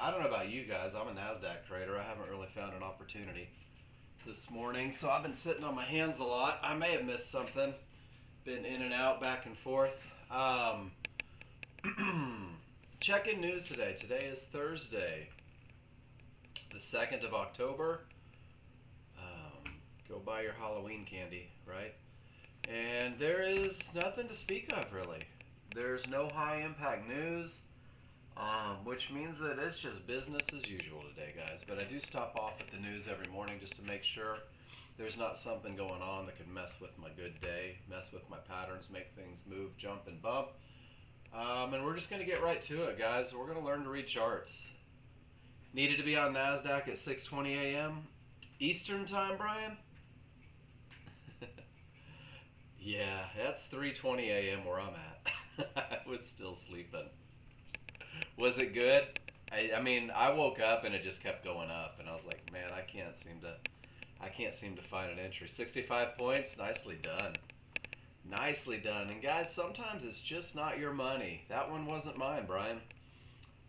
I don't know about you guys. I'm a NASDAQ trader. I haven't really found an opportunity this morning, so I've been sitting on my hands a lot. I may have missed something. Been in and out, back and forth. Check-in news today. Today is Thursday, the 2nd of October. Go buy your Halloween candy, right? And there is nothing to speak of, really. There's no high-impact news. Which means that it's just business as usual today, guys. But I do stop off at the news every morning just to make sure there's not something going on that could mess with my good day, mess with my patterns, make things move, jump, and bump. And we're just going to get right to it, guys. We're going to learn to read charts. Needed to be on NASDAQ at 6:20 a.m. Eastern time, Brian? Yeah, that's 3:20 a.m. where I'm at. I was still sleeping. Was it good? I mean, I woke up and it just kept going up, and I was like, man, I can't seem to find an entry. 65 points, nicely done. Nicely done. And guys, sometimes it's just not your money. That one wasn't mine, Brian.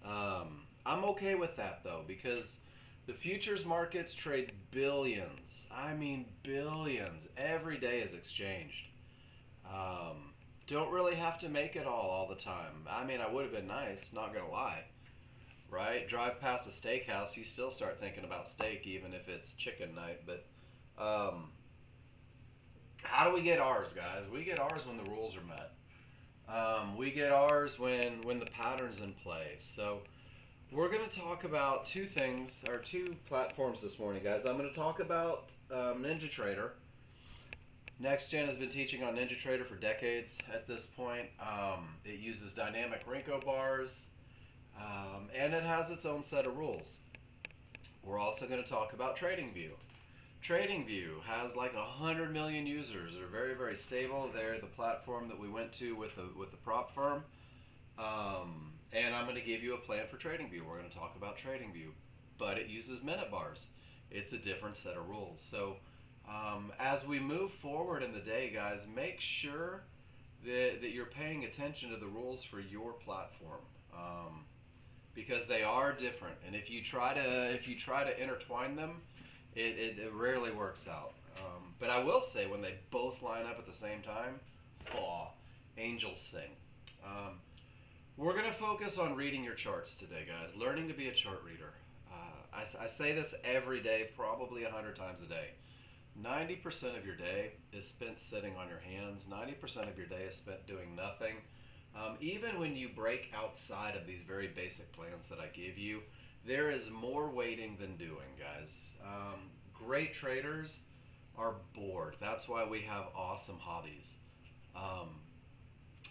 I'm okay with that though, because the futures markets trade billions. I mean billions. Every day is exchanged. Don't really have to make it all the time. I mean, I would have been nice, not gonna lie. Right? Drive past a steakhouse, you still start thinking about steak, even if it's chicken night. But how do we get ours, guys? We get ours when the rules are met. We get ours when the pattern's in play. So we're going to talk about two things, or two platforms this morning, guys. I'm going to talk about NinjaTrader. Nexgen has been teaching on NinjaTrader for decades at this point. It uses dynamic Renko bars, and it has its own set of rules. We're also going to talk about TradingView. TradingView has like 100 million users. They're very, very stable. They're the platform that we went to with the prop firm. And I'm going to give you a plan for TradingView. We're going to talk about TradingView, but it uses minute bars. It's a different set of rules. So as we move forward in the day, guys, make sure that you're paying attention to the rules for your platform, because they are different. And if you try to intertwine them, it rarely works out. But I will say, when they both line up at the same time, angels sing. We're going to focus on reading your charts today, guys. Learning to be a chart reader. I say this every day, probably 100 times a day. 90% of your day is spent sitting on your hands. 90% of your day is spent doing nothing. Even when you break outside of these very basic plans that I give you, there is more waiting than doing, guys. Great traders are bored. That's why we have awesome hobbies.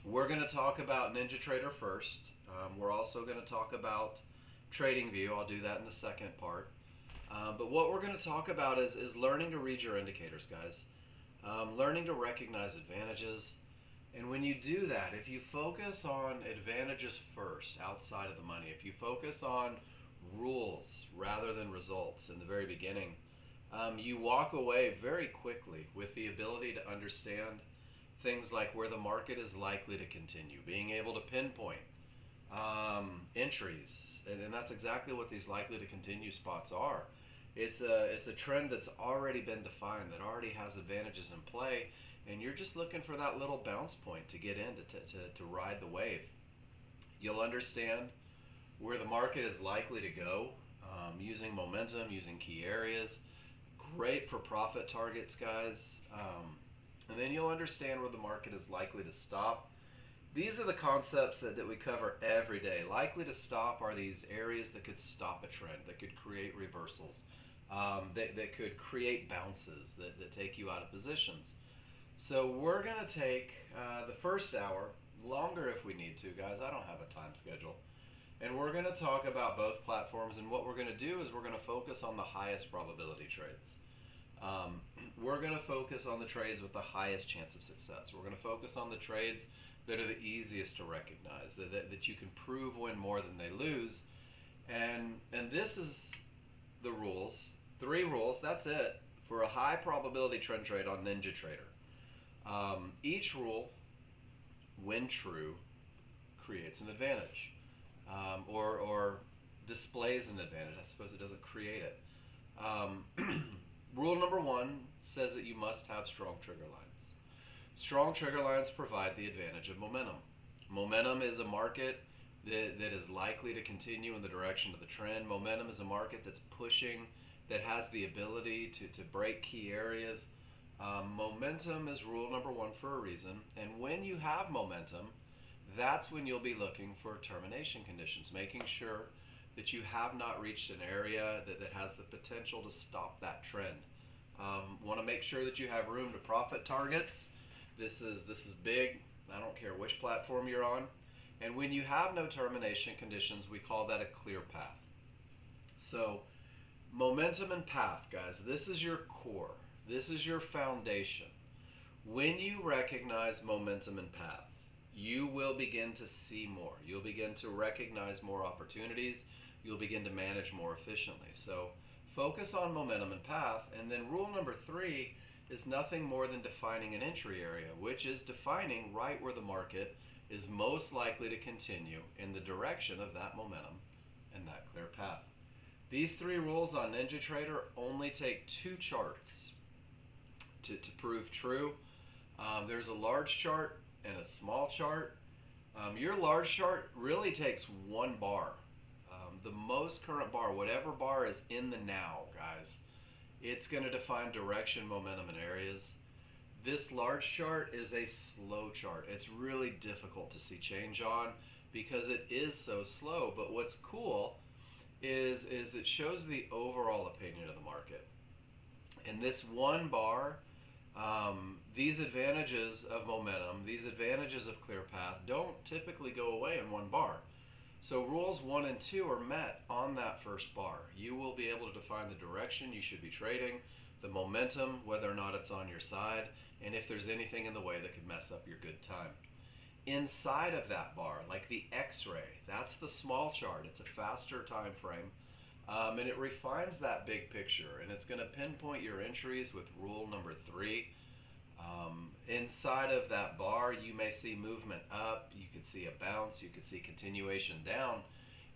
We're going to talk about NinjaTrader first. We're also going to talk about TradingView. I'll do that in the second part. But what we're going to talk about is learning to read your indicators, guys. Learning to recognize advantages. And when you do that, if you focus on advantages first, outside of the money, if you focus on rules rather than results in the very beginning, you walk away very quickly with the ability to understand things like where the market is likely to continue, being able to pinpoint entries, and that's exactly what these likely to continue spots are. It's a trend that's already been defined, that already has advantages in play, and you're just looking for that little bounce point to get in to ride the wave. You'll understand where the market is likely to go, using momentum, using key areas. Great for profit targets, guys. And then you'll understand where the market is likely to stop. These are the concepts that we cover every day. Likely to stop are these areas that could stop a trend, that could create reversals, that could create bounces, that take you out of positions. So we're going to take the first hour, longer if we need to, guys. I don't have a time schedule. And we're going to talk about both platforms, and what we're going to do is we're going to focus on the highest probability trades. We're going to focus on the trades with the highest chance of success. We're going to focus on the trades that are the easiest to recognize, that you can prove win more than they lose. And this is the rules. 3 rules, that's it, for a high probability trend trade on NinjaTrader. Each rule, when true, creates an advantage. Or displays an advantage. I suppose it doesn't create it. Um, Rule number one says that you must have strong trigger lines. Strong trigger lines provide the advantage of momentum. Momentum is a market that is likely to continue in the direction of the trend. Momentum is a market that's pushing, that has the ability to break key areas. Momentum is rule number one for a reason. And when you have momentum, that's when you'll be looking for termination conditions, making sure that you have not reached an area that has the potential to stop that trend. Want to make sure that you have room to profit targets. This is big. I don't care which platform you're on. And when you have no termination conditions, we call that a clear path. So momentum and path, guys, this is your core. This is your foundation. When you recognize momentum and path, you will begin to see more. You'll begin to recognize more opportunities. You'll begin to manage more efficiently. So focus on momentum and path. And then rule number three is nothing more than defining an entry area, which is defining right where the market is most likely to continue in the direction of that momentum and that clear path. These three rules on NinjaTrader only take 2 charts to prove true. There's a large chart and a small chart. Your large chart really takes 1 bar. The most current bar, whatever bar is in the now, guys, it's going to define direction, momentum, and areas. This large chart is a slow chart. It's really difficult to see change on because it is so slow. But what's cool is it shows the overall opinion of the market. And this 1 bar, these advantages of momentum, these advantages of clear path don't typically go away in 1 bar. So rules 1 and 2 are met on that first bar. You will be able to define the direction you should be trading, the momentum, whether or not it's on your side, and if there's anything in the way that could mess up your good time. Inside of that bar, like the X-ray, that's the small chart. It's a faster time frame, and it refines that big picture, and it's going to pinpoint your entries with rule number 3. Inside of that bar, you may see movement up, you could see a bounce, you could see continuation down,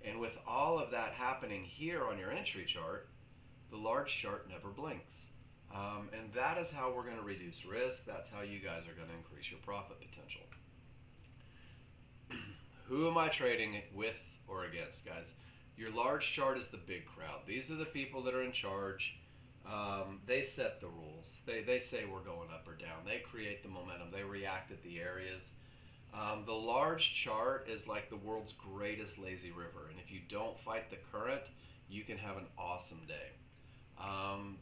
and with all of that happening here on your entry chart, the large chart never blinks. And that is how we're going to reduce risk. That's how you guys are going to increase your profit potential. Who am I trading with or against, guys? Your large chart is the big crowd. These are the people that are in charge. They set the rules. They say we're going up or down. They create the momentum. They react at the areas. The large chart is like the world's greatest lazy river. And if you don't fight the current, you can have an awesome day.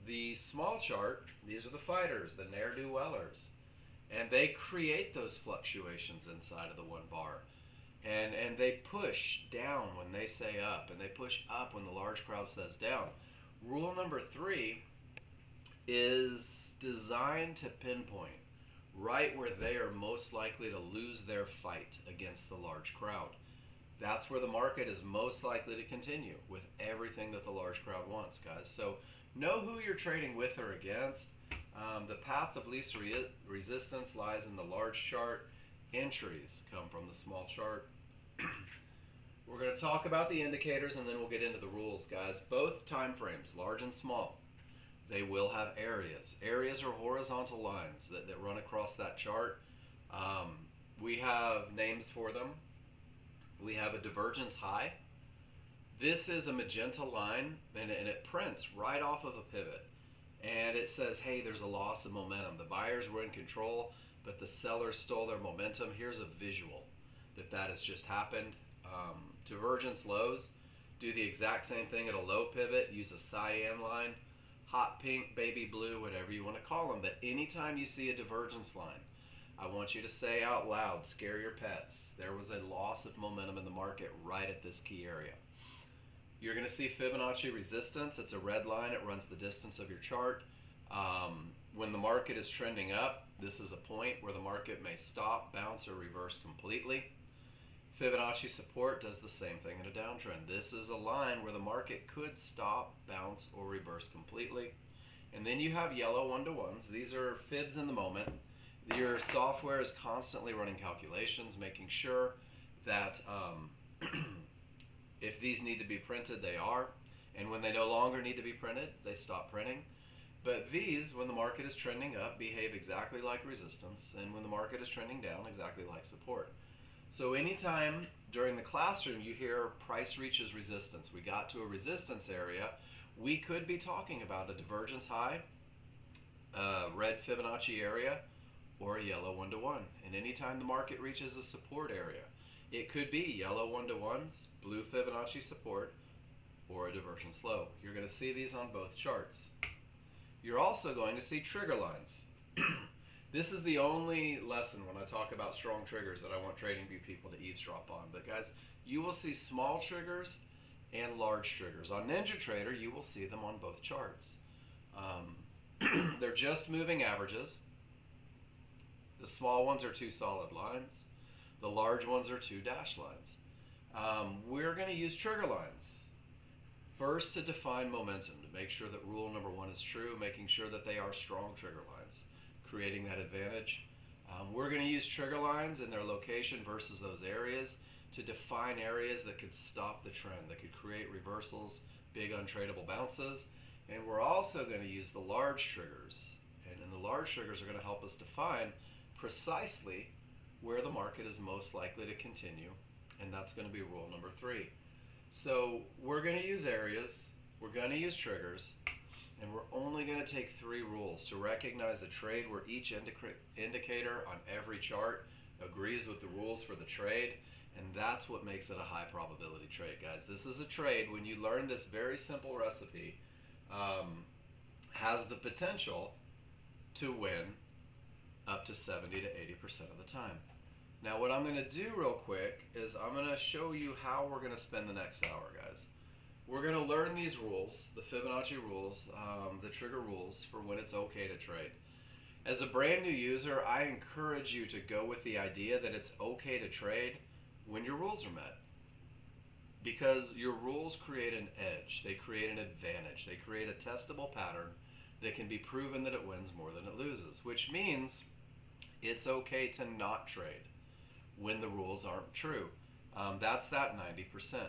The small chart, these are the fighters, the ne'er-do-wellers. And they create those fluctuations inside of the 1 bar. And they push down when they say up, and they push up when the large crowd says down. Rule number 3 is designed to pinpoint right where they are most likely to lose their fight against the large crowd. That's where the market is most likely to continue with everything that the large crowd wants, guys. So know who you're trading with or against. The path of least resistance lies in the large chart. Entries come from the small chart. We're going to talk about the indicators and then we'll get into the rules, guys. Both time frames, large and small, they will have areas. Areas are horizontal lines that run across that chart. We have names for them. We have a divergence high. This is a magenta line, and it prints right off of a pivot. And it says, hey, there's a loss of momentum. The buyers were in control, but the sellers stole their momentum. Here's a visual that has just happened. Divergence lows do the exact same thing at a low pivot. Use a cyan line, hot pink, baby blue, whatever you want to call them. But anytime you see a divergence line, I want you to say out loud, scare your pets. There was a loss of momentum in the market right at this key area. You're going to see Fibonacci resistance. It's a red line. It runs the distance of your chart. When the market is trending up, this is a point where the market may stop, bounce, or reverse completely. Fibonacci support does the same thing in a downtrend. This is a line where the market could stop, bounce, or reverse completely. And then you have yellow 1-to-1s. These are fibs in the moment. Your software is constantly running calculations, making sure that If these need to be printed, they are. And when they no longer need to be printed, they stop printing. But V's, when the market is trending up, behave exactly like resistance, and when the market is trending down, exactly like support. So anytime during the classroom you hear price reaches resistance, we got to a resistance area, we could be talking about a divergence high, red Fibonacci area, or a yellow 1-to-1. And anytime the market reaches a support area, it could be yellow 1-to-1s, blue Fibonacci support, or a divergence low. You're going to see these on both charts. You're also going to see trigger lines. This is the only lesson when I talk about strong triggers that I want TradingView people to eavesdrop on. But guys, you will see small triggers and large triggers. On NinjaTrader, you will see them on both charts. They're just moving averages. The small ones are 2 solid lines. The large ones are 2 dashed lines. We're going to use trigger lines. First, to define momentum, to make sure that rule number 1 is true, making sure that they are strong trigger lines, creating that advantage. We're going to use trigger lines and their location versus those areas to define areas that could stop the trend, that could create reversals, big untradeable bounces. And we're also going to use the large triggers. And then the large triggers are going to help us define precisely where the market is most likely to continue. And that's going to be rule number 3. So we're going to use areas, we're going to use triggers, and we're only going to take 3 rules to recognize a trade where each indicator on every chart agrees with the rules for the trade, and that's what makes it a high probability trade, guys. This is a trade, when you learn this very simple recipe, has the potential to win up to 70 to 80% of the time. Now what I'm going to do real quick is I'm going to show you how we're going to spend the next hour, guys. We're going to learn these rules, the Fibonacci rules, the trigger rules for when it's okay to trade. As a brand new user, I encourage you to go with the idea that it's okay to trade when your rules are met. Because your rules create an edge, they create an advantage, they create a testable pattern that can be proven that it wins more than it loses, which means it's okay to not trade when the rules aren't true. That's that 90%.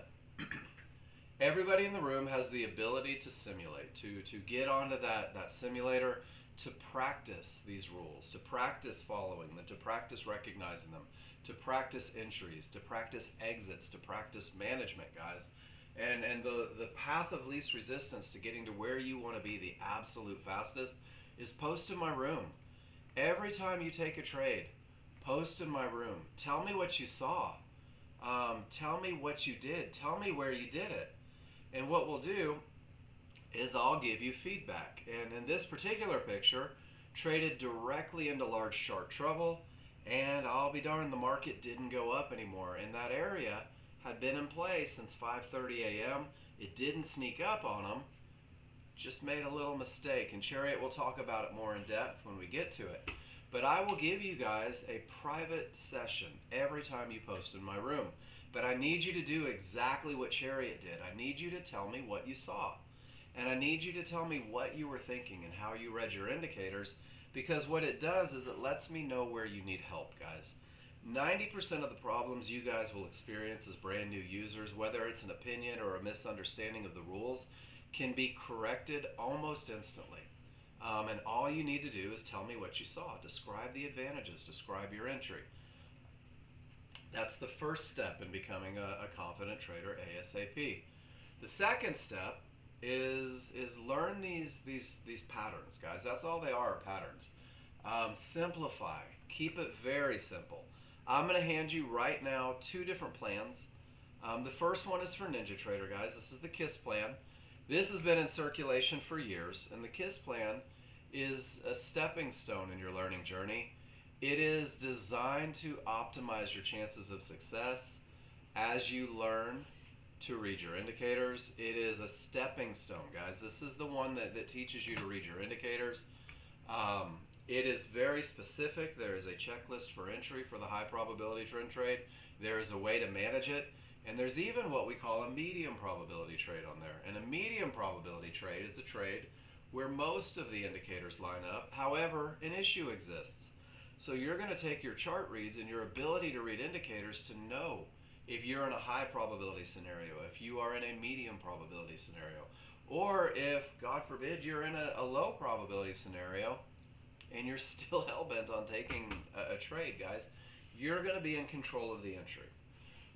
Everybody in the room has the ability to simulate, to get onto that simulator, to practice these rules, to practice following them, to practice recognizing them, to practice entries, to practice exits, to practice management, guys. And the path of least resistance to getting to where you want to be the absolute fastest is post in my room. Every time you take a trade, post in my room. Tell me what you saw. Tell me what you did. Tell me where you did it. And what we'll do is I'll give you feedback. And in this particular picture, traded directly into large chart trouble, and I'll be darned, the market didn't go up anymore. And that area had been in place since 5:30 a.m. It didn't sneak up on them, just made a little mistake. And Chariot will talk about it more in depth when we get to it. But I will give you guys a private session every time you post in my room. But I need you to do exactly what Chariot did. I need you to tell me what you saw. And I need you to tell me what you were thinking and how you read your indicators, because what it does is it lets me know where you need help, guys. 90% of the problems you guys will experience as brand new users, whether it's an opinion or a misunderstanding of the rules, can be corrected almost instantly. And all you need to do is tell me what you saw. Describe the advantages. Describe your entry. That's the first step in becoming a confident trader ASAP. The second step is learn these patterns, guys. That's all they are patterns. Simplify. Keep it very simple. I'm going to hand you right now 2 different plans. The first one is for NinjaTrader, guys. This is the KISS plan. This has been in circulation for years, and the KISS plan is a stepping stone in your learning journey. It is designed to optimize your chances of success as you learn to read your indicators. It is a stepping stone, guys. This is the one that teaches you to read your indicators. It is very specific. There is a checklist for entry for the high probability trend trade. There is a way to manage it. And there's even what we call a medium probability trade on there. And a medium probability trade is a trade where most of the indicators line up. However, an issue exists. So you're going to take your chart reads and your ability to read indicators to know if you're in a high probability scenario, if you are in a medium probability scenario, or if, God forbid, you're in a low probability scenario and you're still hell-bent on taking a trade, guys, you're going to be in control of the entry.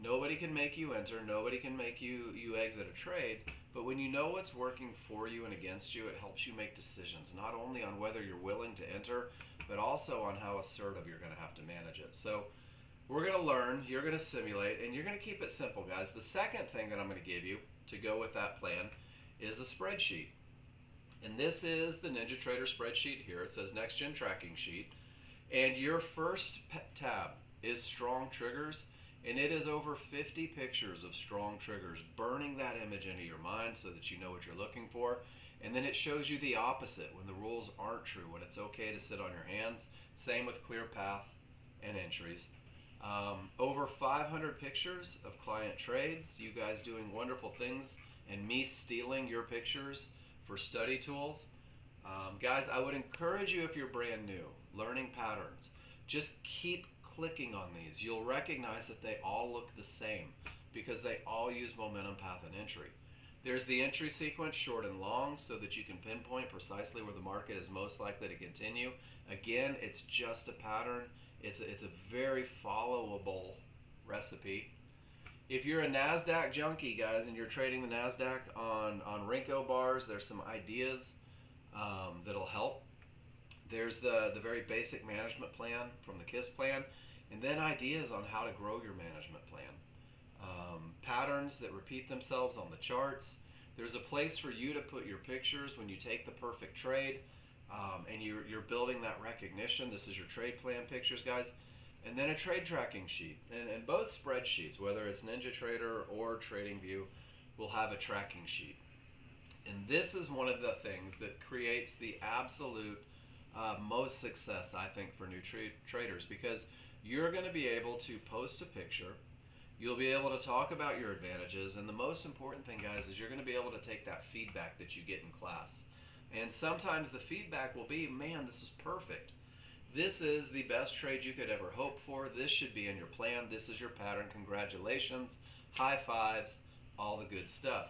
Nobody can make you enter, nobody can make you exit a trade, but when you know what's working for you and against you, it helps you make decisions, not only on whether you're willing to enter, but also on how assertive you're going to have to manage it. So we're going to learn, you're going to simulate, and you're going to keep it simple, guys. The second thing that I'm going to give you to go with that plan is a spreadsheet. And this is the NinjaTrader spreadsheet here. It says Nexgen tracking sheet. And your first tab is strong triggers, and it is over 50 pictures of strong triggers, burning that image into your mind so that you know what you're looking for. And then it shows you the opposite, when the rules aren't true, when it's okay to sit on your hands. Same with clear path and entries. Over 500 pictures of client trades, you guys doing wonderful things, and me stealing your pictures for study tools. Guys, I would encourage you, if you're brand new, learning patterns, just keep clicking on these. You'll recognize that they all look the same because they all use momentum, path, and entry. There's the entry sequence, short and long, so that you can pinpoint precisely where the market is most likely to continue. Again, it's just a pattern. It's a very followable recipe. If you're a NASDAQ junkie, guys, and you're trading the NASDAQ on Renko bars, there's some ideas that'll help. There's the very basic management plan from the KISS plan, and then ideas on how to grow your management plan. Patterns that repeat themselves on the charts. There's a place for you to put your pictures when you take the perfect trade, and you're building that recognition. This is your trade plan pictures, guys. And then a trade tracking sheet. And both spreadsheets, whether it's NinjaTrader or TradingView, will have a tracking sheet. And this is one of the things that creates the absolute most success, I think, for new traders, because you're going to be able to post a picture. You'll be able to talk about your advantages, and the most important thing, guys, is you're going to be able to take that feedback that you get in class. And sometimes the feedback will be, man, this is perfect. This is the best trade you could ever hope for. This should be in your plan. This is your pattern. Congratulations. High fives. All the good stuff.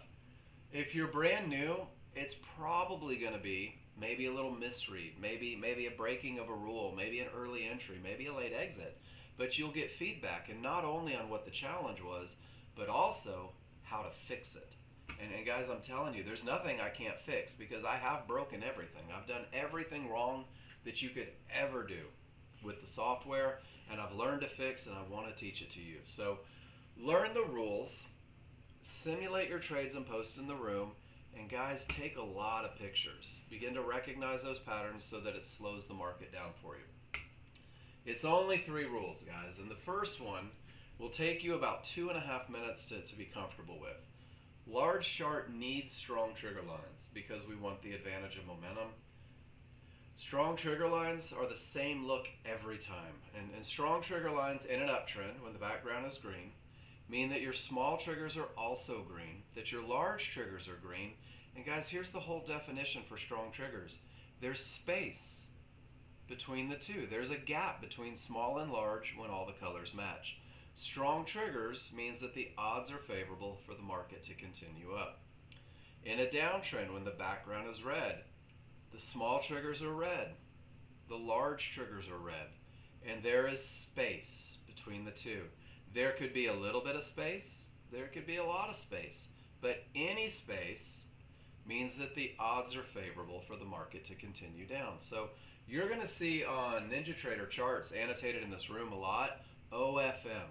If you're brand new, it's probably going to be maybe a little misread, maybe a breaking of a rule, maybe an early entry, maybe a late exit. But you'll get feedback, and not only on what the challenge was, but also how to fix it. And guys, I'm telling you, there's nothing I can't fix, because I have broken everything. I've done everything wrong that you could ever do with the software, and I've learned to fix, and I want to teach it to you. So learn the rules, simulate your trades and post in the room, and guys, take a lot of pictures. Begin to recognize those patterns so that it slows the market down for you. It's only 3 rules, guys, and the first one will take you about 2.5 minutes to be comfortable with. Large chart needs strong trigger lines because we want the advantage of momentum. Strong trigger lines are the same look every time, and strong trigger lines in an uptrend, when the background is green, mean that your small triggers are also green, that your large triggers are green, and guys, here's the whole definition for strong triggers. There's space between the two. There's a gap between small and large when all the colors match. Strong triggers means that the odds are favorable for the market to continue up. In a downtrend, when the background is red, the small triggers are red, the large triggers are red, and there is space between the two. There could be a little bit of space, there could be a lot of space, but any space means that the odds are favorable for the market to continue down. So you're going to see on NinjaTrader charts annotated in this room a lot, OFM.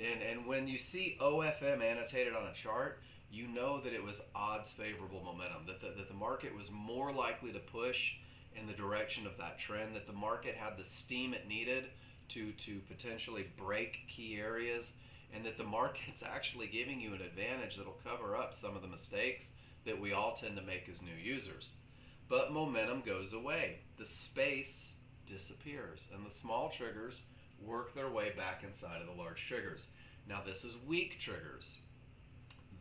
And when you see OFM annotated on a chart, you know that it was odds favorable momentum, that the market was more likely to push in the direction of that trend, that the market had the steam it needed to potentially break key areas, and that the market's actually giving you an advantage that'll cover up some of the mistakes that we all tend to make as new users. But momentum goes away. The space disappears, and the small triggers work their way back inside of the large triggers. Now this is weak triggers.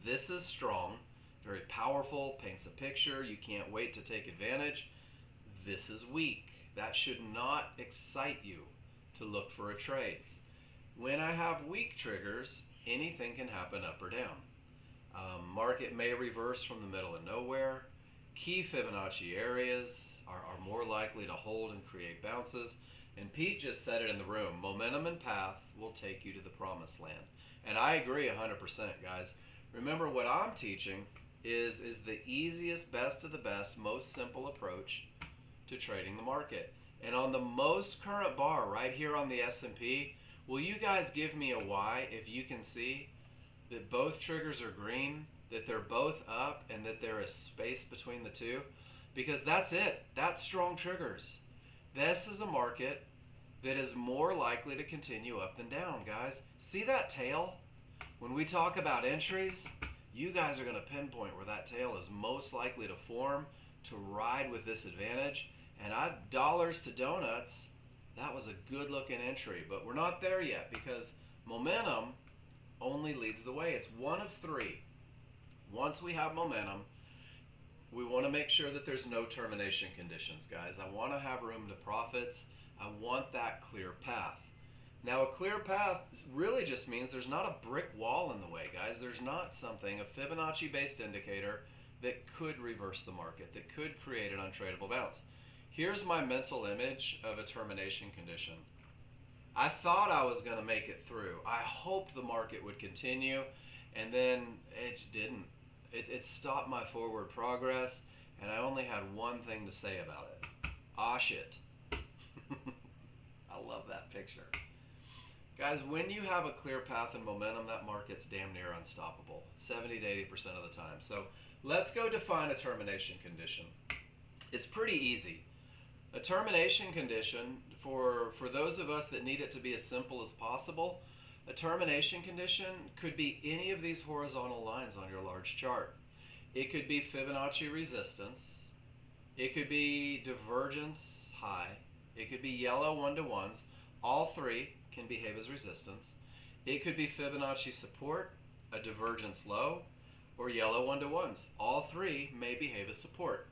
This is strong, very powerful, paints a picture, you can't wait to take advantage. This is weak. That should not excite you to look for a trade. When I have weak triggers, anything can happen up or down. Market may reverse from the middle of nowhere. Key Fibonacci areas are more likely to hold and create bounces. And Pete just said it in the room. Momentum and path will take you to the promised land. And I agree 100%, guys. Remember, what I'm teaching is the easiest, best of the best, most simple approach to trading the market. And on the most current bar right here on the S&P, will you guys give me a Y if you can see that both triggers are green, that they're both up, and that there is space between the two? Because that's it. That's strong triggers. This is a market that is more likely to continue up than down, guys. See that tail? When we talk about entries, you guys are going to pinpoint where that tail is most likely to form to ride with this advantage. And dollars to donuts, that was a good looking entry, but we're not there yet because momentum only leads the way. It's one of three. Once we have momentum, we want to make sure that there's no termination conditions, guys. I want to have room to profits. I want that clear path. Now, a clear path really just means there's not a brick wall in the way, guys. There's not something, a Fibonacci-based indicator that could reverse the market, that could create an untradeable bounce. Here's my mental image of a termination condition. I thought I was going to make it through. I hoped the market would continue, and then it didn't. It stopped my forward progress, and I only had one thing to say about it. Ah, shit. I love that picture. Guys, when you have a clear path and momentum, that market's damn near unstoppable, 70 to 80% of the time. So let's go define a termination condition. It's pretty easy. A termination condition, for those of us that need it to be as simple as possible, a termination condition could be any of these horizontal lines on your large chart. It could be Fibonacci resistance. It could be divergence high. It could be yellow one-to-ones. All three can behave as resistance. It could be Fibonacci support, a divergence low, or yellow one-to-ones. All three may behave as support.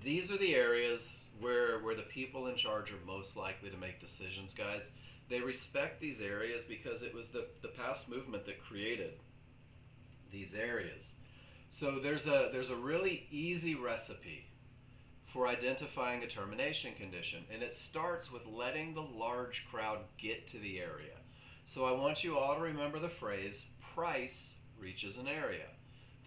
These are the areas where the people in charge are most likely to make decisions, guys. They respect these areas because it was the past movement that created these areas. So there's a really easy recipe for identifying a termination condition, and it starts with letting the large crowd get to the area. So I want you all to remember the phrase, price reaches an area.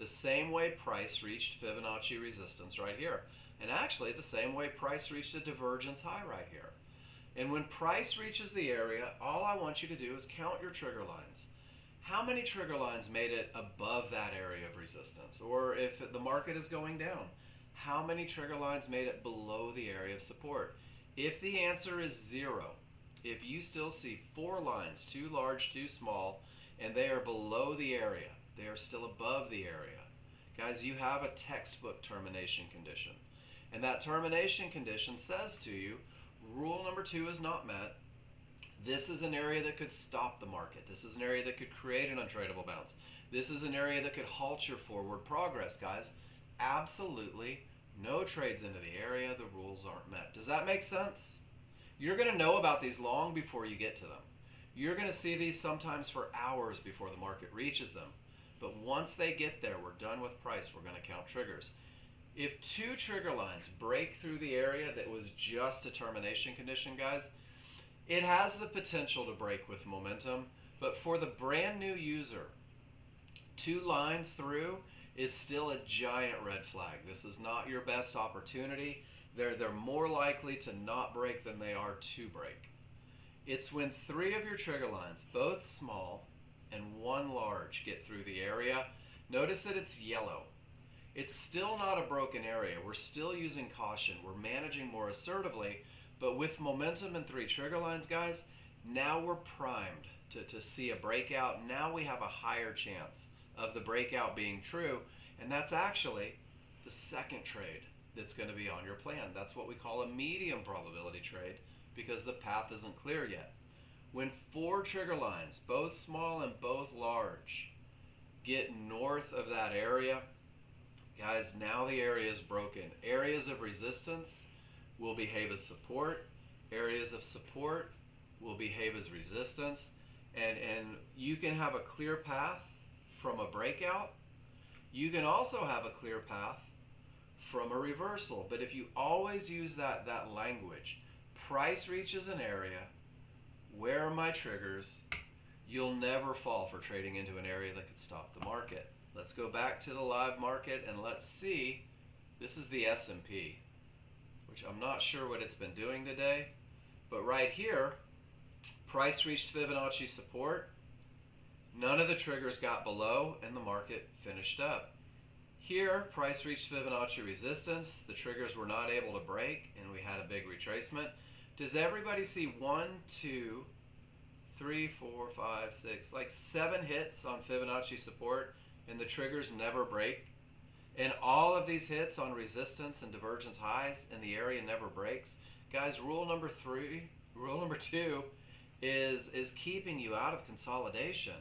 The same way price reached Fibonacci resistance right here. And actually the same way price reached a divergence high right here. And when price reaches the area, all I want you to do is count your trigger lines. How many trigger lines made it above that area of resistance? Or if the market is going down, how many trigger lines made it below the area of support? If the answer is 0, if you still see 4 lines, too large, too small, and they are below the area, they are still above the area, guys, you have a textbook termination condition. And that termination condition says to you, rule number 2 is not met. This is an area that could stop the market. This is an area that could create an untradeable bounce. This is an area that could halt your forward progress, guys. Absolutely no trades into the area. The rules aren't met. Does that make sense? You're going to know about these long before you get to them. You're going to see these sometimes for hours before the market reaches them. But once they get there, we're done with price. We're going to count triggers. If 2 trigger lines break through the area that was just a termination condition, guys, it has the potential to break with momentum, but for the brand new user, 2 lines through is still a giant red flag. This is not your best opportunity. They're more likely to not break than they are to break. It's when 3 of your trigger lines, both small and 1 large, get through the area. Notice that it's yellow. It's still not a broken area. We're still using caution. We're managing more assertively, but with momentum and 3 trigger lines, guys, now we're primed to see a breakout. Now we have a higher chance of the breakout being true, and that's actually the second trade that's going to be on your plan. That's what we call a medium probability trade because the path isn't clear yet. When 4 trigger lines, both small and both large, get north of that area, guys, now the area is broken. Areas of resistance will behave as support. Areas of support will behave as resistance. And you can have a clear path from a breakout. You can also have a clear path from a reversal. But if you always use that language, price reaches an area, where are my triggers, you'll never fall for trading into an area that could stop the market. Let's go back to the live market and let's see. This is the S&P, which I'm not sure what it's been doing today, but right here, price reached Fibonacci support. None of the triggers got below and the market finished up. Here, price reached Fibonacci resistance. The triggers were not able to break and we had a big retracement. Does everybody see 1, 2, 3, 4, 5, 6, like 7 hits on Fibonacci support and the triggers never break? And all of these hits on resistance and divergence highs and the area never breaks? Guys, rule number 2 is keeping you out of consolidation.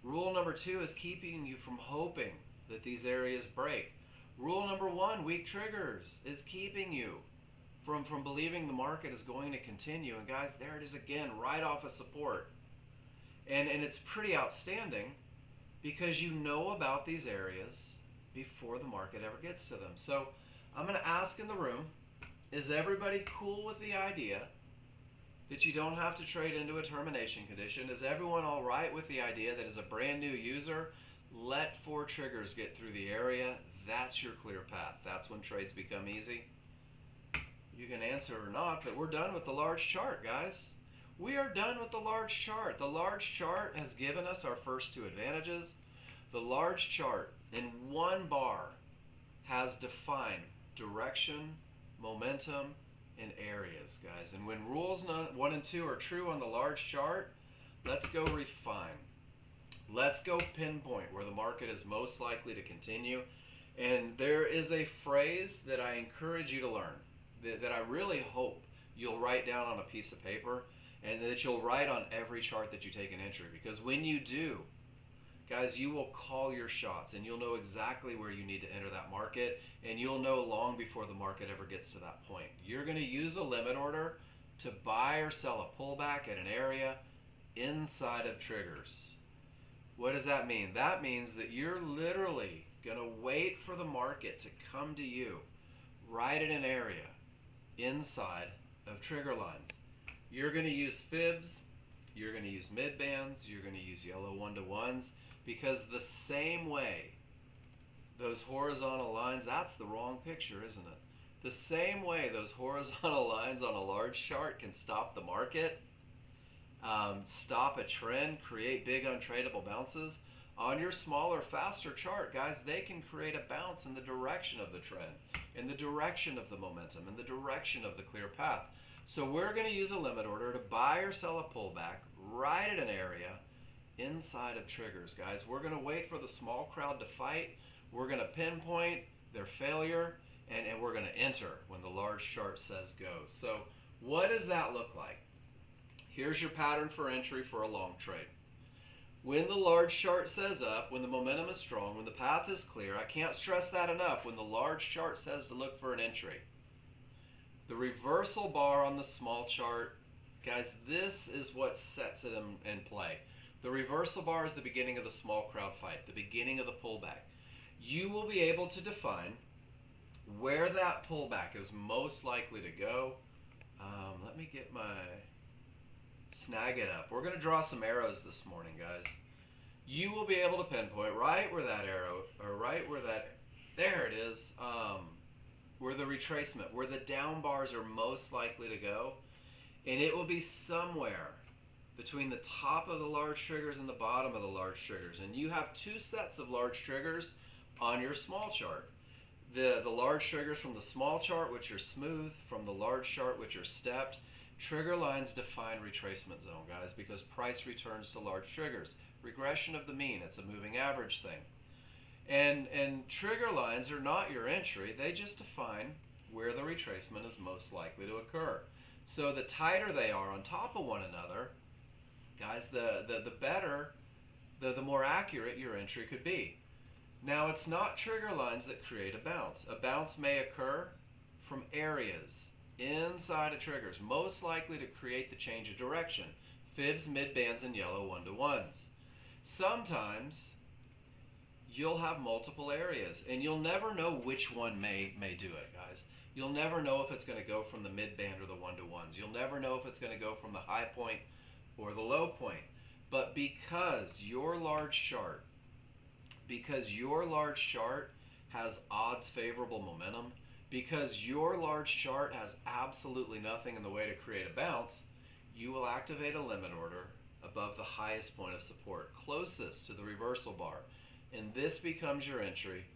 Rule number 2 is keeping you from hoping that these areas break. Rule number 1, weak triggers, is keeping you from believing the market is going to continue. And guys, there it is again, right off of support. And it's pretty outstanding because you know about these areas before the market ever gets to them. So I'm going to ask in the room, is everybody cool with the idea that you don't have to trade into a termination condition? Is everyone all right with the idea that as a brand new user, let 4 triggers get through the area? That's your clear path. That's when trades become easy. You can answer or not, but we're done with the large chart, guys. We are done with the large chart. The large chart has given us our first 2 advantages. The large chart in one bar has defined direction, momentum, and areas, guys. And when rules 1 and 2 are true on the large chart, let's go refine. Let's go pinpoint where the market is most likely to continue. And there is a phrase that I encourage you to learn, that I really hope you'll write down on a piece of paper and that you'll write on every chart that you take an entry. Because when you do, guys, you will call your shots and you'll know exactly where you need to enter that market, and you'll know long before the market ever gets to that point. You're going to use a limit order to buy or sell a pullback at an area inside of triggers. What does that mean? That means that you're literally going to wait for the market to come to you right at an area inside of trigger lines. You're going to use fibs, you're going to use mid bands, you're going to use yellow 1-to-1s, because the same way those horizontal lines, that's the wrong picture, isn't it? The same way those horizontal lines on a large chart can stop the market, stop a trend, create big untradeable bounces, on your smaller, faster chart, guys, they can create a bounce in the direction of the trend, in the direction of the momentum, in the direction of the clear path. So we're going to use a limit order to buy or sell a pullback right at an area inside of triggers, guys. We're going to wait for the small crowd to fight. We're going to pinpoint their failure, and we're going to enter when the large chart says go. So what does that look like? Here's your pattern for entry for a long trade. When the large chart says up, when the momentum is strong, when the path is clear, I can't stress that enough, when the large chart says to look for an entry. The reversal bar on the small chart, guys, this is what sets it in play. The reversal bar is the beginning of the small crowd fight, the beginning of the pullback. You will be able to define where that pullback is most likely to go. Let me get my snag it up. We're going to draw some arrows this morning, guys. You will be able to pinpoint right where that arrow, or right where that, there it is, where the retracement, where the down bars are most likely to go. And it will be somewhere between the top of the large triggers and the bottom of the large triggers. And you have 2 sets of large triggers on your small chart. The large triggers from the small chart, which are smooth, from the large chart, which are stepped. Trigger lines define retracement zone, guys, because price returns to large triggers. Regression of the mean, it's a moving average thing. And trigger lines are not your entry, they just define where the retracement is most likely to occur. So the tighter they are on top of one another, guys, the better, the more accurate your entry could be. Now, it's not trigger lines that create a bounce. A bounce may occur from areas inside of triggers, most likely to create the change of direction. Fibs, mid-bands, and yellow 1-to-1s. Sometimes you'll have multiple areas, and you'll never know which one may do it, guys. You'll never know if it's going to go from the mid-band or the 1-to-1s. You'll never know if it's going to go from the high point or the low point. But because your large chart has odds favorable momentum, because your large chart has absolutely nothing in the way to create a bounce, you will activate a limit order above the highest point of support, closest to the reversal bar. And this becomes your entry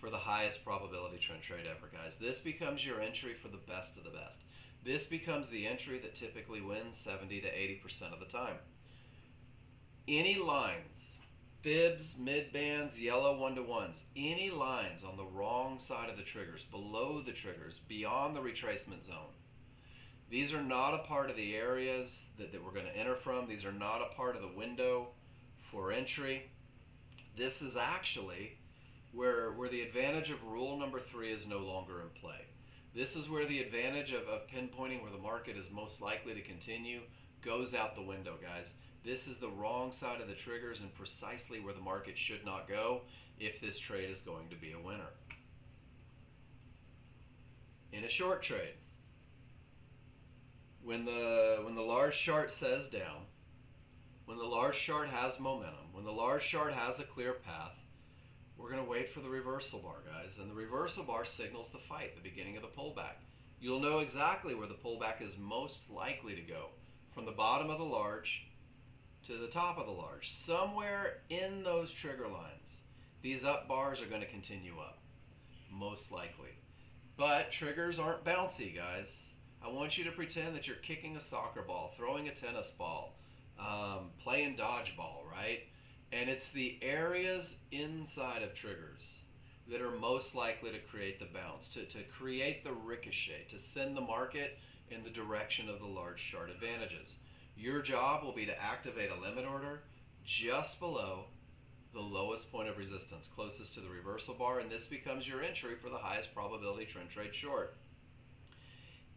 for the highest probability trend trade ever, guys. This becomes your entry for the best of the best. This becomes the entry that typically wins 70 to 80% of the time. Any lines, fibs, mid-bands, yellow 1-to-1s, any lines on the wrong side of the triggers, below the triggers, beyond the retracement zone, these are not a part of the areas that we're going to enter from. These are not a part of the window for entry. This is actually where the advantage of rule number 3 is no longer in play. This is where the advantage of pinpointing where the market is most likely to continue goes out the window, guys. This is the wrong side of the triggers and precisely where the market should not go if this trade is going to be a winner. In a short trade, when the large chart says down, when the large chart has momentum, when the large chart has a clear path, we're going to wait for the reversal bar, guys. And the reversal bar signals the fight, the beginning of the pullback. You'll know exactly where the pullback is most likely to go, from the bottom of the large to the top of the large. Somewhere in those trigger lines, these up bars are going to continue up, most likely. But triggers aren't bouncy, guys. I want you to pretend that you're kicking a soccer ball, throwing a tennis ball, playing dodgeball, right? And it's the areas inside of triggers that are most likely to create the bounce, to create the ricochet, to send the market in the direction of the large chart advantages. Your job will be to activate a limit order just below the lowest point of resistance, closest to the reversal bar, and this becomes your entry for the highest probability trend trade short.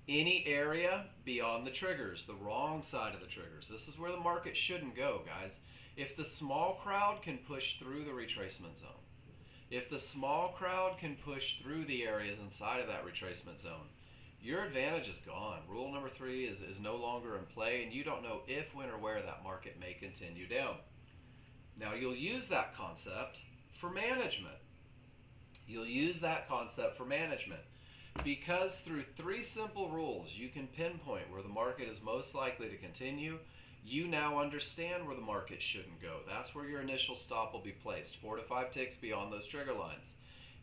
Any area beyond the triggers, the wrong side of the triggers, this is where the market shouldn't go, guys. If the small crowd can push through the retracement zone, if the small crowd can push through the areas inside of that retracement zone, your advantage is gone. Rule number 3 is no longer in play, and you don't know if, when, or where that market may continue down. Now, you'll use that concept for management. You'll use that concept for management because through 3 simple rules, you can pinpoint where the market is most likely to continue. You now understand where the market shouldn't go. That's where your initial stop will be placed, 4 to 5 ticks beyond those trigger lines.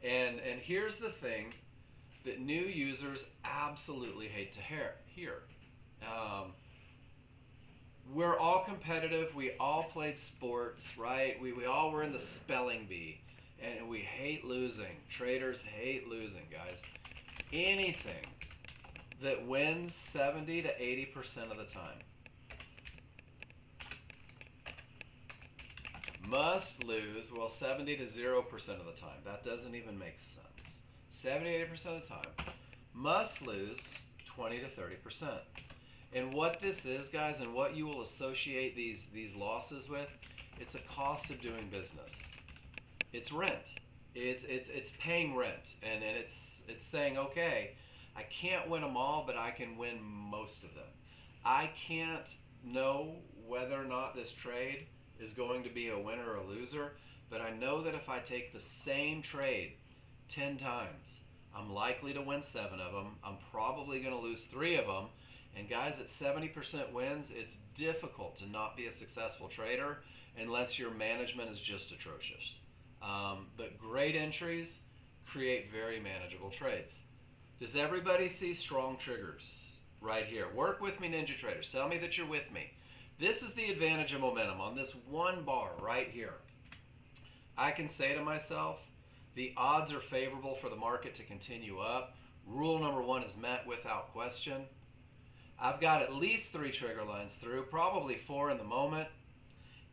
And here's the thing that new users absolutely hate to hear. We're all competitive. We all played sports, right? We all were in the spelling bee, and we hate losing. Traders hate losing, guys. Anything that wins 70 to 80% of the time must lose, well, 70 to 0% of the time. That doesn't even make sense. 70 to 80% of the time must lose 20 to 30%. And what this is, guys, and what you will associate these losses with, it's a cost of doing business. It's rent. It's paying rent, and it's saying, okay, I can't win them all, but I can win most of them. I can't know whether or not this trade is going to be a winner or a loser, but I know that if I take the same trade 10 times, I'm likely to win 7 of them. I'm probably going to lose 3 of them. And guys, at 70% wins, it's difficult to not be a successful trader unless your management is just atrocious. But great entries create very manageable trades. Does everybody see strong triggers right here? Work with me, Ninja Traders. Tell me that you're with me. This is the advantage of momentum on this one bar right here. I can say to myself, the odds are favorable for the market to continue up. Rule number 1 is met without question. I've got at least 3 trigger lines through, probably 4 in the moment.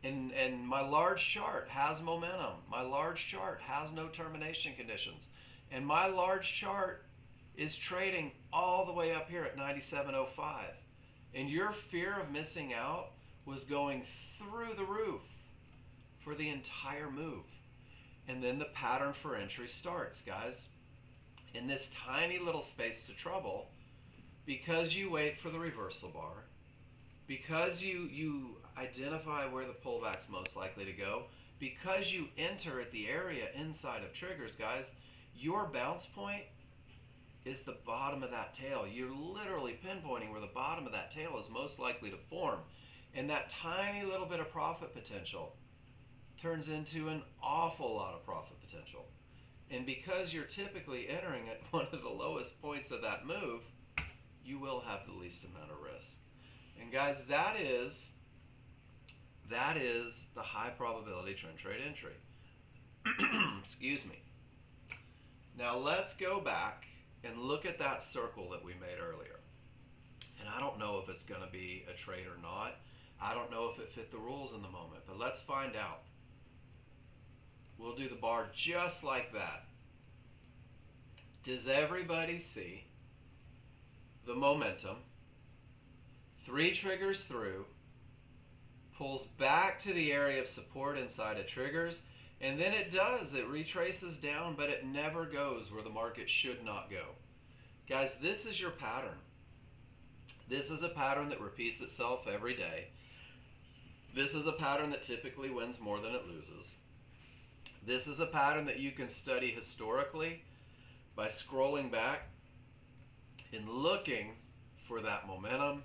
And my large chart has momentum. My large chart has no termination conditions. And my large chart is trading all the way up here at 97.05. And your fear of missing out was going through the roof for the entire move. And then the pattern for entry starts, guys. In this tiny little space to trouble, because you wait for the reversal bar, because you identify where the pullback's most likely to go, because you enter at the area inside of triggers, guys, your bounce point is the bottom of that tail. You're literally pinpointing where the bottom of that tail is most likely to form. And that tiny little bit of profit potential turns into an awful lot of profit potential. And because you're typically entering at one of the lowest points of that move, you will have the least amount of risk. And guys, that is the high probability trend trade entry. Excuse me. Now let's go back and look at that circle that we made earlier. And I don't know if it's going to be a trade or not. I don't know if it fit the rules in the moment, but let's find out. We'll do the bar just like that. Does everybody see the momentum? 3 triggers through, pulls back to the area of support inside of triggers, and then it retraces down, but it never goes where the market should not go. Guys, this is your pattern. This is a pattern that repeats itself every day. This is a pattern that typically wins more than it loses. This is a pattern that you can study historically by scrolling back and looking for that momentum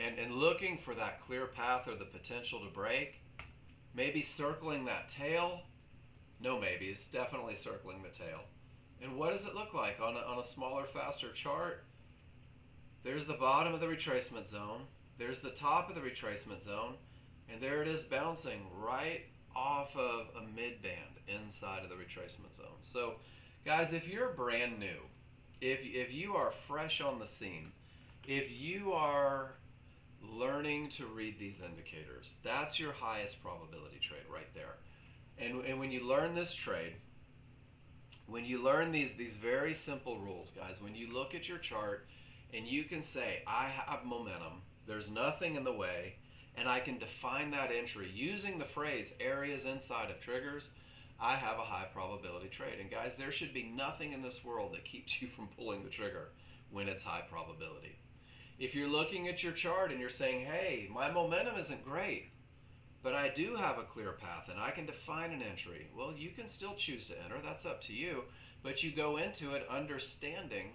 and looking for that clear path or the potential to break. Maybe circling that tail. No maybes, definitely circling the tail. And what does it look like on a smaller, faster chart? There's the bottom of the retracement zone. There's the top of the retracement zone. And there it is bouncing right off of a mid-band inside of the retracement zone. So, guys, if you're brand new, if you are fresh on the scene, if you are learning to read these indicators, that's your highest probability trade right there. And when you learn this trade, when you learn these very simple rules, guys, when you look at your chart and you can say, I have momentum, there's nothing in the way, and I can define that entry using the phrase areas inside of triggers, I have a high probability trade. And guys, there should be nothing in this world that keeps you from pulling the trigger when it's high probability. If you're looking at your chart and you're saying, hey, my momentum isn't great, but I do have a clear path and I can define an entry, well, you can still choose to enter. That's up to you. But you go into it understanding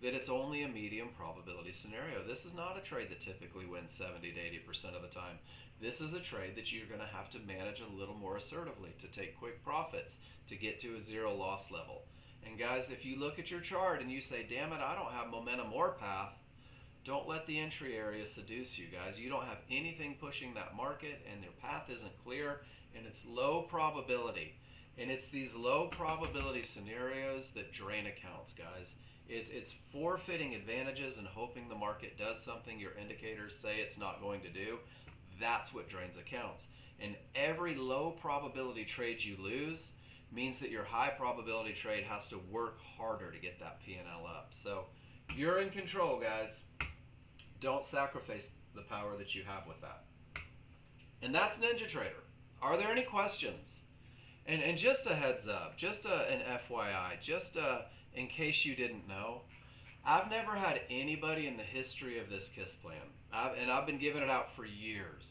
that it's only a medium probability scenario. This is not a trade that typically wins 70 to 80% of the time. This is a trade that you're going to have to manage a little more assertively to take quick profits, to get to a 0 loss level. And guys, if you look at your chart and you say, damn it, I don't have momentum or path, don't let the entry area seduce you, guys. You don't have anything pushing that market, and your path isn't clear, and it's low probability. And it's these low probability scenarios that drain accounts, guys. It's forfeiting advantages and hoping the market does something your indicators say it's not going to do. That's what drains accounts. And every low probability trade you lose means that your high probability trade has to work harder to get that P&L up. So you're in control, guys. Don't sacrifice the power that you have with that. And that's Ninja Trader. Are there any questions? And just a heads up, just an FYI, in case you didn't know, I've never had anybody in the history of this KISS plan, and I've been giving it out for years.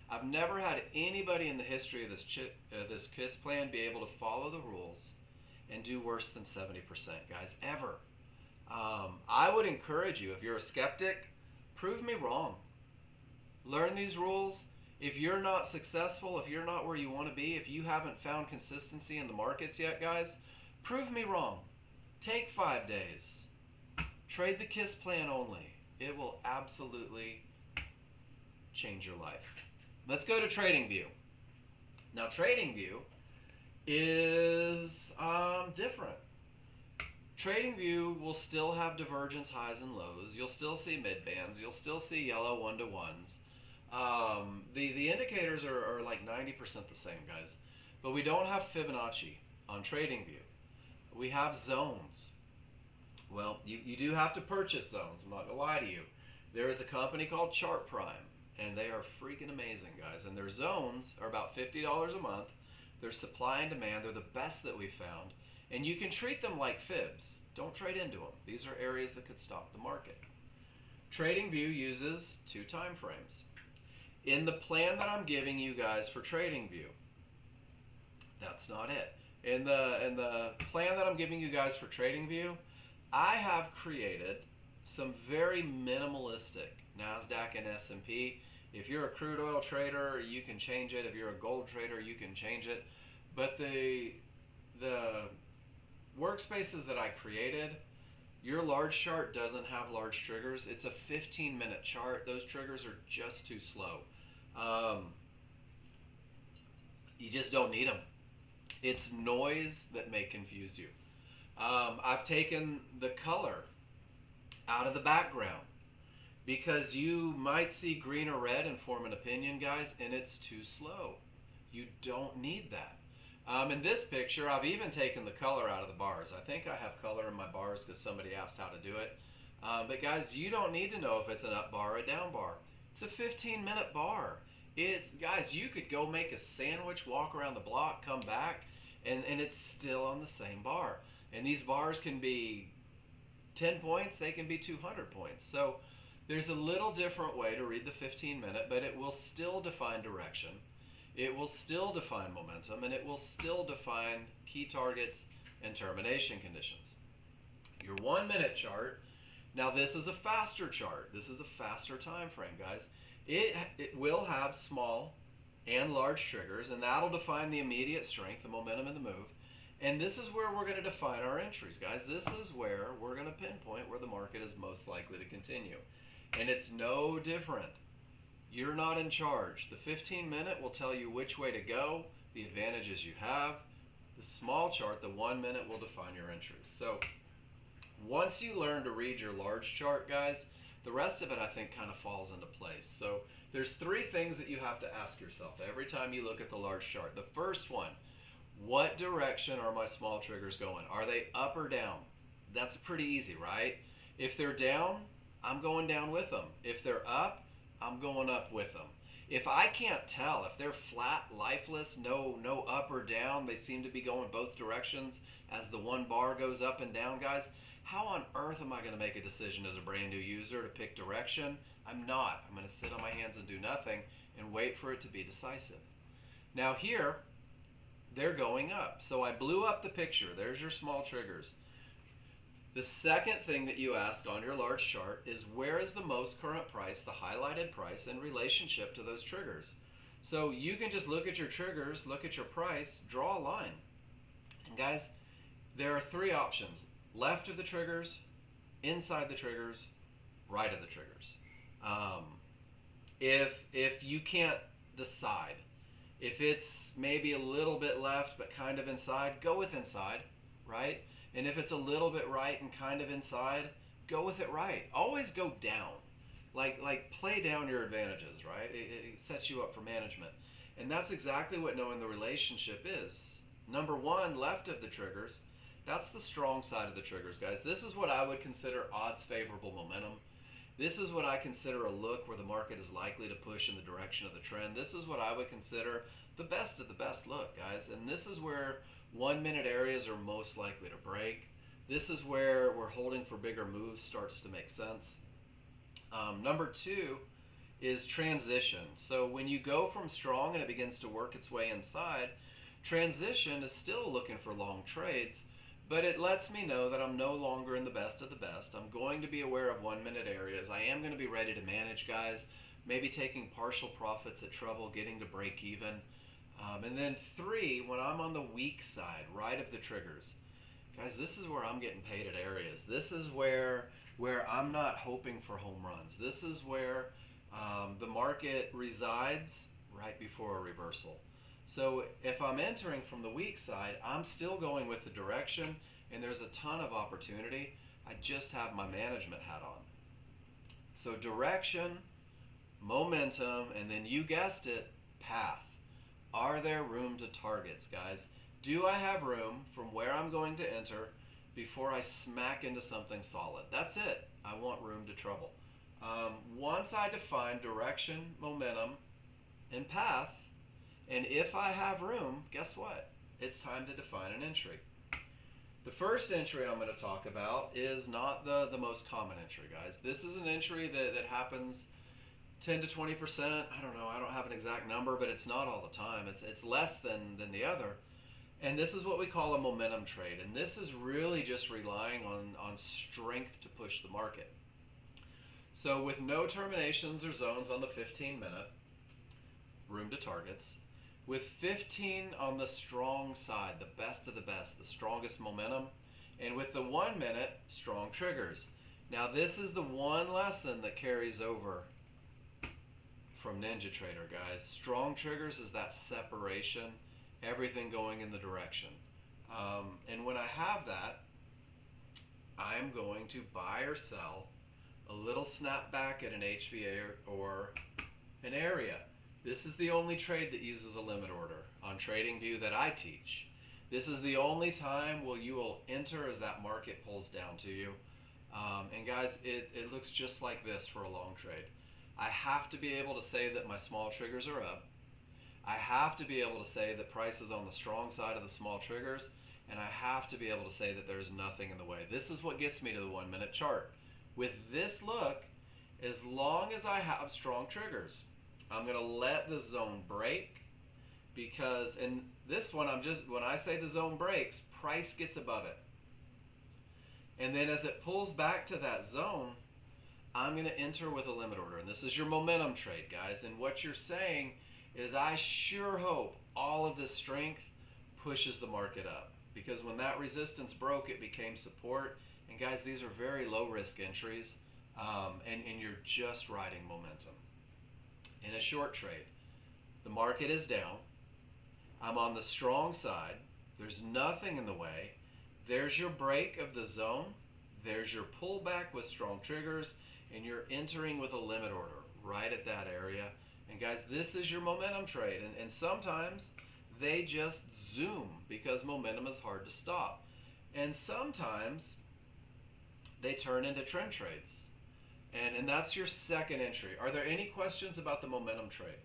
I've never had anybody in the history of this KISS plan be able to follow the rules and do worse than 70%, guys, ever. I would encourage you, if you're a skeptic, prove me wrong. Learn these rules. If you're not successful, if you're not where you want to be, if you haven't found consistency in the markets yet, guys, prove me wrong. Take 5 days. Trade the KISS plan only. It will absolutely change your life. Let's go to TradingView. Now, TradingView is different. TradingView will still have divergence highs and lows. You'll still see mid bands. You'll still see yellow 1-to-1s. The indicators are like 90% the same, guys. But we don't have Fibonacci on TradingView. We have zones. Well, you do have to purchase zones. I'm not going to lie to you. There is a company called Chart Prime, and they are freaking amazing, guys. And their zones are about $50 a month. They're supply and demand. They're the best that we've found. And you can treat them like fibs. Don't trade into them. These are areas that could stop the market. TradingView uses 2 time frames. In the plan that I'm giving you guys for TradingView, that's not it. In the plan that I'm giving you guys for TradingView, I have created some very minimalistic NASDAQ and S&P. If you're a crude oil trader, you can change it. If you're a gold trader, you can change it. But the workspaces that I created, your large chart doesn't have large triggers. It's a 15-minute chart. Those triggers are just too slow. You just don't need them. It's noise that may confuse you. I've taken the color out of the background because you might see green or red and form an opinion, guys, and it's too slow. You don't need that. In this picture, I've even taken the color out of the bars. I think I have color in my bars because somebody asked how to do it. But guys, you don't need to know if it's an up bar or a down bar. It's a 15-minute bar. Guys, you could go make a sandwich, walk around the block, come back, and it's still on the same bar. And these bars can be 10 points, they can be 200 points. So there's a little different way to read the 15-minute, but it will still define direction. It will still define momentum, and it will still define key targets and termination conditions. Your 1-minute chart, now this is a faster chart. This is a faster time frame, guys. It will have small and large triggers, and that'll define the immediate strength, the momentum, and the move. And this is where we're going to define our entries, guys. This is where we're going to pinpoint where the market is most likely to continue. And it's no different. You're not in charge. The 15-minute will tell you which way to go, the advantages you have. The small chart, the 1-minute, will define your entries. So once you learn to read your large chart, guys, the rest of it, I think, kind of falls into place. So there's 3 things that you have to ask yourself every time you look at the large chart. The first one, what direction are my small triggers going? Are they up or down? That's pretty easy, right? If they're down, I'm going down with them. If they're up, I'm going up with them. If I can't tell, if they're flat, lifeless, no up or down, they seem to be going both directions as the one bar goes up and down, guys, how on earth am I going to make a decision as a brand new user to pick direction? I'm not. I'm going to sit on my hands and do nothing and wait for it to be decisive. Now here, they're going up. So I blew up the picture. There's your small triggers. The second thing that you ask on your large chart is where is the most current price, the highlighted price, in relationship to those triggers. So you can just look at your triggers, look at your price, draw a line. And guys, there are 3 options. Left of the triggers, inside the triggers, right of the triggers. If you can't decide, if it's maybe a little bit left but kind of inside, go with inside, right? And if it's a little bit right and kind of inside, go with it right. Always go down. Like play down your advantages, right? It sets you up for management. And that's exactly what knowing the relationship is. Number 1, left of the triggers, that's the strong side of the triggers, guys. This is what I would consider odds favorable momentum. This is what I consider a look where the market is likely to push in the direction of the trend. This is what I would consider the best of the best look, guys. And this is where 1-minute areas are most likely to break. This is where holding for bigger moves starts to make sense. Number 2 is transition. So when you go from strong and it begins to work its way inside, transition is still looking for long trades, but it lets me know that I'm no longer in the best of the best. I'm going to be aware of 1-minute areas. I am going to be ready to manage, guys. Maybe taking partial profits at trouble, getting to break even. And then 3, when I'm on the weak side, right of the triggers, guys, this is where I'm getting paid at areas. This is where I'm not hoping for home runs. This is where the market resides right before a reversal. So if I'm entering from the weak side, I'm still going with the direction, and there's a ton of opportunity. I just have my management hat on. So direction, momentum, and then you guessed it, path. Are there room to targets, guys? Do I have room from where I'm going to enter before I smack into something solid? That's it. I want room to trouble. Once I define direction, momentum, and path, and if I have room, guess what? It's time to define an entry. The first entry I'm going to talk about is not the most common entry, guys. This is an entry that happens 10 to 20%. I don't know. I don't have an exact number, but it's not all the time. It's less than the other. And this is what we call a momentum trade. And this is really just relying on strength to push the market. So with no terminations or zones on the 15-minute, room to targets, with 15 on the strong side, the best of the best, the strongest momentum, and with the 1 minute, strong triggers. Now this is the one lesson that carries over from Ninja Trader, guys. Strong triggers is that separation, everything going in the direction. And when I have that, I'm going to buy or sell a little snapback at an HVA or an area. This is the only trade that uses a limit order on TradingView that I teach. This is the only time where you will enter as that market pulls down to you. And guys, it looks just like this for a long trade. I have to be able to say that my small triggers are up. I have to be able to say that price is on the strong side of the small triggers, and I have to be able to say that there's nothing in the way. This is what gets me to the 1 minute chart. With this look, as long as I have strong triggers, I'm going to let the zone break, because in this one, when I say the zone breaks, price gets above it. And then as it pulls back to that zone, I'm going to enter with a limit order. And this is your momentum trade, guys. And what you're saying is, I sure hope all of this strength pushes the market up, because when that resistance broke, it became support. And guys, these are very low risk entries, and you're just riding momentum. In a short trade, the market is down. I'm on the strong side. There's nothing in the way. There's your break of the zone. There's your pullback with strong triggers, and you're entering with a limit order right at that area. And guys, this is your momentum trade. And sometimes they just zoom because momentum is hard to stop. And sometimes they turn into trend trades. And that's your second entry. Are there any questions about the momentum trade?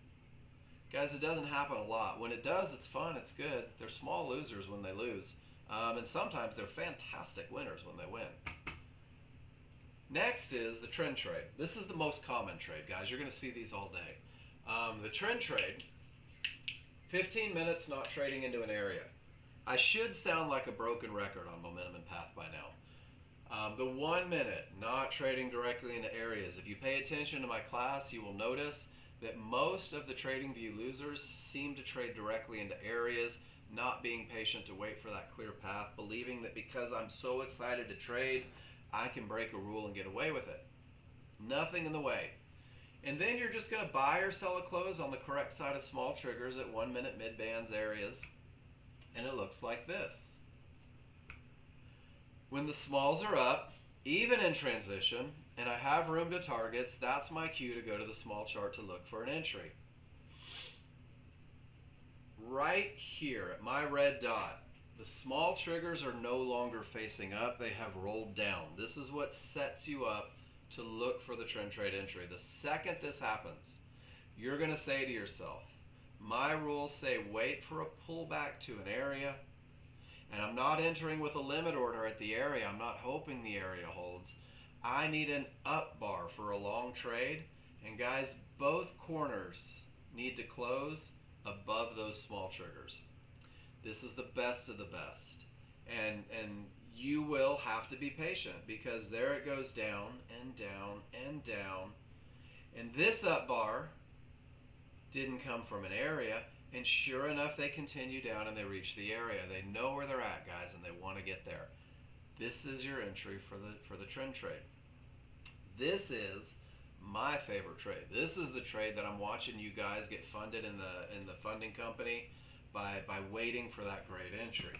Guys, it doesn't happen a lot. When it does, it's fun, it's good. They're small losers when they lose. And sometimes they're fantastic winners when they win. Next is the trend trade. This is the most common trade, guys. You're going to see these all day. The trend trade, 15 minutes not trading into an area. I should sound like a broken record on momentum and path by now. The 1 minute, not trading directly into areas. If you pay attention to my class, you will notice that most of the TradingView losers seem to trade directly into areas, not being patient to wait for that clear path, believing that because I'm so excited to trade, I can break a rule and get away with it. Nothing in the way. And then you're just going to buy or sell a close on the correct side of small triggers at 1 minute mid bands areas. And it looks like this. When the smalls are up, even in transition, and I have room to targets, that's my cue to go to the small chart to look for an entry. Right here at my red dot, the small triggers are no longer facing up, they have rolled down. This is what sets you up to look for the trend trade entry. The second this happens, you're going to say to yourself, my rules say wait for a pullback to an area, and I'm not entering with a limit order at the area. I'm not hoping the area holds. I need an up bar for a long trade. And guys, both corners need to close above those small triggers. This is the best of the best. And you will have to be patient, because there it goes down and down and down. And this up bar didn't come from an area. And sure enough, they continue down and they reach the area. They know where they're at, guys, and they want to get there. This is your entry for the trend trade. This is my favorite trade. This is the trade that I'm watching you guys get funded in the funding company by waiting for that great entry.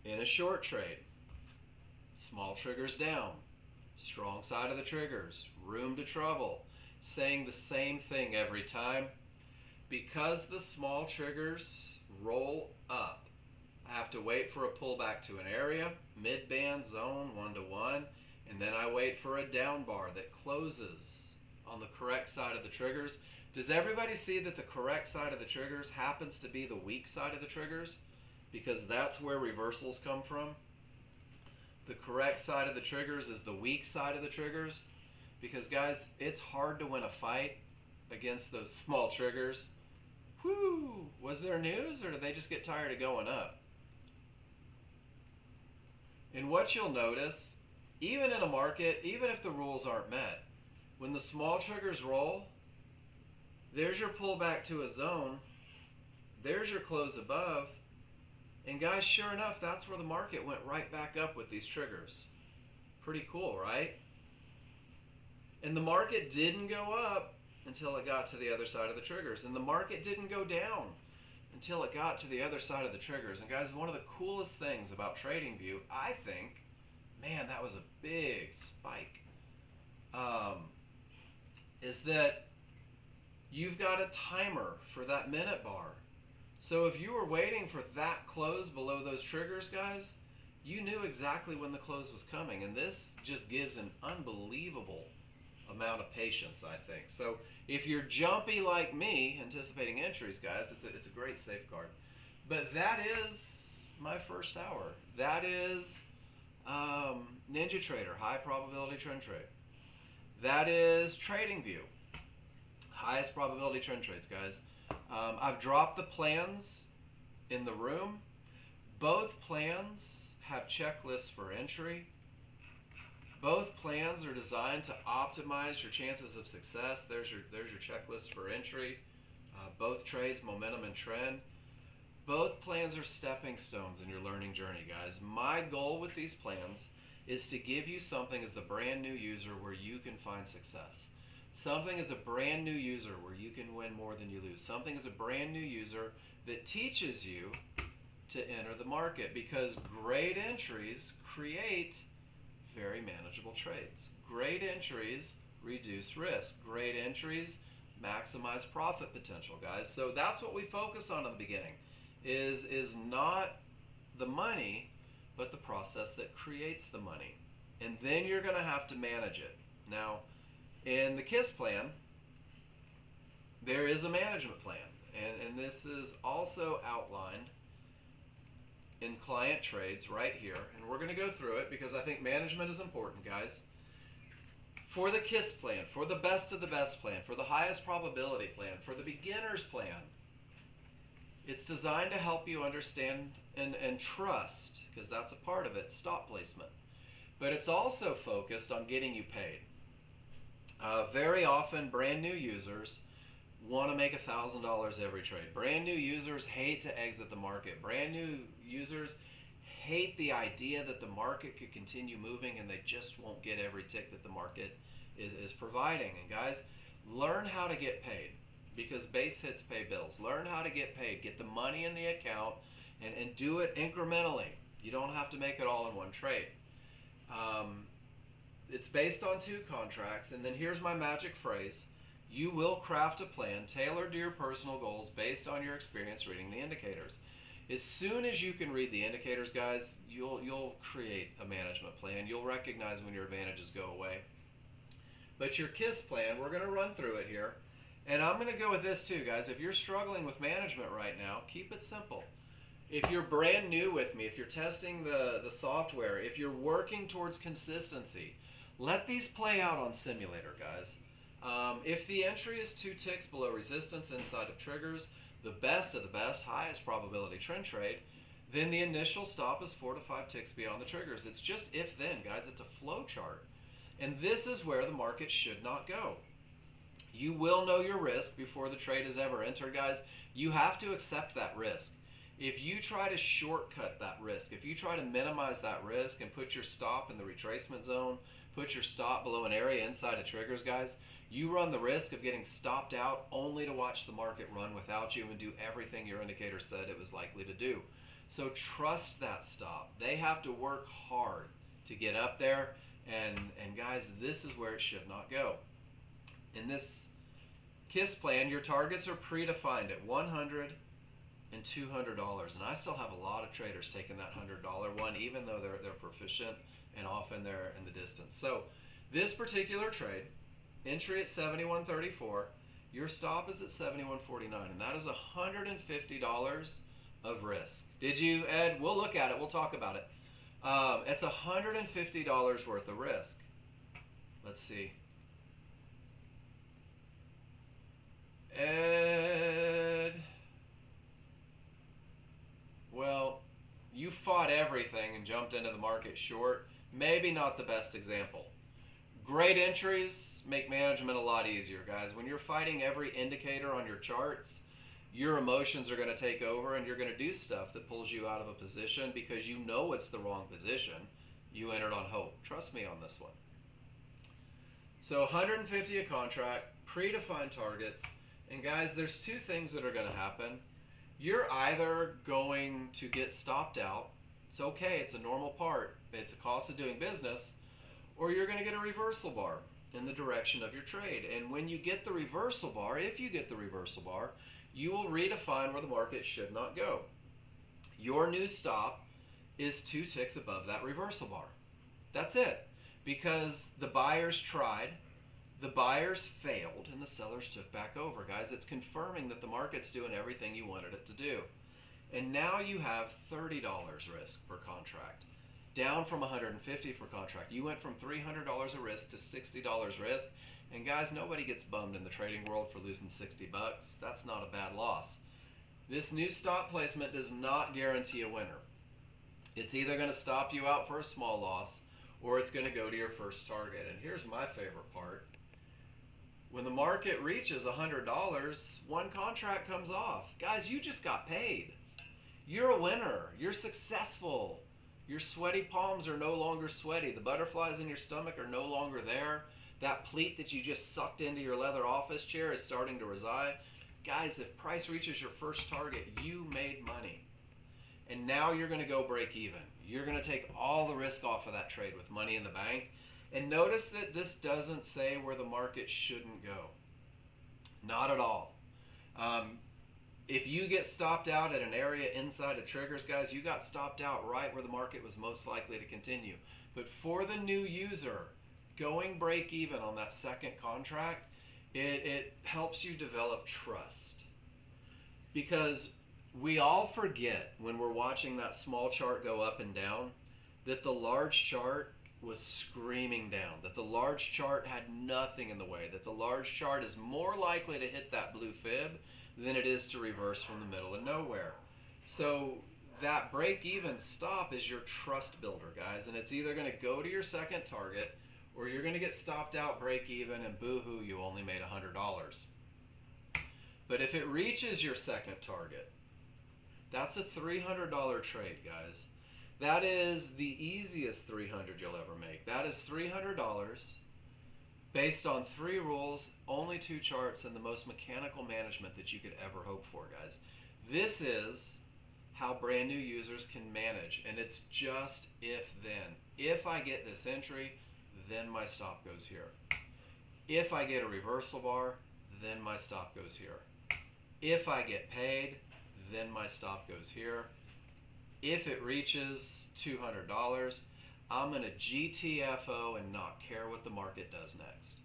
In a short trade, small triggers down, strong side of the triggers, room to trouble, saying the same thing every time. Because the small triggers roll up, I have to wait for a pullback to an area, mid-band zone, 1 to 1, And then I wait for a down bar that closes on the correct side of the triggers. Does everybody see that the correct side of the triggers happens to be the weak side of the triggers? Because that's where reversals come from. The correct side of the triggers is the weak side of the triggers. Because guys, it's hard to win a fight against those small triggers. Whew! Was there news, or did they just get tired of going up? And what you'll notice, even in a market, even if the rules aren't met, when the small triggers roll, there's your pullback to a zone, there's your close above, and guys, sure enough, that's where the market went right back up with these triggers. Pretty cool, right? And the market didn't go up until it got to the other side of the triggers, and the market didn't go down until it got to the other side of the triggers. And guys, one of the coolest things about TradingView, I think, man, that was a big spike, is that you've got a timer for that minute bar. So if you were waiting for that close below those triggers, guys, you knew exactly when the close was coming. And this just gives an unbelievable amount of patience, I think. So if you're jumpy like me, anticipating entries, guys, it's a great safeguard. But that is my first hour. That is NinjaTrader, high probability trend trade. That is TradingView, highest probability trend trades, guys. I've dropped the plans in the room. Both plans have checklists for entry. Both plans are designed to optimize your chances of success. There's your checklist for entry. Both trades, momentum and trend. Both plans are stepping stones in your learning journey, guys. My goal with these plans is to give you something as the brand new user where you can find success. Something as a brand new user where you can win more than you lose. Something as a brand new user that teaches you to enter the market, because great entries create very manageable trades. Great entries reduce risk. Great entries maximize profit potential, guys. So that's what we focus on in the beginning, is not the money, but the process that creates the money. And then you're going to have to manage it. Now, in the KISS plan, there is a management plan. And this is also outlined in client trades right here. And we're going to go through it because I think management is important, guys. For the KISS plan, for the best of the best plan, for the highest probability plan, for the beginner's plan, it's designed to help you understand and trust, because that's a part of it, stop placement. But it's also focused on getting you paid. Very often, brand new users want to make $1,000 every trade. Brand new users hate to exit the market. Brand new users hate the idea that the market could continue moving and they just won't get every tick that the market is providing. And guys, learn how to get paid, because base hits pay bills. Learn how to get paid. Get the money in the account and do it incrementally. You don't have to make it all in one trade. It's based on 2 contracts, and then here's my magic phrase. You will craft a plan tailored to your personal goals based on your experience reading the indicators. As soon as you can read the indicators, guys, you'll create a management plan. You'll recognize when your advantages go away. But your KISS plan, we're going to run through it here. And I'm going to go with this too, guys. If you're struggling with management right now, keep it simple. If you're brand new with me, if you're testing the software, if you're working towards consistency, let these play out on simulator, guys. If the entry is 2 ticks below resistance inside of triggers, the best of the best, highest probability trend trade, then the initial stop is 4 to 5 ticks beyond the triggers. It's just if then, guys. It's a flow chart. And this is where the market should not go. You will know your risk before the trade is ever entered, guys. You have to accept that risk. If you try to shortcut that risk, if you try to minimize that risk and put your stop in the retracement zone, put your stop below an area inside of triggers, guys, you run the risk of getting stopped out only to watch the market run without you and do everything your indicator said it was likely to do. So trust that stop. They have to work hard to get up there, and guys, this is where it should not go. In this KISS plan, your targets are predefined at $100 and $200, and I still have a lot of traders taking that $100 one, even though they're proficient and off in there in the distance. So this particular trade, entry at 71.34, your stop is at 71.49, and that is $150 of risk. Did you, Ed? We'll look at it. We'll talk about it. It's $150 worth of risk. Let's see. Ed, well, you fought everything and jumped into the market short. Maybe not the best example. Great entries make management a lot easier, guys. When you're fighting every indicator on your charts, your emotions are going to take over and you're going to do stuff that pulls you out of a position because you know it's the wrong position. You entered on hope. Trust me on this one. So 150 a contract, predefined targets. And guys, there's two things that are going to happen. You're either going to get stopped out. It's okay. It's a normal part. It's a cost of doing business. Or you're going to get a reversal bar in the direction of your trade. And when you get the reversal bar, if you get the reversal bar, you will redefine where the market should not go. Your new stop is 2 ticks above that reversal bar. That's it. Because the buyers tried, the buyers failed, and the sellers took back over. Guys, it's confirming that the market's doing everything you wanted it to do. And now you have $30 risk per contract, down from $150 per contract. You went from $300 a risk to $60 risk. And guys, nobody gets bummed in the trading world for losing 60 bucks. That's not a bad loss. This new stop placement does not guarantee a winner. It's either going to stop you out for a small loss, or it's going to go to your first target. And here's my favorite part. When the market reaches $100, one contract comes off. Guys, you just got paid. You're a winner. You're successful. Your sweaty palms are no longer sweaty. The butterflies in your stomach are no longer there. That pleat that you just sucked into your leather office chair is starting to reside. Guys, if price reaches your first target, you made money. And now you're going to go break even. You're going to take all the risk off of that trade with money in the bank. And notice that this doesn't say where the market shouldn't go. Not at all. If you get stopped out at an area inside of triggers, guys, you got stopped out right where the market was most likely to continue. But for the new user, going break even on that second contract, it helps you develop trust. Because we all forget when we're watching that small chart go up and down that the large chart was screaming down, that the large chart had nothing in the way, that the large chart is more likely to hit that blue fib than it is to reverse from the middle of nowhere. So that break even stop is your trust builder, guys, and it's either going to go to your second target or you're going to get stopped out, break even, and boo-hoo, you only made $100. But if it reaches your second target, that's a $300 trade, guys. That is the easiest $300 you'll ever make. That is $300 based on 3 rules, only 2 charts, and the most mechanical management that you could ever hope for, guys. This is how brand new users can manage, and it's just if then. If I get this entry, then my stop goes here. If I get a reversal bar, then my stop goes here. If I get paid, then my stop goes here. If it reaches $200, I'm going to GTFO and not care what the market does next.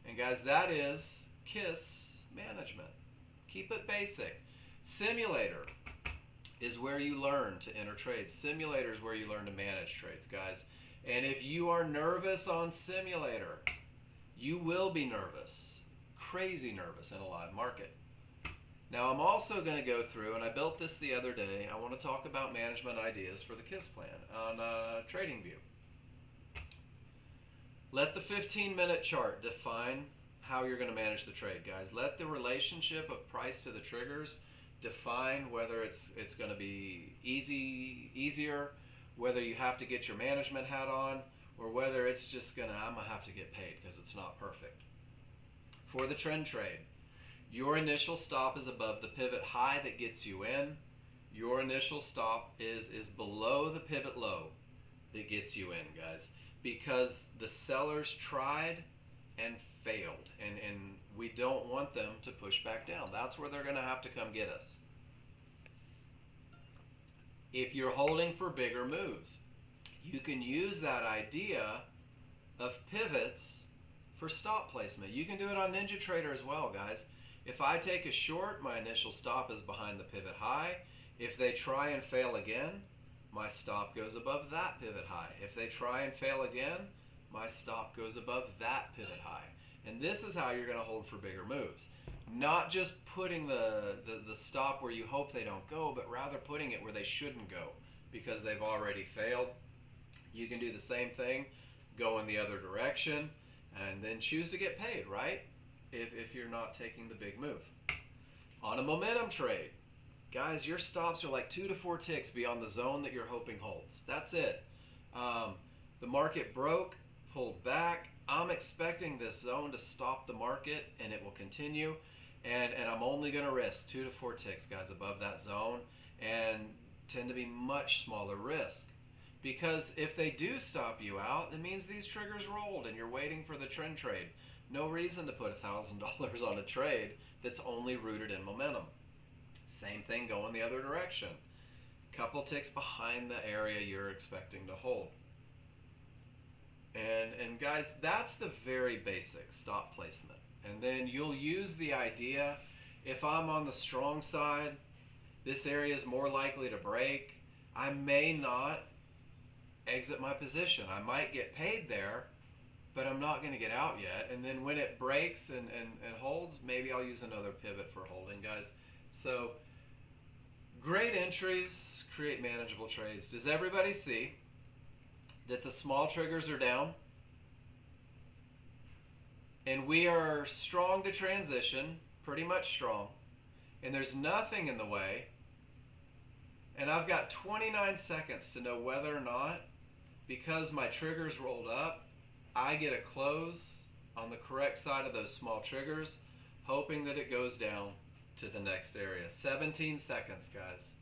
And guys, that is KISS management. Keep it basic. Simulator is where you learn to enter trades. Simulator is where you learn to manage trades, guys. And if you are nervous on Simulator, you will be nervous, crazy nervous in a live market. Now I'm also going to go through, and I built this the other day, I want to talk about management ideas for the KISS plan on TradingView. Let the 15-minute chart define how you're going to manage the trade, guys. Let the relationship of price to the triggers define whether it's going to be easier, whether you have to get your management hat on, or whether it's just I'm going to have to get paid because it's not perfect. For the trend trade, your initial stop is above the pivot high that gets you in. Your initial stop is below the pivot low that gets you in, guys, because the sellers tried and failed, and we don't want them to push back down. That's where they're going to have to come get us. If you're holding for bigger moves, you can use that idea of pivots for stop placement. You can do it on NinjaTrader as well, guys. If I take a short, my initial stop is behind the pivot high. If they try and fail again, my stop goes above that pivot high. If they try and fail again, my stop goes above that pivot high. And this is how you're going to hold for bigger moves. Not just putting the stop where you hope they don't go, but rather putting it where they shouldn't go because they've already failed. You can do the same thing, go in the other direction, and then choose to get paid, right? If you're not taking the big move. On a momentum trade, guys, your stops are like 2 to 4 ticks beyond the zone that you're hoping holds. That's it. The market broke, pulled back. I'm expecting this zone to stop the market, and it will continue. And I'm only going to risk 2 to 4 ticks, guys, above that zone, and tend to be much smaller risk. Because if they do stop you out, that means these triggers rolled and you're waiting for the trend trade. No reason to put $1,000 on a trade that's only rooted in momentum. Same thing going the other direction. Couple ticks behind the area you're expecting to hold. And guys, that's the very basic stop placement. And then you'll use the idea, if I'm on the strong side, this area is more likely to break. I may not exit my position. I might get paid there, but I'm not going to get out yet. And then when it breaks and holds, maybe I'll use another pivot for holding, guys. So great entries create manageable trades. Does everybody see that the small triggers are down? And we are strong to transition, pretty much strong. And there's nothing in the way. And I've got 29 seconds to know whether or not, because my triggers rolled up, I get a close on the correct side of those small triggers, hoping that it goes down to the next area. 17 seconds, guys.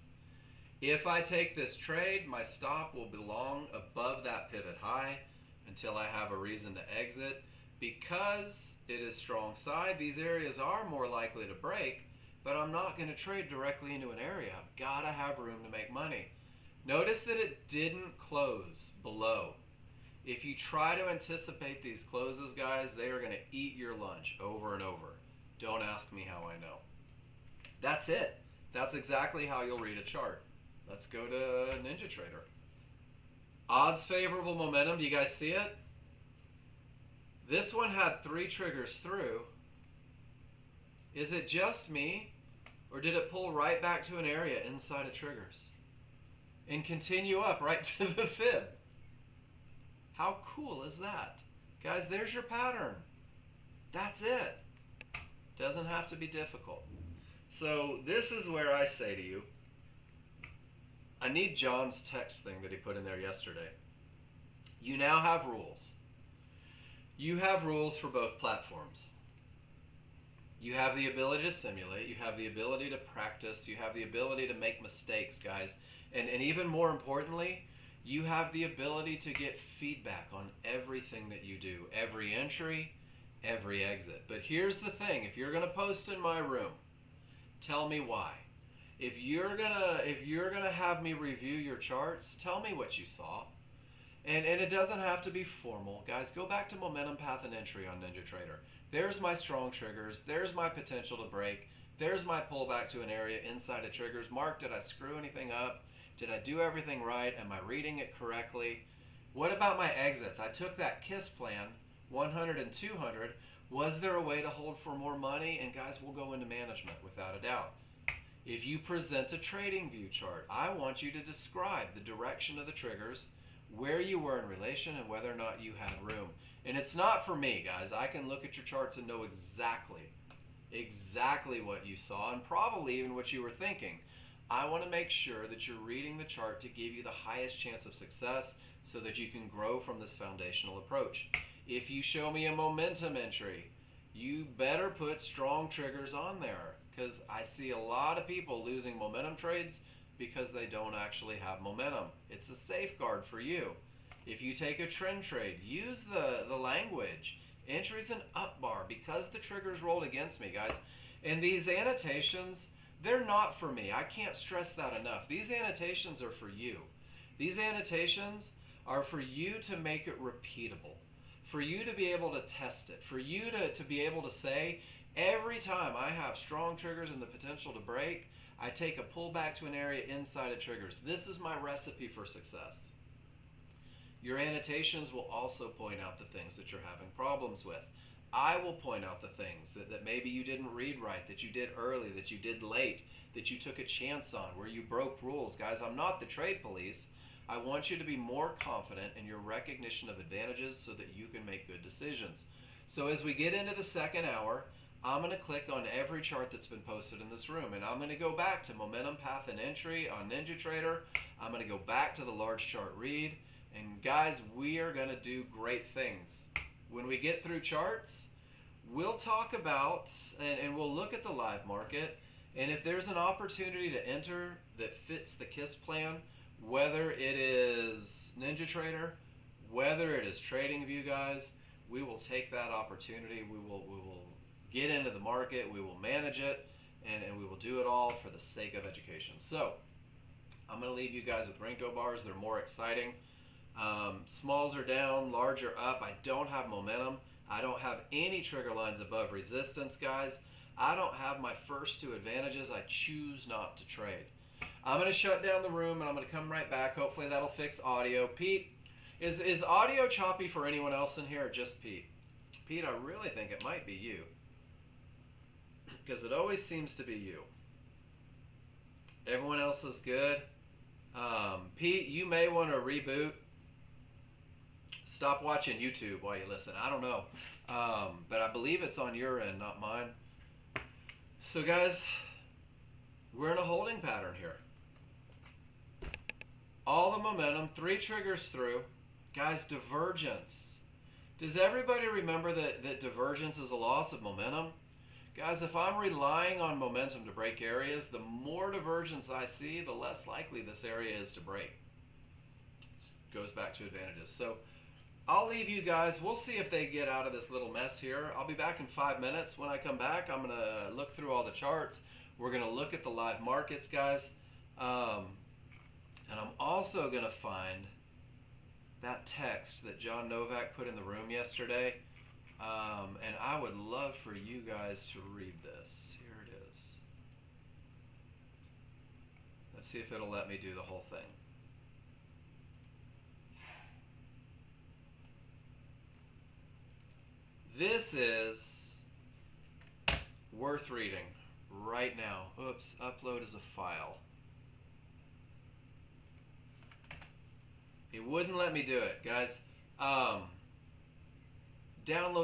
If I take this trade, my stop will belong above that pivot high until I have a reason to exit. Because it is strong side, these areas are more likely to break, but I'm not going to trade directly into an area. I've got to have room to make money. Notice that it didn't close below. If you try to anticipate these closes, guys, they are going to eat your lunch over and over. Don't ask me how I know. That's it. That's exactly how you'll read a chart. Let's go to NinjaTrader. Odds favorable momentum. Do you guys see it? This one had 3 triggers through. Is it just me, or did it pull right back to an area inside of triggers and continue up right to the fib? How cool is that? Guys, there's your pattern. That's it. Doesn't have to be difficult. So this is where I say to you, I need John's text thing that he put in there yesterday. You now have rules. You have rules for both platforms. You have the ability to simulate, you have the ability to practice, you have the ability to make mistakes, guys. And even more importantly, you have the ability to get feedback on everything that you do, every entry, every exit. But here's the thing, if you're gonna post in my room, tell me why. If you're gonna have me review your charts, tell me what you saw. And it doesn't have to be formal. Guys, go back to momentum path and entry on NinjaTrader. There's my strong triggers. There's my potential to break. There's my pullback to an area inside of triggers. Mark, did I screw anything up? Did I do everything right? Am I reading it correctly? What about my exits? I took that KISS plan, 100 and 200. Was there a way to hold for more money? And guys, we'll go into management without a doubt. If you present a trading view chart, I want you to describe the direction of the triggers, where you were in relation, and whether or not you had room. And it's not for me, guys. I can look at your charts and know exactly what you saw, and probably even what you were thinking. I want to make sure that you're reading the chart to give you the highest chance of success so that you can grow from this foundational approach. If you show me a momentum entry, you better put strong triggers on there, because I see a lot of people losing momentum trades because they don't actually have momentum. It's a safeguard for you. If you take a trend trade, use the language. Entries an up bar because the triggers rolled against me, guys. And these annotations, they're not for me. I can't stress that enough. These annotations are for you. These annotations are for you to make it repeatable, for you to be able to test it, for you to be able to say, every time I have strong triggers and the potential to break, I take a pullback to an area inside of triggers. This is my recipe for success. Your annotations will also point out the things that you're having problems with. I will point out the things that maybe you didn't read right, that you did early, that you did late, that you took a chance on, where you broke rules. Guys, I'm not the trade police. I want you to be more confident in your recognition of advantages so that you can make good decisions. So as we get into the second hour, I'm going to click on every chart that's been posted in this room, and I'm going to go back to Momentum Path and Entry on NinjaTrader. I'm going to go back to the large chart read, and guys, we are going to do great things. When we get through charts, we'll talk about and we'll look at the live market, and if there's an opportunity to enter that fits the KISS plan, whether it is NinjaTrader, whether it is TradingView, guys, we will take that opportunity. We will get into the market, we will manage it, and we will do it all for the sake of education. So I'm going to leave you guys with Renko bars. They're more exciting. Smalls are down, large are up. I don't have momentum. I don't have any trigger lines above resistance, guys. I don't have my first two advantages. I choose not to trade. I'm going to shut down the room, and I'm going to come right back. Hopefully that'll fix audio. Pete, is audio choppy for anyone else in here, or just Pete? Pete, I really think it might be you, because it always seems to be you. Everyone else is good. Pete, you may want to reboot. Stop watching YouTube while you listen. I don't know. But I believe it's on your end, not mine. So guys, we're in a holding pattern here. All the momentum, 3 triggers through. Guys, divergence. Does everybody remember that divergence is a loss of momentum? Guys, if I'm relying on momentum to break areas, the more divergence I see, the less likely this area is to break. Goes back to advantages. So I'll leave you guys. We'll see if they get out of this little mess here. I'll be back in 5 minutes. When I come back, I'm going to look through all the charts. We're going to look at the live markets, guys. And I'm also going to find that text that John Novak put in the room yesterday. And I would love for you guys to read this. Here it is. Let's see if it'll let me do the whole thing. This is worth reading right now. Oops, upload as a file. It wouldn't let me do it, guys. Download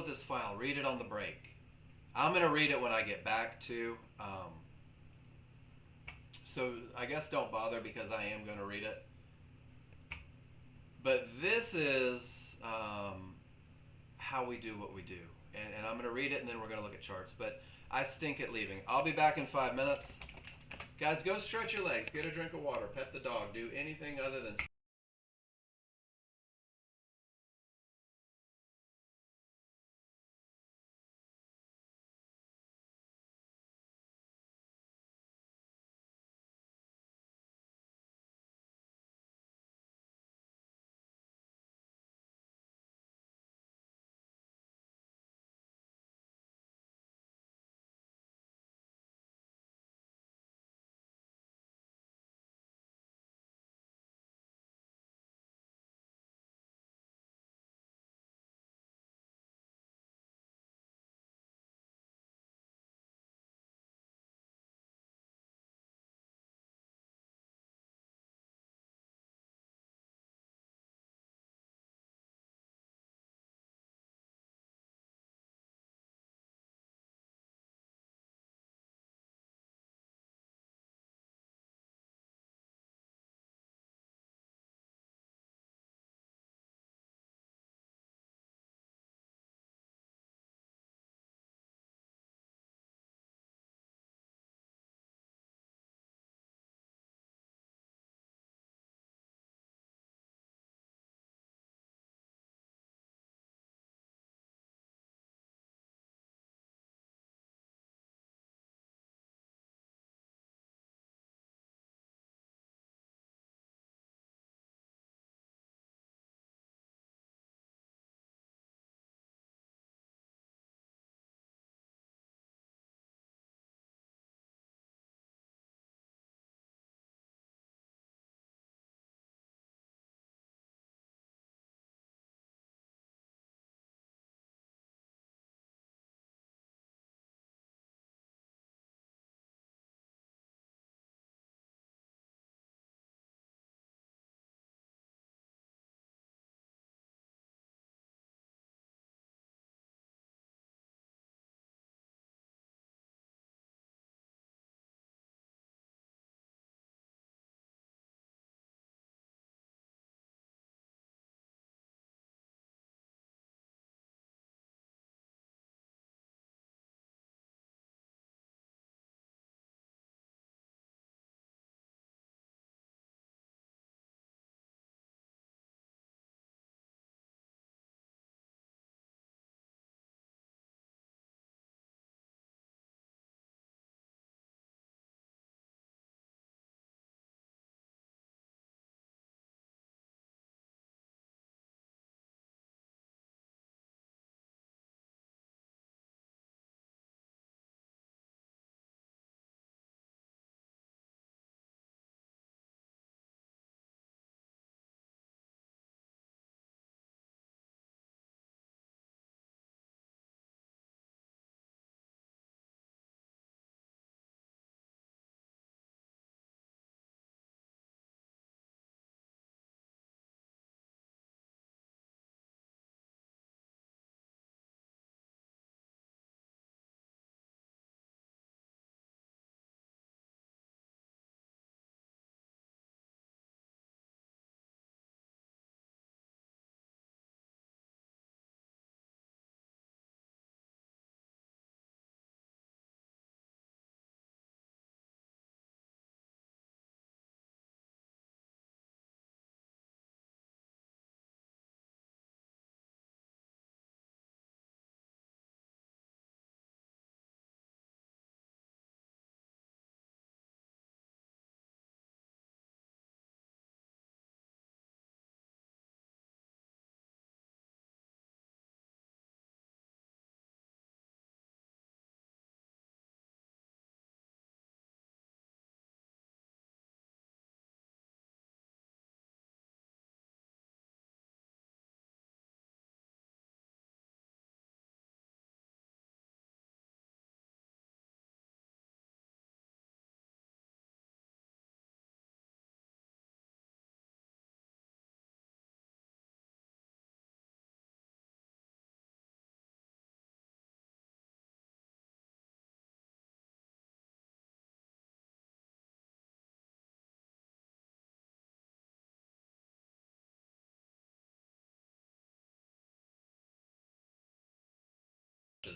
this file, read it on the break. I'm going to read it when I get back to, so I guess don't bother because I am going to read it. But this is how we do what we do. And I'm going to read it and then we're going to look at charts. But I stink at leaving. I'll be back in 5 minutes. Guys, go stretch your legs, get a drink of water, pet the dog, do anything other than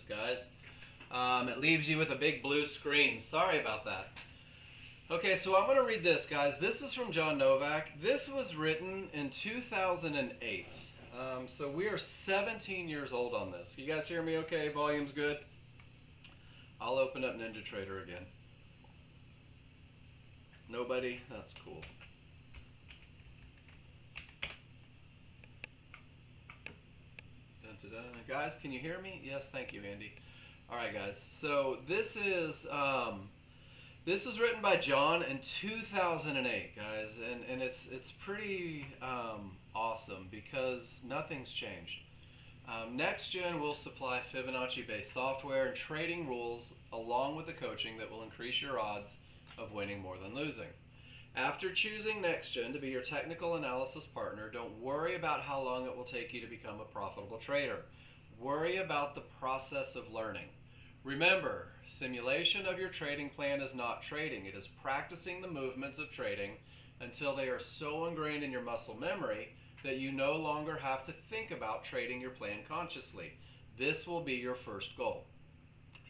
guys. It leaves you with a big blue screen. Sorry about that. Okay, so I'm going to read this, guys. This is from John Novak. This was written in 2008. So we are 17 years old on this. You guys hear me okay? Volume's good? I'll open up NinjaTrader again. Nobody? That's cool. Dun-dun-dun. Guys, can you hear me? Yes, thank you, Andy. All right, guys. So this was written by John in 2008, guys, and it's pretty awesome because nothing's changed. Nexgen will supply Fibonacci-based software and trading rules along with the coaching that will increase your odds of winning more than losing. After choosing Nexgen to be your technical analysis partner, don't worry about how long it will take you to become a profitable trader. Worry about the process of learning. Remember, simulation of your trading plan is not trading. It is practicing the movements of trading until they are so ingrained in your muscle memory that you no longer have to think about trading your plan consciously. This will be your first goal.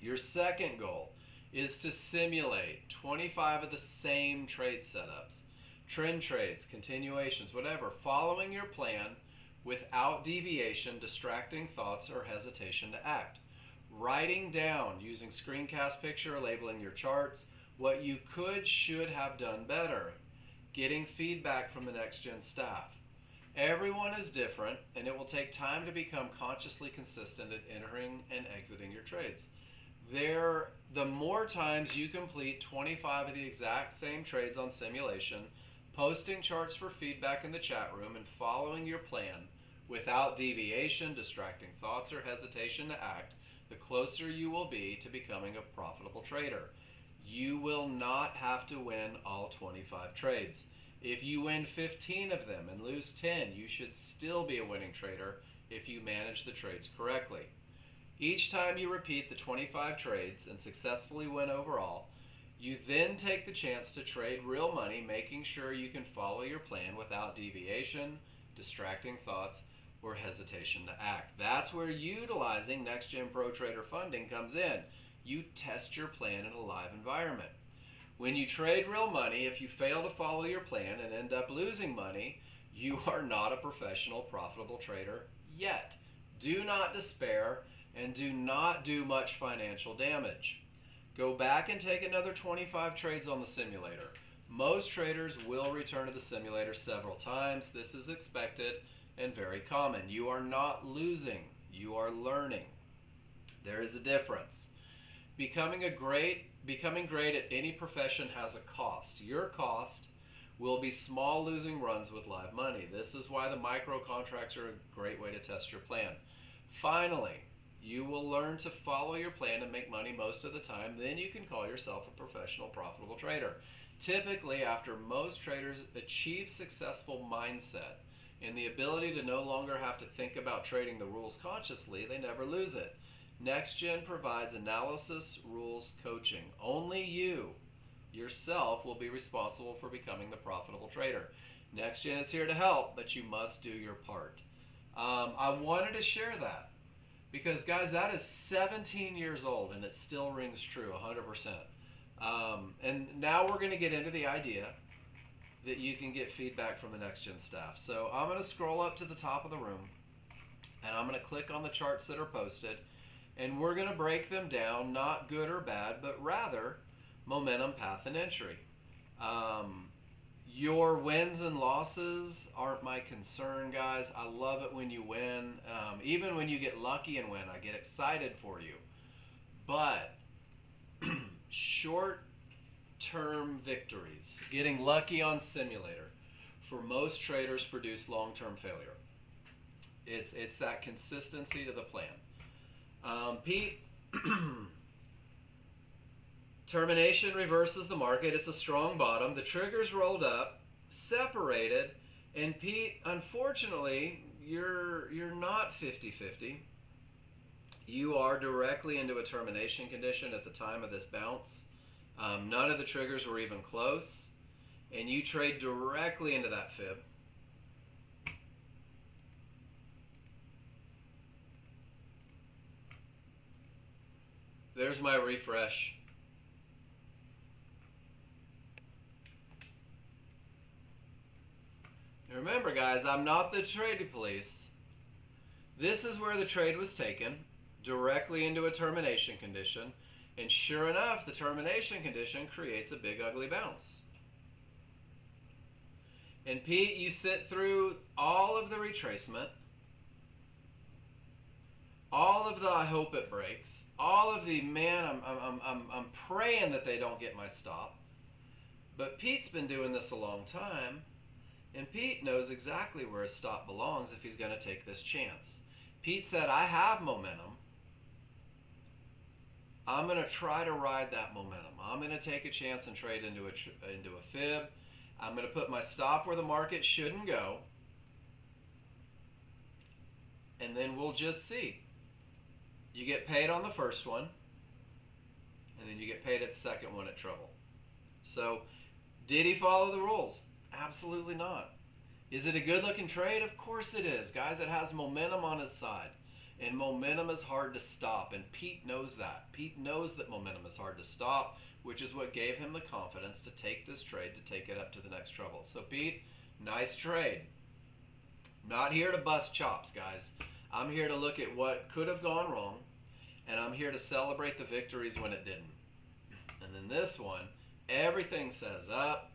Your second goal is to simulate 25 of the same trade setups, trend trades, continuations, whatever, following your plan without deviation, distracting thoughts, or hesitation to act. Writing down, using screencast picture, labeling your charts, what you could, should have done better. Getting feedback from the Nexgen staff. Everyone is different, and it will take time to become consciously consistent at entering and exiting your trades. The more times you complete 25 of the exact same trades on simulation, posting charts for feedback in the chat room, and following your plan without deviation, distracting thoughts, or hesitation to act, the closer you will be to becoming a profitable trader. You will not have to win all 25 trades. If you win 15 of them and lose 10, you should still be a winning trader if you manage the trades correctly. Each time you repeat the 25 trades and successfully win overall, you then take the chance to trade real money, making sure you can follow your plan without deviation, distracting thoughts, or hesitation to act. That's where utilizing Nexgen Pro Trader funding comes in. You test your plan in a live environment. When you trade real money, if you fail to follow your plan and end up losing money, you are not a professional, profitable trader yet. Do not despair and do not do much financial damage. Go back and take another 25 trades on the simulator. Most traders will return to the simulator several times. This is expected and very common. You are not losing, you are learning. There is a difference. Becoming great at any profession has a cost. Your cost will be small losing runs with live money. This is why the micro contracts are a great way to test your plan. Finally, you will learn to follow your plan and make money most of the time. Then you can call yourself a professional, profitable trader. Typically, after most traders achieve successful mindset and the ability to no longer have to think about trading the rules consciously, they never lose it. Nexgen provides analysis, rules, coaching. Only you, yourself, will be responsible for becoming the profitable trader. Nexgen is here to help, but you must do your part. I wanted to share that because, guys, that is 17 years old and it still rings true 100%. And now we're going to get into the idea that you can get feedback from the Nexgen staff. So I'm going to scroll up to the top of the room and I'm going to click on the charts that are posted, and we're going to break them down, not good or bad, but rather momentum, path, and entry. Your wins and losses aren't my concern, guys. I love it when you win. Even when you get lucky and win, I get excited for you. But short-term victories, getting lucky on simulator, for most traders produce long-term failure. It's that consistency to the plan. Pete, termination reverses the market. It's a strong bottom. The trigger's rolled up, separated, and Pete, unfortunately, you're not 50-50. You are directly into a termination condition at the time of this bounce. None of the triggers were even close, and you trade directly into that fib. There's my refresh. And remember, guys, I'm not the trade police. This is where the trade was taken, directly into a termination condition. And sure enough, the termination condition creates a big ugly bounce. And Pete, you sit through all of the retracement, all of the I hope it breaks, all of the man, I'm praying that they don't get my stop. But Pete's been doing this a long time, and Pete knows exactly where his stop belongs if he's going to take this chance. Pete said, I have momentum. I'm going to try to ride that momentum. I'm going to take a chance and trade into a fib. I'm going to put my stop where the market shouldn't go. And then we'll just see. You get paid on the first one, and then you get paid at the second one at trouble. So, did he follow the rules? Absolutely not. Is it a good-looking trade? Of course it is. Guys, it has momentum on his side. And momentum is hard to stop, and Pete knows that. Pete knows that momentum is hard to stop, which is what gave him the confidence to take this trade, to take it up to the next trouble. So, Pete, nice trade. Not here to bust chops, guys. I'm here to look at what could have gone wrong, and I'm here to celebrate the victories when it didn't. And then this one, everything says up,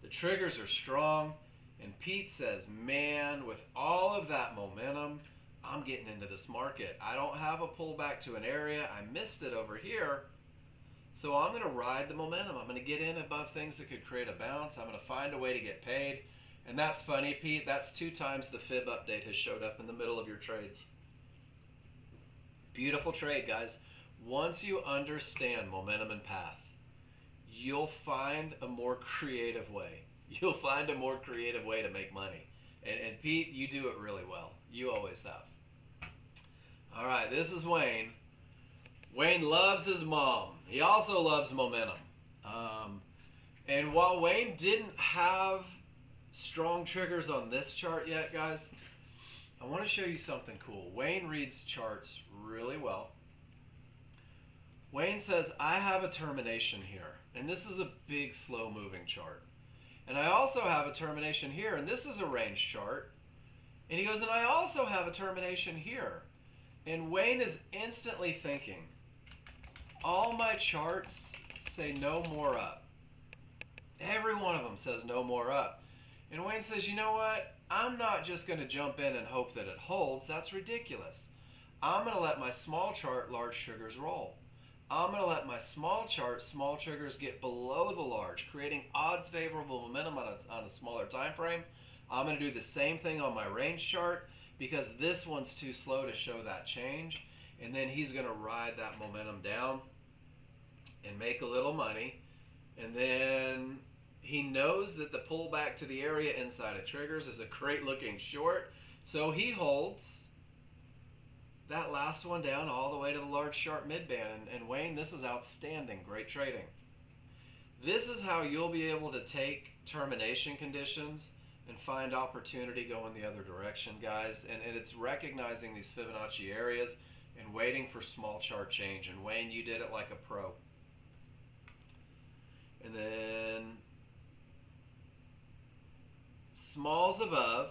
the triggers are strong, and Pete says, man, with all of that momentum, I'm getting into this market. I don't have a pullback to an area. I missed it over here. So I'm going to ride the momentum. I'm going to get in above things that could create a bounce. I'm going to find a way to get paid. And that's funny, Pete. That's 2 times the fib update has showed up in the middle of your trades. Beautiful trade, guys. Once you understand momentum and path, you'll find a more creative way. You'll find a more creative way to make money. And Pete, you do it really well. You always have. All right, this is Wayne. Wayne loves his mom. He also loves momentum. And while Wayne didn't have strong triggers on this chart yet, guys, I want to show you something cool. Wayne reads charts really well. Wayne says, I have a termination here. And this is a big, slow-moving chart. And I also have a termination here, and this is a range chart. And he goes, and I also have a termination here. And Wayne is instantly thinking, all my charts say no more up. Every one of them says no more up. And Wayne says, you know what? I'm not just going to jump in and hope that it holds. That's ridiculous. I'm going to let my small chart, large triggers roll. I'm going to let my small chart, small triggers get below the large, creating odds favorable momentum on a smaller time frame. I'm going to do the same thing on my range chart because this one's too slow to show that change. And then he's going to ride that momentum down and make a little money. And then he knows that the pullback to the area inside of triggers is a great looking short. So he holds that last one down all the way to the large sharp midband. And Wayne, this is outstanding. Great trading. This is how you'll be able to take termination conditions and find opportunity going the other direction, guys. And it's recognizing these Fibonacci areas and waiting for small chart change. And Wayne, you did it like a pro. And then smalls above,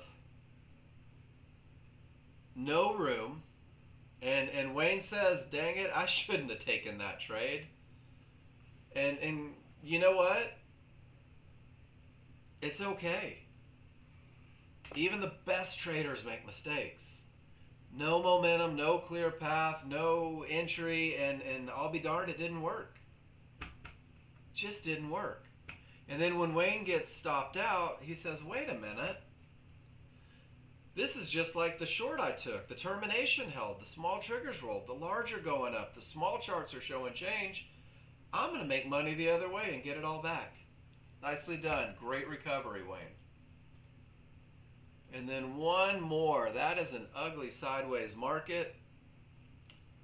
no room. And Wayne says, dang it, I shouldn't have taken that trade. And you know what? It's okay. Even the best traders make mistakes. No momentum, no clear path, no entry, and I'll be darned, it didn't work. Just didn't work. And then when Wayne gets stopped out, he says, wait a minute. This is just like the short I took. The termination held, the small triggers rolled, the large are going up, the small charts are showing change. I'm going to make money the other way and get it all back. Nicely done. Great recovery, Wayne. And then one more. That is an ugly sideways market.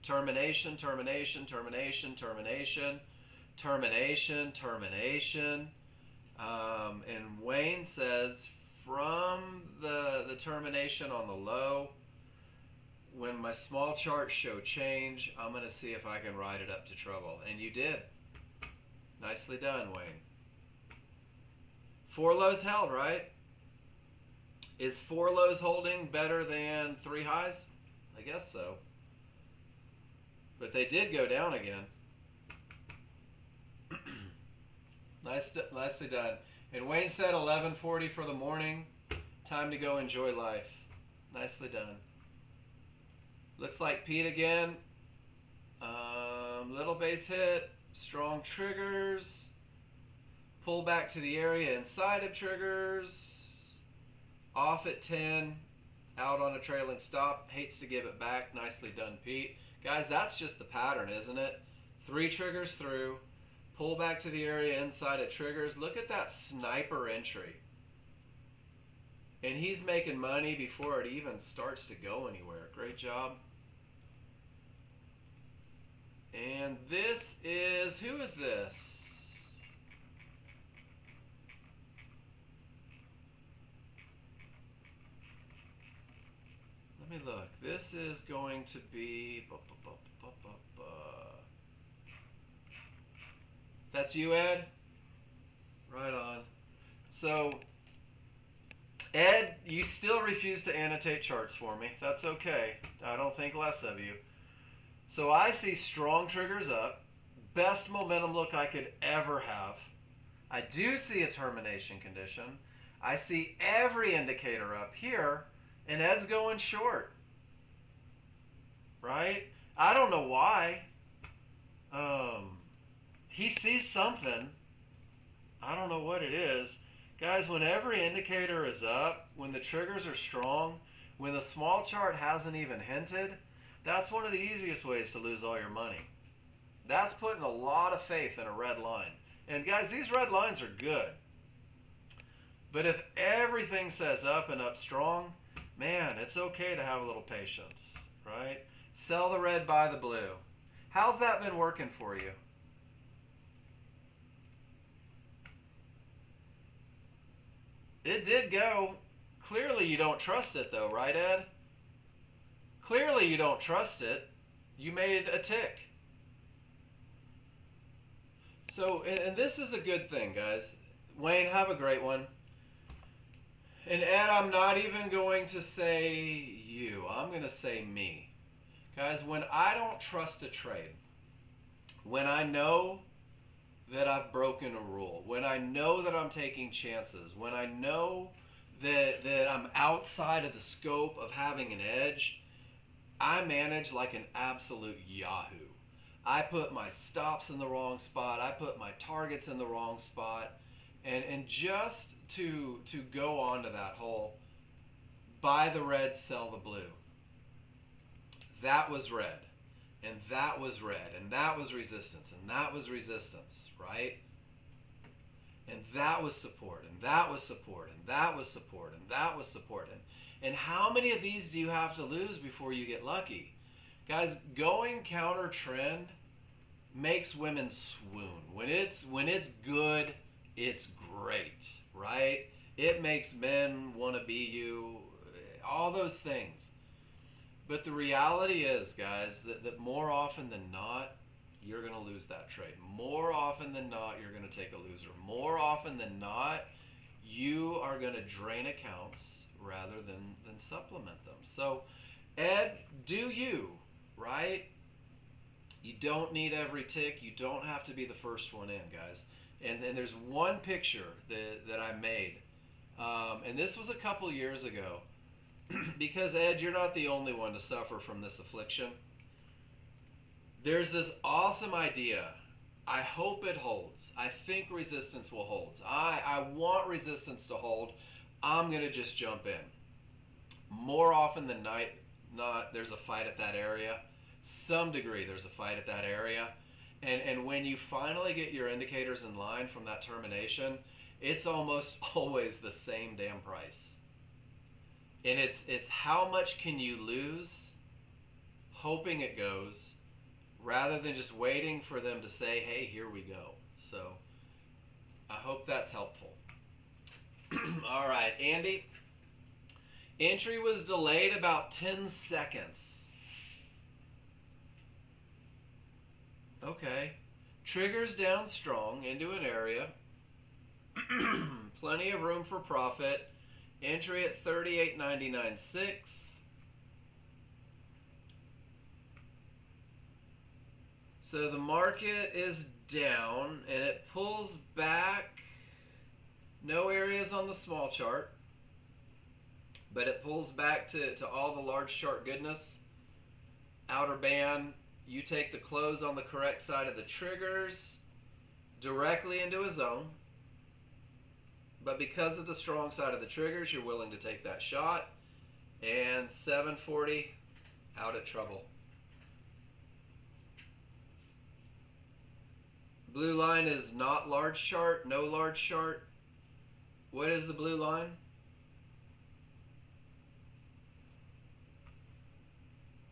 Termination, termination, termination, termination, termination, termination. And Wayne says from the termination on the low, when my small charts show change, I'm going to see if I can ride it up to trouble. And you did. Nicely done, Wayne. 4 lows held, right? Is 4 lows holding better than 3 highs? I guess so. But they did go down again. Nicely done. And Wayne said 11:40 for the morning. Time to go enjoy life. Nicely done. Looks like Pete again. Little base hit. Strong triggers. Pull back to the area inside of triggers. Off at 10. Out on a trailing stop. Hates to give it back. Nicely done, Pete. Guys, that's just the pattern, isn't it? 3 triggers through. Pull back to the area inside of triggers. Look at that sniper entry. And he's making money before it even starts to go anywhere. Great job. And this is, who is this? Let me look. This is going to be... That's you, Ed? Right on. So, Ed, you still refuse to annotate charts for me. That's okay. I don't think less of you. So I see strong triggers up. Best momentum look I could ever have. I do see a termination condition. I see every indicator up here, and Ed's going short. Right? I don't know why. He sees something. I don't know what it is. Guys, when every indicator is up, when the triggers are strong, when the small chart hasn't even hinted, that's one of the easiest ways to lose all your money. That's putting a lot of faith in a red line. And guys, these red lines are good. But if everything says up and up strong, man, it's okay to have a little patience, right? Sell the red, buy the blue. How's that been working for you? It did go. Clearly you don't trust it though, right, Ed? Clearly you don't trust it. You made a tick. So, and this is a good thing, guys. Wayne, have a great one. And Ed, I'm not even going to say you. I'm going to say me. Guys, when I don't trust a trade, when I know that I've broken a rule, when I know that I'm taking chances, when I know that I'm outside of the scope of having an edge, I manage like an absolute yahoo. I put my stops in the wrong spot. I put my targets in the wrong spot. And just to go on to that whole buy the red, sell the blue. That was red. And that was red. And that was resistance. And that was resistance, right? And that was support. And that was support. And that was support. And that was support. And how many of these do you have to lose before you get lucky? Guys, going counter trend makes women swoon. When it's good, it's great, right? It makes men want to be you, all those things. But the reality is, guys, that more often than not, you're going to lose that trade. More often than not, you're going to take a loser. More often than not, you are going to drain accounts rather than supplement them. So, Ed, do you, right? You don't need every tick. You don't have to be the first one in, guys. And there's one picture that I made. And this was a couple years ago. Because, Ed, you're not the only one to suffer from this affliction. There's this awesome idea. I hope it holds. I think resistance will hold. I want resistance to hold. I'm going to just jump in. More often than not, there's a fight at that area. Some degree there's a fight at that area. And when you finally get your indicators in line from that termination, it's almost always the same damn price. And it's how much can you lose, hoping it goes, rather than just waiting for them to say, hey, here we go. So I hope that's helpful. All right, Andy. Entry was delayed about 10 seconds. Okay. Triggers down strong into an area. Plenty of room for profit. Entry at 38.99.6. So the market is down and it pulls back. No areas on the small chart, but it pulls back to all the large chart goodness. Outer band, you take the close on the correct side of the triggers directly into a zone. But because of the strong side of the triggers, you're willing to take that shot. And 740 out at trouble. Blue line is not large chart, no large chart. What is the blue line?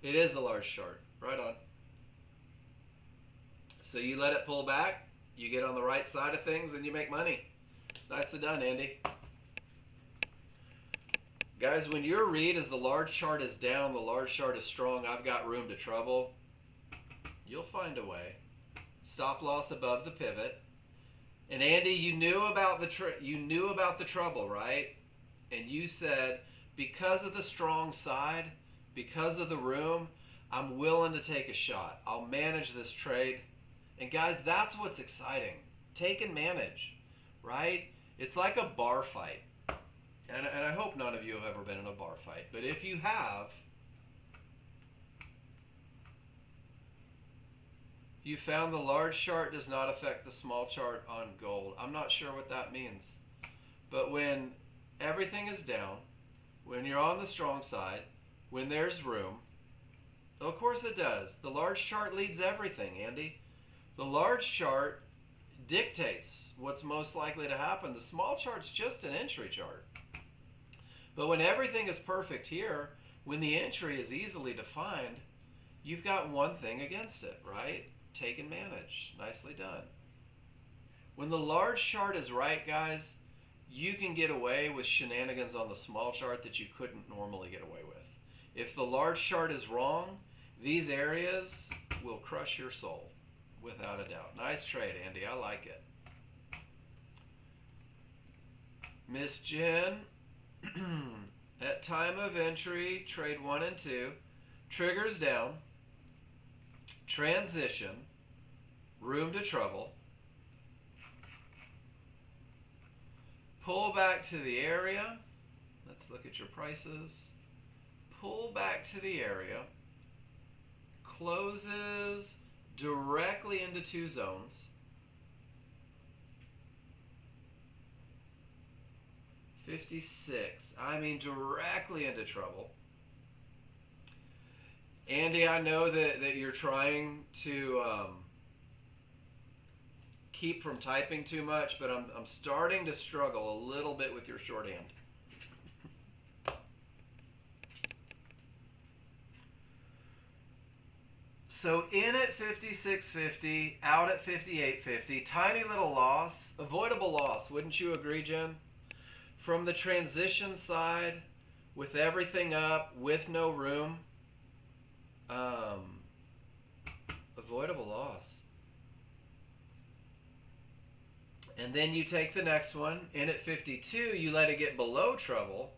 It is a large chart. Right on. So you let it pull back, you get on the right side of things, and you make money. Nicely done, Andy. Guys, when your read is the large chart is down, the large chart is strong, I've got room to trouble, you'll find a way. Stop loss above the pivot. And Andy, you knew about the trouble, right? And you said, because of the strong side, because of the room, I'm willing to take a shot. I'll manage this trade. And guys, that's what's exciting. Take and manage, right? It's like a bar fight. And I hope none of you have ever been in a bar fight. But if you have, you found the large chart does not affect the small chart on gold. I'm not sure what that means. But when everything is down, when you're on the strong side, when there's room, of course it does. The large chart leads everything, Andy. The large chart dictates what's most likely to happen. The small chart's just an entry chart. But when everything is perfect here, when the entry is easily defined, you've got one thing against it, right? Take and manage. Nicely done. When the large chart is right, guys, you can get away with shenanigans on the small chart that you couldn't normally get away with. If the large chart is wrong, these areas will crush your soul, without a doubt. Nice trade, Andy. I like it. Miss Jen, at time of entry, trade 1 and 2, triggers down, transition, room to trouble, pull back to the area. Let's look at your prices. Pull back to the area, closes directly into two zones. $56. I mean, directly into trouble. Andy, I know that you're trying to keep from typing too much, but I'm starting to struggle a little bit with your shorthand. So in at 56.50, out at 58.50, tiny little loss, avoidable loss, wouldn't you agree, Jen? From the transition side, with everything up, with no room, avoidable loss. And then you take the next one, in at 52, you let it get below trouble,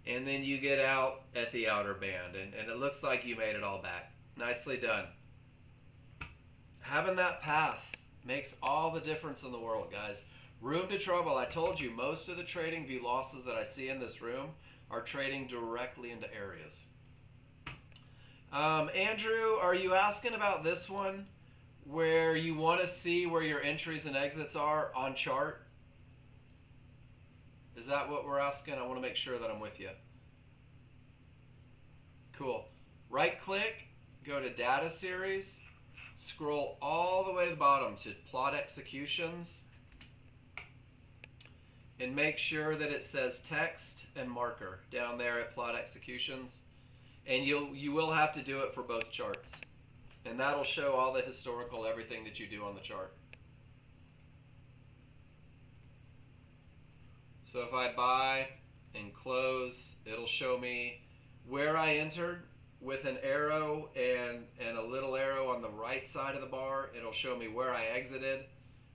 and then you get out at the outer band, and it looks like you made it all back. Nicely done. Having that path makes all the difference in the world, guys. Room to trouble. I told you, most of the trading view losses that I see in this room are trading directly into areas. Andrew, are you asking about this one where you want to see where your entries and exits are on chart? Is that what we're asking? I want to make sure that I'm with you. Cool. Right click, go to data series, scroll all the way to the bottom to plot executions, and make sure that it says text and marker down there at plot executions. And you will have to do it for both charts. And that'll show all the historical everything that you do on the chart. So if I buy and close, it'll show me where I entered with an arrow and a little arrow on the right side of the bar. It'll show me where I exited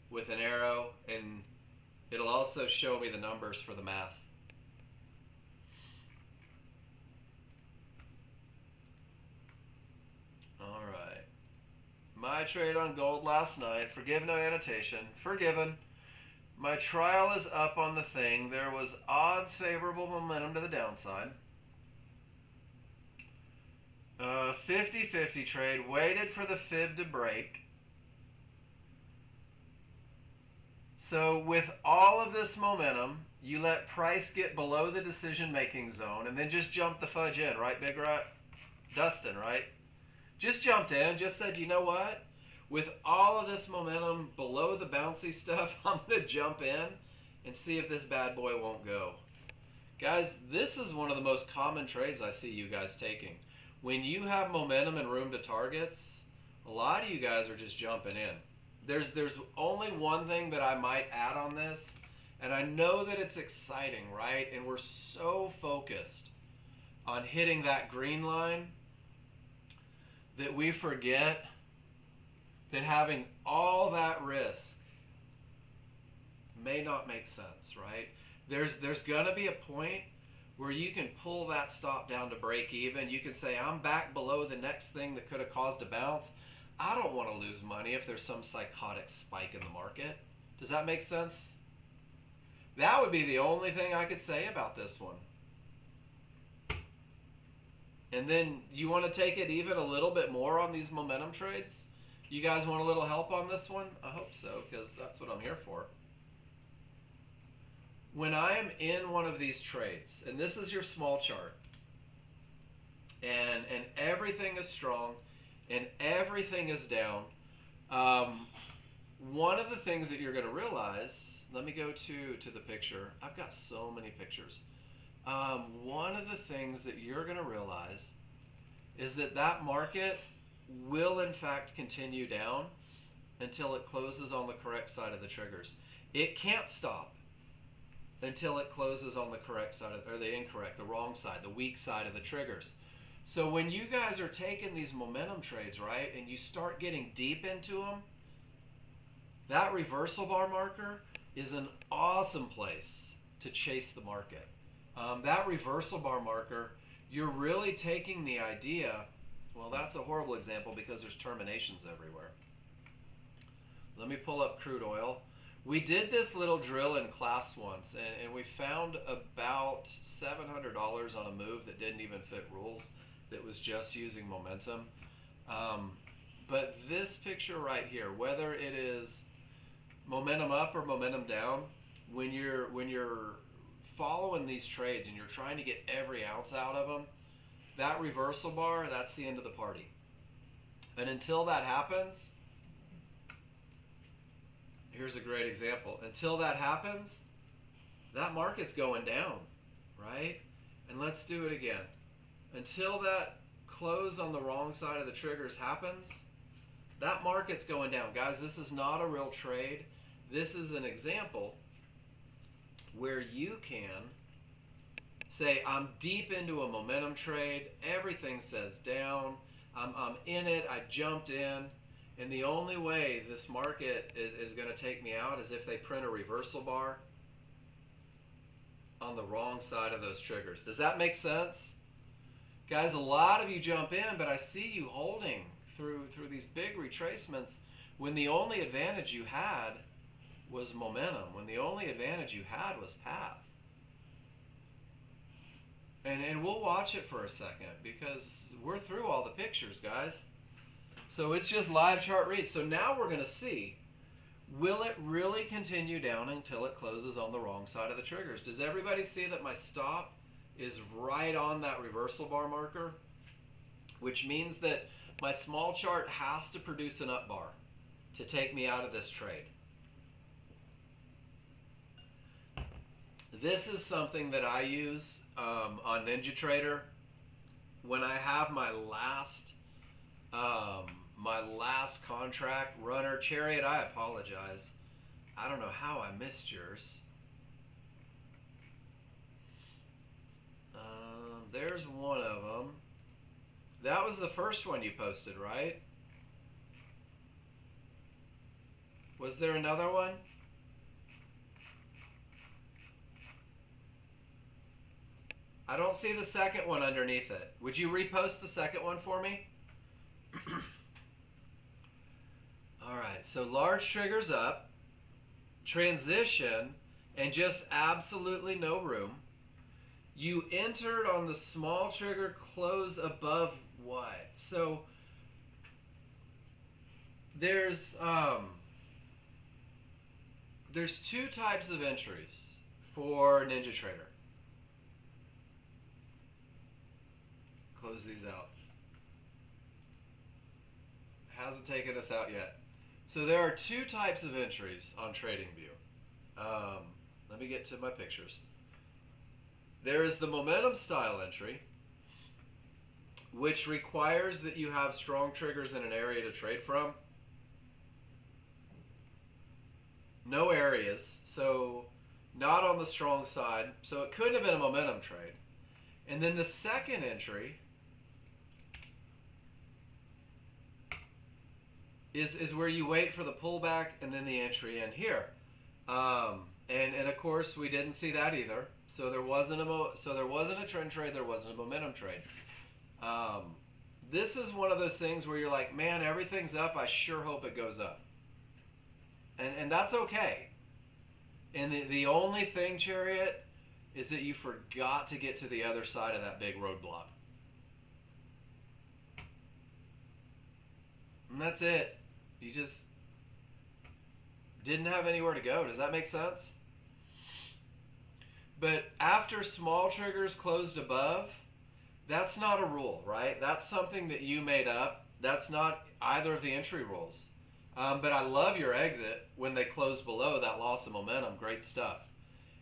with an arrow, and it'll also show me the numbers for the math. All right. My trade on gold last night, forgive no annotation, forgiven. My trial is up on the thing. There was odds favorable momentum to the downside. 50-50 trade, waited for the fib to break. So with all of this momentum, you let price get below the decision-making zone and then just jump the fudge in, right, Big Rat? Dustin, right? Just jumped in, just said, you know what? With all of this momentum below the bouncy stuff, I'm going to jump in and see if this bad boy won't go. Guys, this is one of the most common trades I see you guys taking. When you have momentum and room to targets, a lot of you guys are just jumping in. There's only one thing that I might add on this, and I know that it's exciting, right? And we're so focused on hitting that green line that we forget that having all that risk may not make sense, right? There's gonna be a point where you can pull that stop down to break even. You can say, I'm back below the next thing that could have caused a bounce. I don't want to lose money if there's some psychotic spike in the market. Does that make sense? That would be the only thing I could say about this one. And then you want to take it even a little bit more on these momentum trades? You guys want a little help on this one? I hope so, because that's what I'm here for. When I am in one of these trades, and this is your small chart, and everything is strong, and everything is down, one of the things that you're going to realize, let me go to the picture. I've got so many pictures. One of the things that you're going to realize is that that market will in fact continue down until it closes on the correct side of the triggers. It can't stop until it closes on the correct side, or the incorrect, the wrong side, the weak side of the triggers. So when you guys are taking these momentum trades, right, and you start getting deep into them, that reversal bar marker is an awesome place to chase the market. That reversal bar marker, you're really taking the idea, well, that's a horrible example because there's terminations everywhere. Let me pull up crude oil. We did this little drill in class once, and we found about $700 on a move that didn't even fit rules, that was just using momentum. But this picture right here, whether it is momentum up or momentum down, when you're following these trades and you're trying to get every ounce out of them, that reversal bar, that's the end of the party. And until that happens, here's a great example. Until that happens, that market's going down, right? And let's do it again. Until that close on the wrong side of the triggers happens, that market's going down. Guys, this is not a real trade. This is an example where you can say, I'm deep into a momentum trade, everything says down, I'm in it, I jumped in, and the only way this market is going to take me out is if they print a reversal bar on the wrong side of those triggers. Does that make sense? Guys, a lot of you jump in, but I see you holding through these big retracements when the only advantage you had was momentum, when the only advantage you had was path. And we'll watch it for a second because we're through all the pictures, guys. So it's just live chart reads. So now we're going to see, will it really continue down until it closes on the wrong side of the triggers? Does everybody see that my stop is right on that reversal bar marker? Which means that my small chart has to produce an up bar to take me out of this trade. This is something that I use on NinjaTrader when I have my last contract runner. Chariot, I apologize. I don't know how I missed yours. There's one of them. That was the first one you posted, right? Was there another one? I don't see the second one underneath it. Would you repost the second one for me? All right, so large triggers up, transition, and just absolutely no room. You entered on the small trigger, close above what? So there's two types of entries for NinjaTrader. Close these out. Hasn't taken us out yet. So there are two types of entries on TradingView. Let me get to my pictures. There is the momentum style entry, which requires that you have strong triggers in an area to trade from. No areas, so not on the strong side. So it couldn't have been a momentum trade. And then the second entry is where you wait for the pullback and then the entry in here. And of course we didn't see that either. So there wasn't a trend trade, there wasn't a momentum trade. This is one of those things where you're like, man, everything's up, I sure hope it goes up. And that's okay. And the only thing, Chariot, is that you forgot to get to the other side of that big roadblock. And that's it. You just didn't have anywhere to go. Does that make sense? But after small triggers closed above, that's not a rule, right? That's something that you made up. That's not either of the entry rules. But I love your exit when they close below that loss of momentum. Great stuff.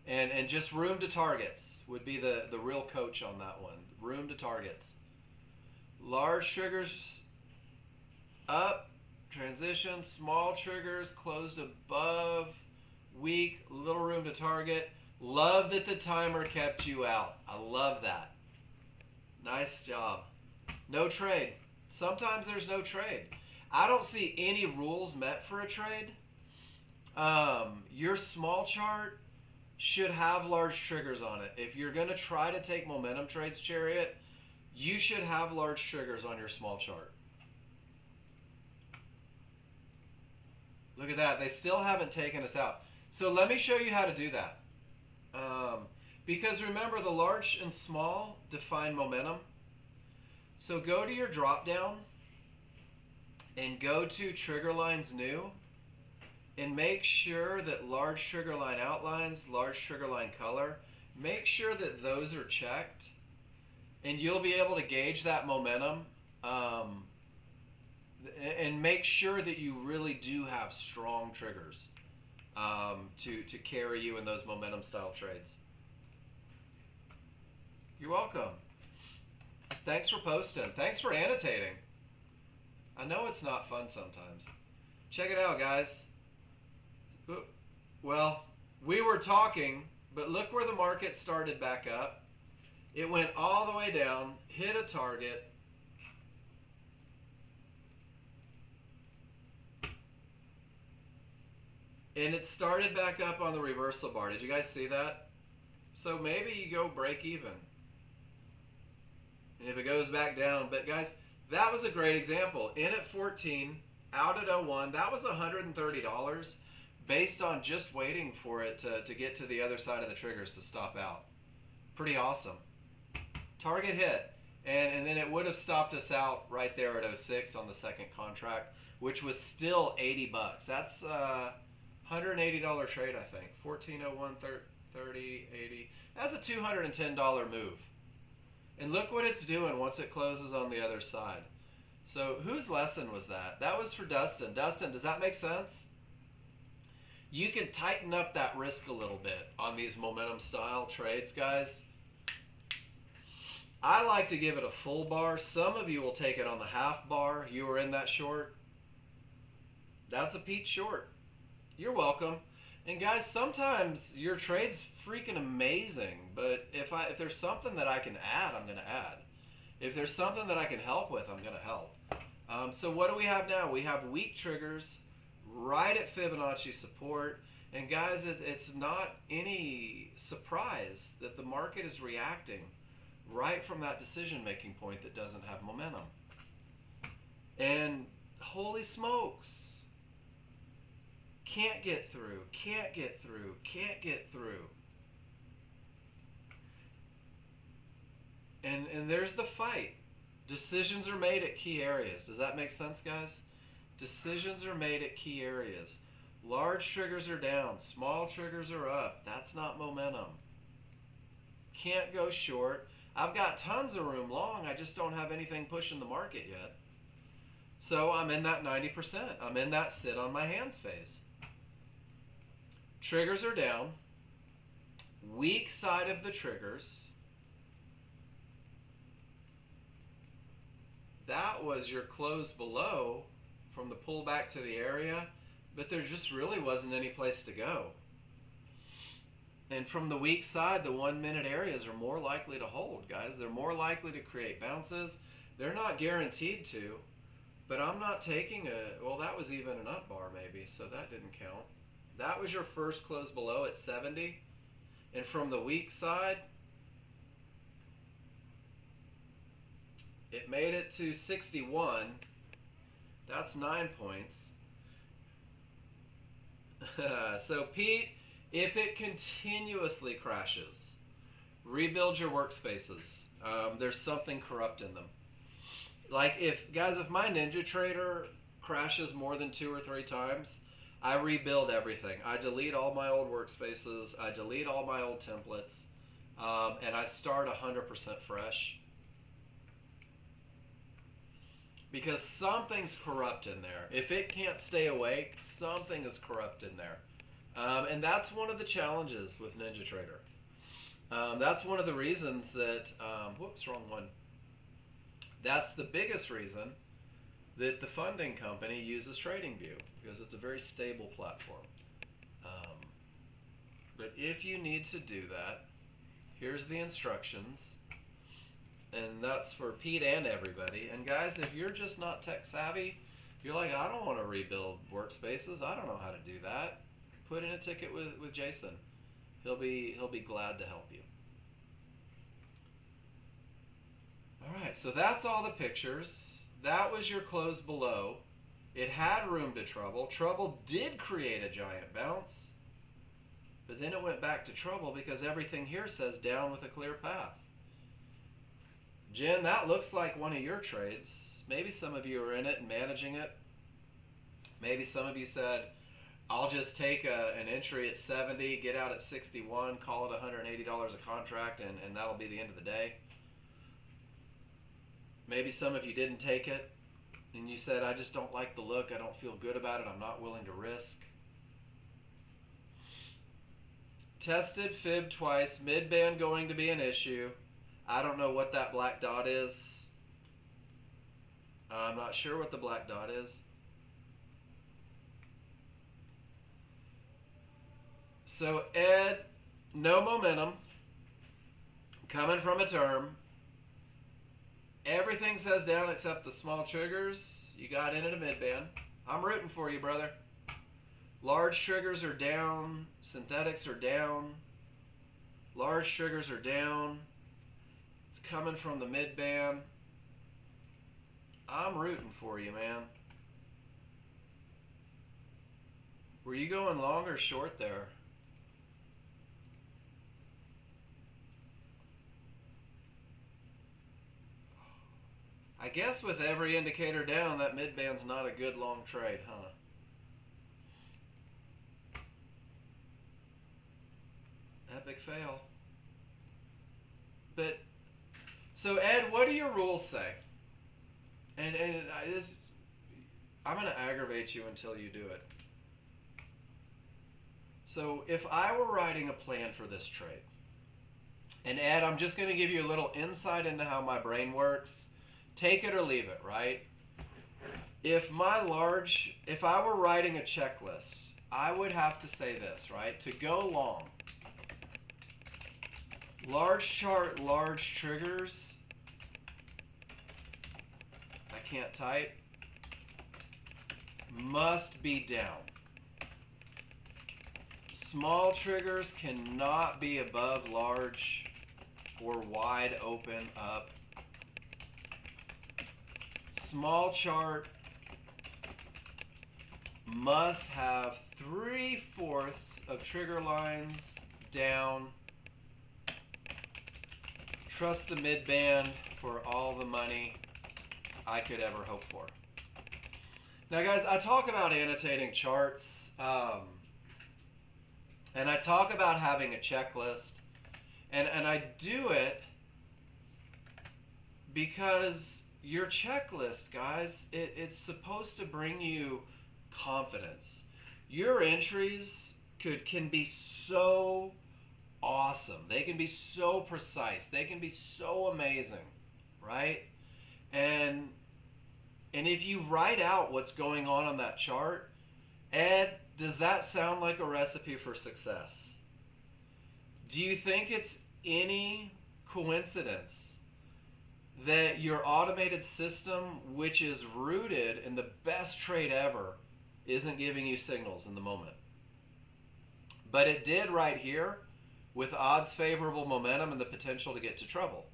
And just room to targets would be the real coach on that one. Room to targets. Large triggers up, transition, small triggers closed above, weak, little room to target. Love that the timer kept you out. I love that. Nice job. No trade. Sometimes there's no trade. I don't see any rules met for a trade. Your small chart should have large triggers on it. If you're going to try to take momentum trades, Chariot, you should have large triggers on your small chart. Look at that. They still haven't taken us out. So let me show you how to do that. Because remember, the large and small define momentum. So go to your drop down and go to trigger lines new and make sure that large trigger line outlines, large trigger line color, make sure that those are checked and you'll be able to gauge that momentum and make sure that you really do have strong triggers to carry you in those momentum style trades. You're welcome. Thanks for posting. Thanks for annotating. I know it's not fun sometimes. Check it out, guys. Well, we were talking, but look where the market started back up. It went all the way down, hit a target. And it started back up on the reversal bar. Did you guys see that? So maybe you go break even. And if it goes back down, but guys, that was a great example. In at 14, out at 01, that was $130 based on just waiting for it to get to the other side of the triggers to stop out. Pretty awesome. Target hit. And then it would have stopped us out right there at 06 on the second contract, which was still 80 bucks. That's $180 trade, I think. 1401, 30, 80. That's a $210 move. And look what it's doing once it closes on the other side. So whose lesson was that? That was for Dustin. Dustin, does that make sense? You can tighten up that risk a little bit on these momentum style trades, guys. I like to give it a full bar. Some of you will take it on the half bar. You were in that short. That's a Pete short. You're welcome. And guys, sometimes your trade's freaking amazing, but if there's something that I can add, I'm going to add. If there's something that I can help with, I'm going to help. So what do we have now? We have weak triggers right at Fibonacci support. And guys, it's not any surprise that the market is reacting right from that decision-making point that doesn't have momentum. And holy smokes, can't get through, can't get through, can't get through. And there's the fight. Decisions are made at key areas. Does that make sense, guys? Decisions are made at key areas. Large triggers are down, small triggers are up. That's not momentum. Can't go short. I've got tons of room long, I just don't have anything pushing the market yet. So I'm in that 90%. I'm in that sit on my hands phase. Triggers are down. Weak side of the triggers. That was your close below from the pullback to the area, but there just really wasn't any place to go. And from the weak side, the 1 minute areas are more likely to hold, guys. They're more likely to create bounces. They're not guaranteed to, but I'm not taking well, that was even an up bar maybe, so that didn't count. That was your first close below at 70. And from the weak side, it made it to 61. That's 9 points. So Pete, if it continuously crashes, rebuild your workspaces. There's something corrupt in them. Like if my NinjaTrader crashes more than 2 or 3 times, I rebuild everything. I delete all my old workspaces. I delete all my old templates. And I start 100% fresh. Because something's corrupt in there. If it can't stay awake, something is corrupt in there. And that's one of the challenges with NinjaTrader. That's one of the reasons that, whoops, wrong one. That's the biggest reason that the funding company uses TradingView, because it's a very stable platform. But if you need to do that, here's the instructions. And that's for Pete and everybody. And guys, if you're just not tech savvy, you're like, I don't want to rebuild workspaces. I don't know how to do that. Put in a ticket with Jason. He'll be glad to help you. All right, so that's all the pictures. That was your close below. It had room to trouble. Trouble did create a giant bounce. But then it went back to trouble because everything here says down with a clear path. Jen, that looks like one of your trades. Maybe some of you are in it and managing it. Maybe some of you said, I'll just take an entry at 70, get out at 61, call it $180 a contract, and that'll be the end of the day. Maybe some of you didn't take it, and you said, I just don't like the look, I don't feel good about it, I'm not willing to risk. Tested, fib twice, mid-band going to be an issue. I don't know what that black dot is. I'm not sure what the black dot is. So Ed, no momentum, coming from a term. Everything says down except the small triggers. You got in at a mid-band. I'm rooting for you, brother. Large triggers are down. Synthetics are down. Large triggers are down. It's coming from the mid-band. I'm rooting for you, man. Were you going long or short there? I guess with every indicator down, that mid-band's not a good long trade, huh? Epic fail. But, so Ed, what do your rules say? And I'm going to aggravate you until you do it. So if I were writing a plan for this trade, and Ed, I'm just going to give you a little insight into how my brain works. Take it or leave it, right? If I were writing a checklist, I would have to say this, right? To go long, large chart, large triggers, can't type, must be down. Small triggers cannot be above large or wide open up. Small chart must have 3/4 of trigger lines down. Trust the mid band for all the money I could ever hope for. Now guys, I talk about annotating charts, and I talk about having a checklist, and I do it because your checklist, guys, it's supposed to bring you confidence. Your entries can be so awesome. They can be so precise. They can be so amazing, right? And if you write out what's going on that chart, Ed, does that sound like a recipe for success? Do you think it's any coincidence that your automated system, which is rooted in the best trade ever, isn't giving you signals in the moment? But it did right here with odds favorable momentum and the potential to get to trouble.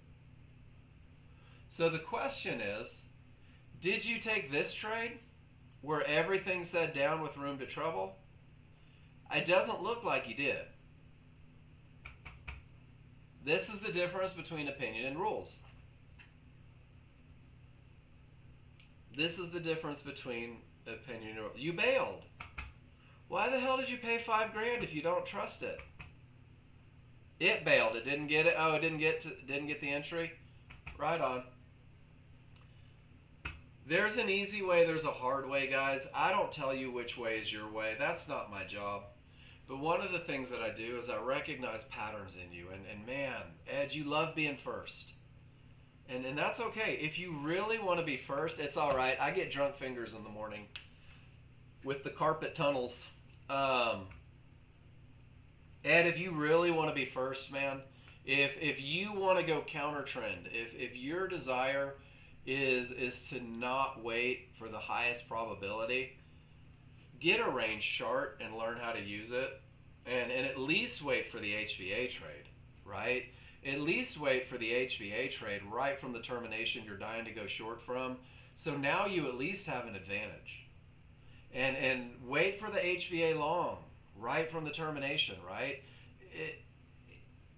So the question is, did you take this trade where everything said down with room to trouble? It doesn't look like you did. This is the difference between opinion and rules. This is the difference between opinion and rules. You bailed. Why the hell did you pay $5,000 if you don't trust it? It bailed. It didn't get it. Oh, it didn't get the entry. Right on. There's an easy way, there's a hard way, guys. I don't tell you which way is your way. That's not my job. But one of the things that I do is I recognize patterns in you. And man, Ed, you love being first. And that's okay. If you really want to be first, it's all right. I get drunk fingers in the morning with the carpet tunnels. Ed, if you really want to be first, man, if you want to go counter trend, if your desire is to not wait for the highest probability, get a range chart and learn how to use it, and at least wait for the HVA trade, right? At least wait for the HVA trade right from the termination you're dying to go short from. So now you at least have an advantage. And wait for the HVA long right from the termination, right?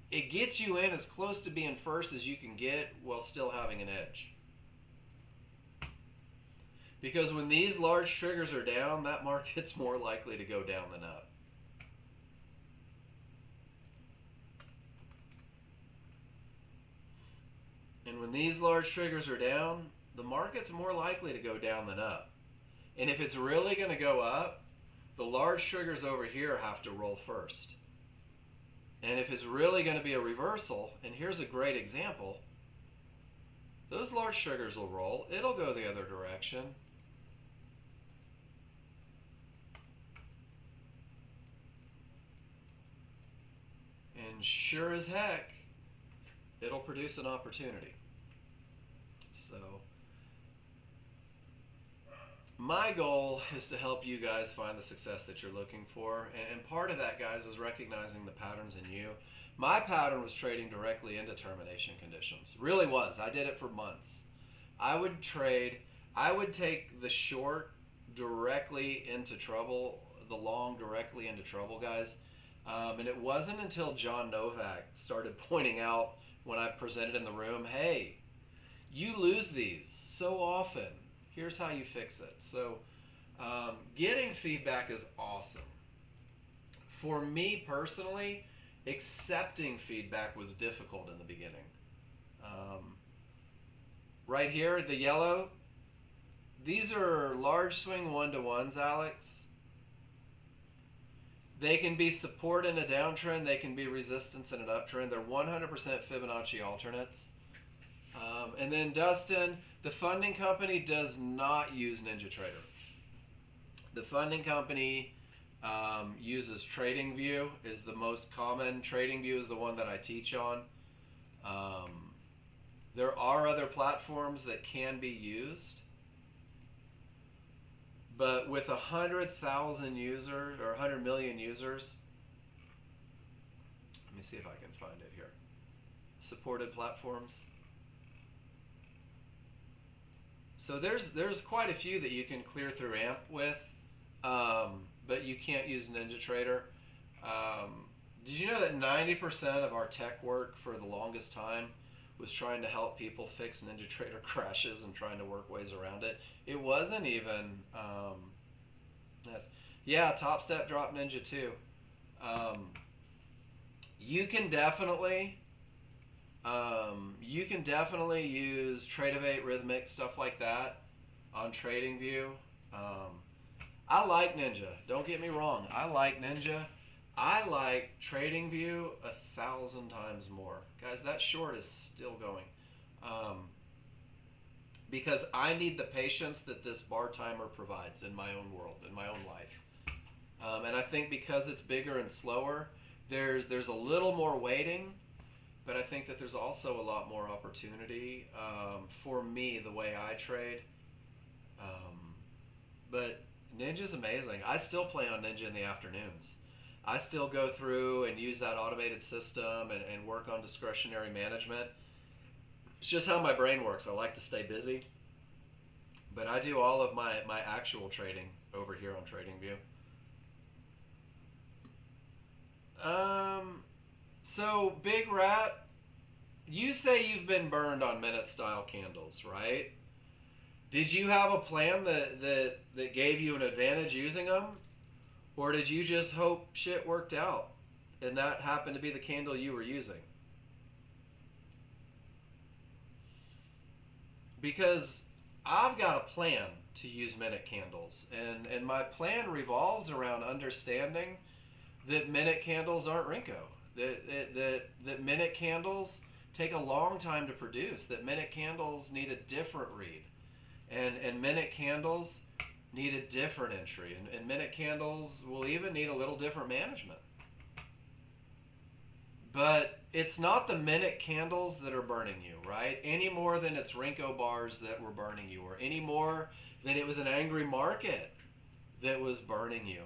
It gets you in as close to being first as you can get while still having an edge. Because when these large triggers are down, that market's more likely to go down than up. And when these large triggers are down, the market's more likely to go down than up. And if it's really going to go up, the large triggers over here have to roll first. And if it's really going to be a reversal, and here's a great example, those large triggers will roll. It'll go the other direction. And sure as heck, it'll produce an opportunity. So my goal is to help you guys find the success that you're looking for. And part of that, guys, is recognizing the patterns in you. My pattern was trading directly into termination conditions. Really was. I did it for months. I would take the short directly into trouble, the long directly into trouble, guys. And it wasn't until John Novak started pointing out when I presented in the room, hey, you lose these so often. Here's how you fix it. So getting feedback is awesome. For me personally, accepting feedback was difficult in the beginning. Right here, the yellow, these are large swing 1-to-1s, Alex. They can be support in a downtrend. They can be resistance in an uptrend. They're 100% Fibonacci alternates. And then Dustin, the funding company does not use NinjaTrader. The funding company uses TradingView, is the most common. TradingView is the one that I teach on. There are other platforms that can be used. But with 100,000 users or 100 million users, let me see if I can find it here. Supported platforms. So there's quite a few that you can clear through AMP with, but you can't use NinjaTrader. Did you know that 90% of our tech work for the longest time was trying to help people fix NinjaTrader crashes and trying to work ways around it? It wasn't even, yeah, Top Step dropped Ninja too. You can definitely use Tradeovate, Rhythmic, stuff like that on TradingView. I like Ninja. Don't get me wrong. I like Ninja. I like TradingView 1,000 times more. Guys, that short is still going. Because I need the patience that this bar timer provides in my own world, in my own life. And I think because it's bigger and slower, there's a little more waiting, but I think that there's also a lot more opportunity for me, the way I trade. But Ninja's amazing. I still play on Ninja in the afternoons. I still go through and use that automated system and work on discretionary management. It's just how my brain works. I like to stay busy. But I do all of my actual trading over here on TradingView. So Big Rat, you say you've been burned on minute style candles, right? Did you have a plan that gave you an advantage using them? Or did you just hope shit worked out and that happened to be the candle you were using? Because I've got a plan to use minute candles, and my plan revolves around understanding that minute candles aren't Rinko, that minute candles take a long time to produce, that minute candles need a different read, and minute candles need a different entry, and minute candles will even need a little different management. But it's not the minute candles that are burning you, right? Any more than it's Rinko bars that were burning you, or any more than it was an angry market that was burning you.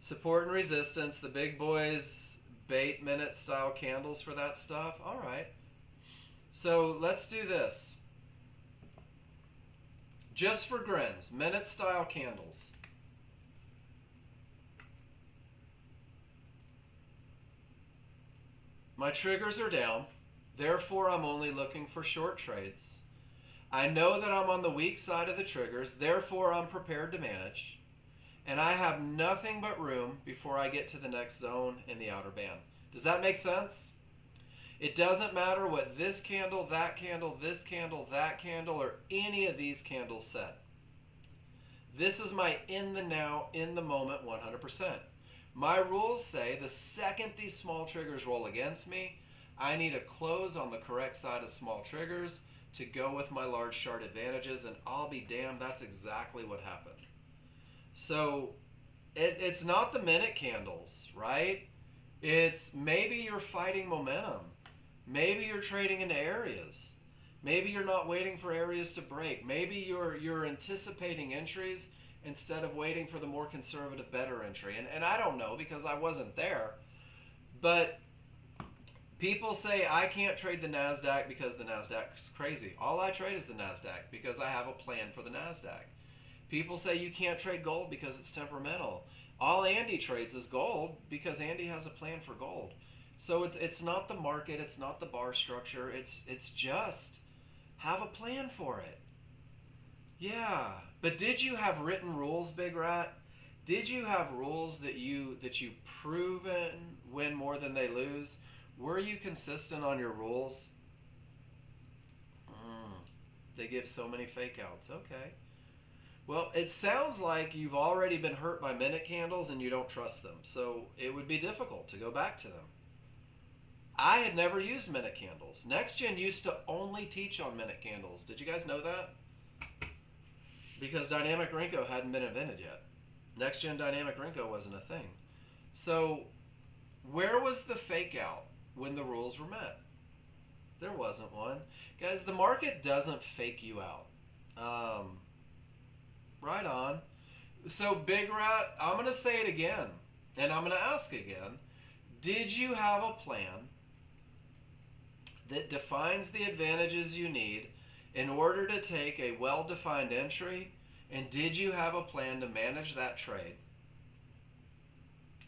Support and resistance, the big boys bait minute style candles for that stuff. All right. So let's do this. Just for grins, minute style candles. My triggers are down, therefore I'm only looking for short trades. I know that I'm on the weak side of the triggers, therefore I'm prepared to manage. And I have nothing but room before I get to the next zone in the outer band. Does that make sense? It doesn't matter what this candle, that candle, this candle, that candle, or any of these candles said. This is my in the now, in the moment 100%. My rules say the second these small triggers roll against me, I need a close on the correct side of small triggers to go with my large chart advantages, and I'll be damned, that's exactly what happened. So it's not the minute candles, right? It's maybe you're fighting momentum. Maybe you're trading into areas. Maybe you're not waiting for areas to break. Maybe you're anticipating entries instead of waiting for the more conservative, better entry. And I don't know because I wasn't there. But people say I can't trade the NASDAQ because the NASDAQ's crazy. All I trade is the NASDAQ because I have a plan for the NASDAQ. People say you can't trade gold because it's temperamental. All Andy trades is gold because Andy has a plan for gold. So it's not the market, it's not the bar structure, it's just have a plan for it. Yeah, but did you have written rules, Big Rat? Did you have rules that you proven win more than they lose? Were you consistent on your rules? They give so many fake outs. Okay. Well, it sounds like you've already been hurt by minute candles and you don't trust them. So it would be difficult to go back to them. I had never used minute candles. Nexgen used to only teach on minute candles. Did you guys know that? Because Dynamic Rinko hadn't been invented yet. Nexgen Dynamic Rinko wasn't a thing. So where was the fake out when the rules were met? There wasn't one. Guys, the market doesn't fake you out. Right on. So Big Rat, I'm going to say it again, and I'm going to ask again. Did you have a plan that defines the advantages you need in order to take a well-defined entry? And did you have a plan to manage that trade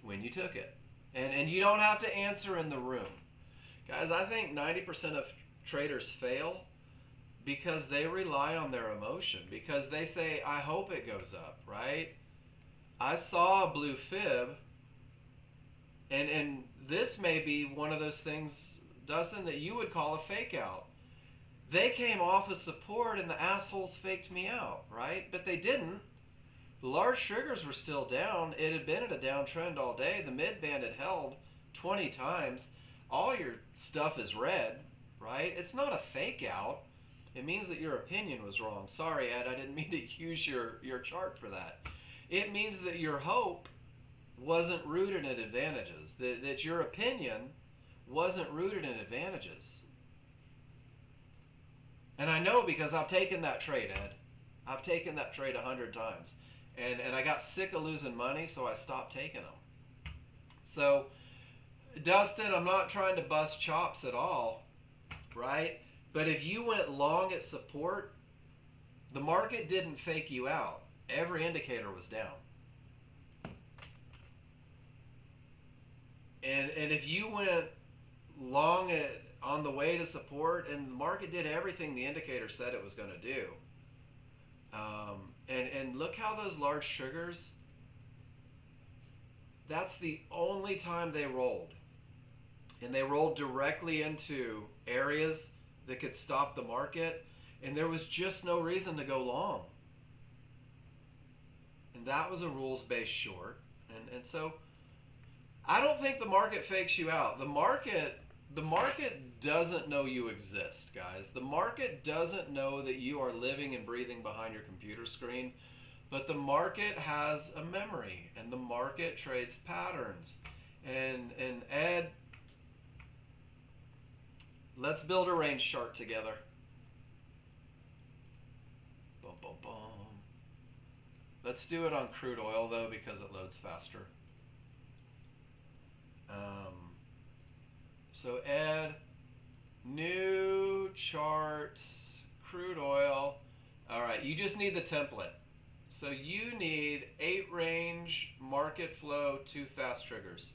when you took it? And you don't have to answer in the room. Guys, I think 90% of traders fail because they rely on their emotion. Because they say, I hope it goes up, right? I saw a blue fib, and this may be one of those things, Dustin, that you would call a fake out. They came off of support and the assholes faked me out, right? But they didn't. The large triggers were still down. It had been at a downtrend all day. The mid band had held 20 times. All your stuff is red, right? It's not a fake out. It means that your opinion was wrong. Sorry, Ed, I didn't mean to use your chart for that. It means that your hope wasn't rooted in advantages. That your opinion wasn't rooted in advantages. And I know because I've taken that trade, Ed. I've taken that trade 100 times. And I got sick of losing money, so I stopped taking them. So, Dustin, I'm not trying to bust chops at all, right? But if you went long at support, the market didn't fake you out. Every indicator was down. And if you went long on the way to support, and the market did everything the indicator said it was going to do, and look how those large triggers, that's the only time they rolled. And they rolled directly into areas that could stop the market, and there was just no reason to go long. And that was a rules-based short. And so I don't think the market fakes you out. The market doesn't know you exist, guys. The market doesn't know that you are living and breathing behind your computer screen. But the market has a memory, and the market trades patterns. And Ed, let's build a range chart together. Boom, boom, boom. Let's do it on crude oil, though, because it loads faster. So Ed, new charts, crude oil. All right, you just need the template. So you need 8 range, market flow, 2 fast triggers.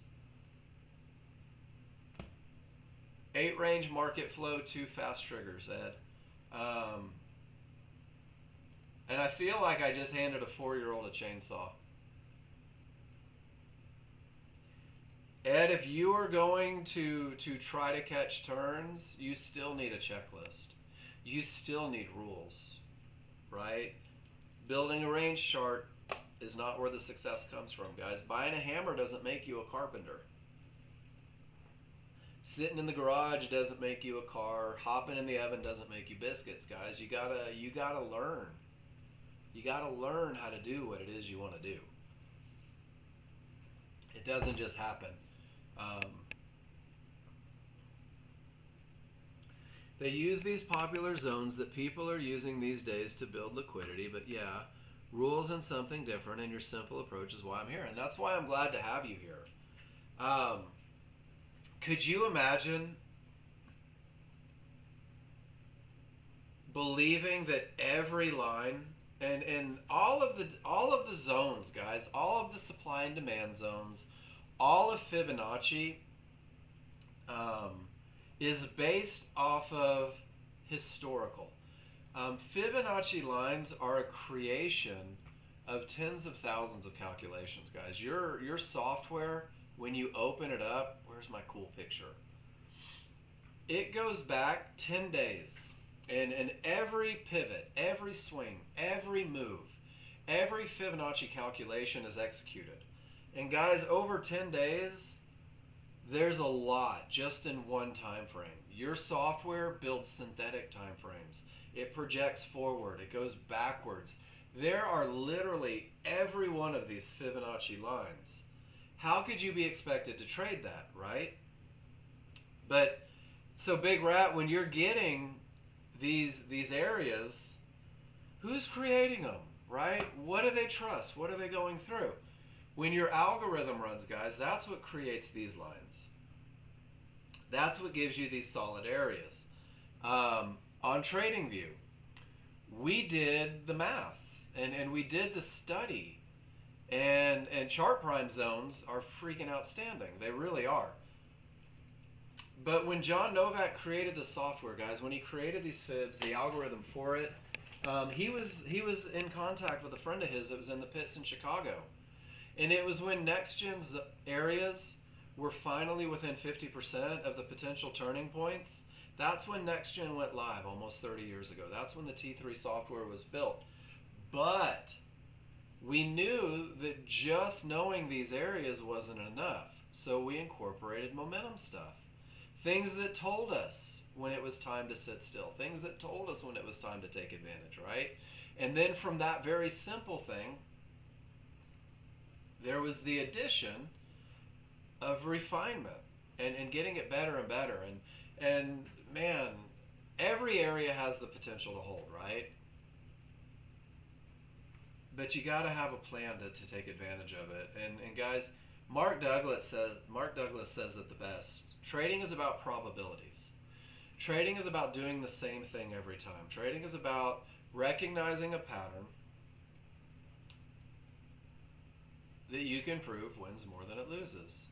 8 range, market flow, 2 fast triggers, Ed. And I feel like I just handed a 4-year-old a chainsaw. Ed, if you are going to try to catch turns, you still need a checklist. You still need rules, right? Building a range chart is not where the success comes from, guys. Buying a hammer doesn't make you a carpenter. Sitting in the garage doesn't make you a car. Hopping in the oven doesn't make you biscuits, guys. You gotta learn. You gotta learn how to do what it is you want to do. It doesn't just happen. They use these popular zones that people are using these days to build liquidity, but yeah, rules and something different, and your simple approach is why I'm here. And that's why I'm glad to have you here. Could you imagine believing that every line and all of the zones, guys, all of the supply and demand zones, all of Fibonacci is based off of historical. Fibonacci lines are a creation of tens of thousands of calculations, guys. Your software, when you open it up, where's my cool picture? It goes back 10 days. And every pivot, every swing, every move, every Fibonacci calculation is executed. And guys, over 10 days, there's a lot just in one time frame. Your software builds synthetic time frames. It projects forward. It goes backwards. There are literally every one of these Fibonacci lines. How could you be expected to trade that, right? But, so Big Rat, when you're getting these areas, who's creating them, right? What do they trust? What are they going through? When your algorithm runs, guys, that's what creates these lines. That's what gives you these solid areas. On TradingView, we did the math and we did the study. And chart prime zones are freaking outstanding. They really are. But when John Novak created the software, guys, when he created these fibs, the algorithm for it, he was in contact with a friend of his that was in the pits in Chicago. And it was when Nexgen's areas were finally within 50% of the potential turning points. That's when Nexgen went live almost 30 years ago. That's when the T3 software was built. But we knew that just knowing these areas wasn't enough. So we incorporated momentum stuff. Things that told us when it was time to sit still. Things that told us when it was time to take advantage, right? And then from that very simple thing, there was the addition of refinement and getting it better and better. And man, every area has the potential to hold, right? But you got to have a plan to take advantage of it. And guys, Mark Douglas says it the best. Trading is about probabilities. Trading is about doing the same thing every time. Trading is about recognizing a pattern that you can prove wins more than it loses.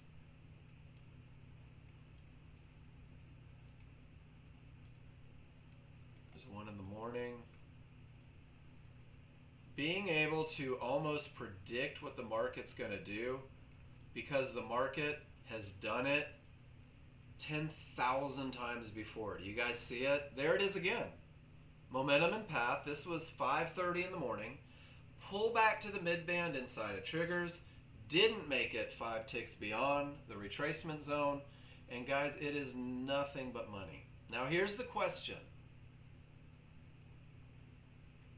There's one in the morning. Being able to almost predict what the market's going to do because the market has done it 10,000 times before. Do you guys see it? There it is again. Momentum and path. This was 5:30 in the morning. Pull back to the mid-band inside of triggers. Didn't make it 5 ticks beyond the retracement zone. And guys, it is nothing but money. Now here's the question.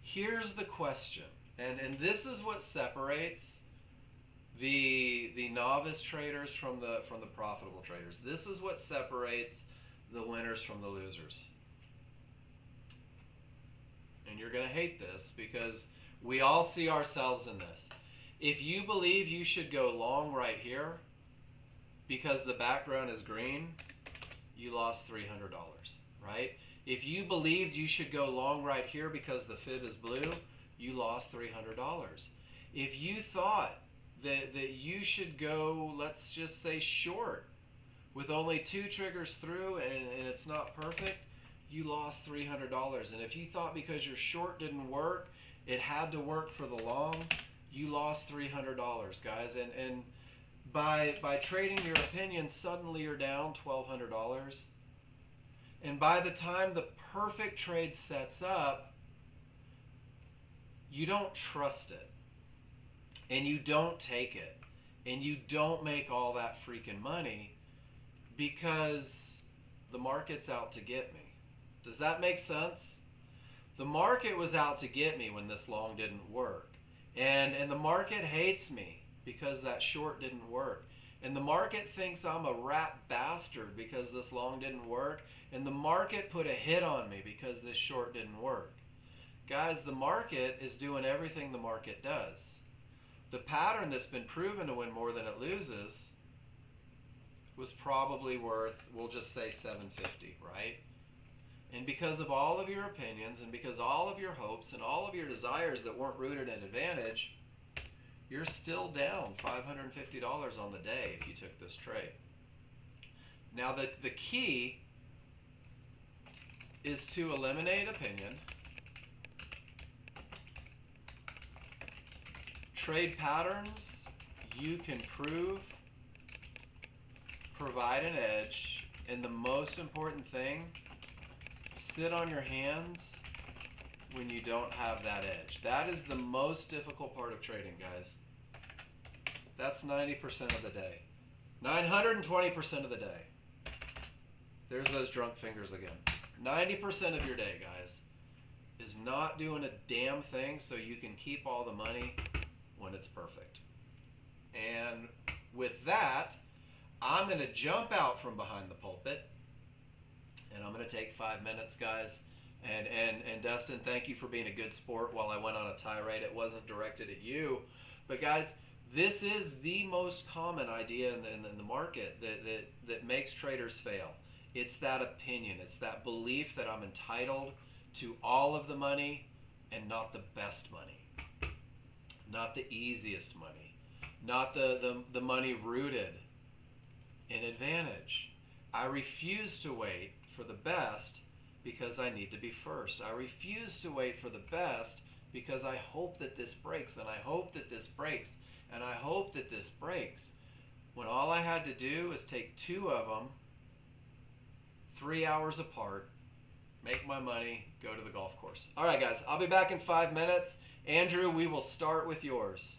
Here's the question. And this is what separates the novice traders from the profitable traders. This is what separates the winners from the losers. And you're going to hate this because we all see ourselves in this. If you believe you should go long right here because the background is green, you lost $300, right? If you believed you should go long right here because the fib is blue, you lost $300. If you thought that you should go, let's just say short, with only 2 triggers through and it's not perfect, you lost $300. And if you thought because your short didn't work, it had to work for the long, you lost $300, guys. And by trading your opinion, suddenly you're down $1,200. And by the time the perfect trade sets up, you don't trust it. And you don't take it. And you don't make all that freaking money because the market's out to get me. Does that make sense? The market was out to get me when this long didn't work. And the market hates me because that short didn't work. And the market thinks I'm a rat bastard because this long didn't work. And the market put a hit on me because this short didn't work. Guys, the market is doing everything the market does. The pattern that's been proven to win more than it loses was probably worth, we'll just say $750, right? And because of all of your opinions and because all of your hopes and all of your desires that weren't rooted in advantage, you're still down $550 on the day if you took this trade. Now the key is to eliminate opinion, trade patterns you can prove, provide an edge, and the most important thing, sit on your hands when you don't have that edge. That is the most difficult part of trading, guys. That's 90% of the day. 920% of the day. There's those drunk fingers again. 90% of your day, guys, is not doing a damn thing so you can keep all the money when it's perfect. And with that, I'm going to jump out from behind the pulpit and I'm going to take 5 minutes, guys, And Dustin, thank you for being a good sport while I went on a tirade. It wasn't directed at you. But guys, this is the most common idea in the market that makes traders fail. It's that opinion. It's that belief that I'm entitled to all of the money and not the best money, not the easiest money, not the money rooted in advantage. I refuse to wait for the best because I need to be first. I refuse to wait for the best because I hope that this breaks, and I hope that this breaks, and I hope that this breaks. When all I had to do is take two of them, 3 hours apart, make my money, go to the golf course. All right, guys, I'll be back in 5 minutes. Andrew, we will start with yours.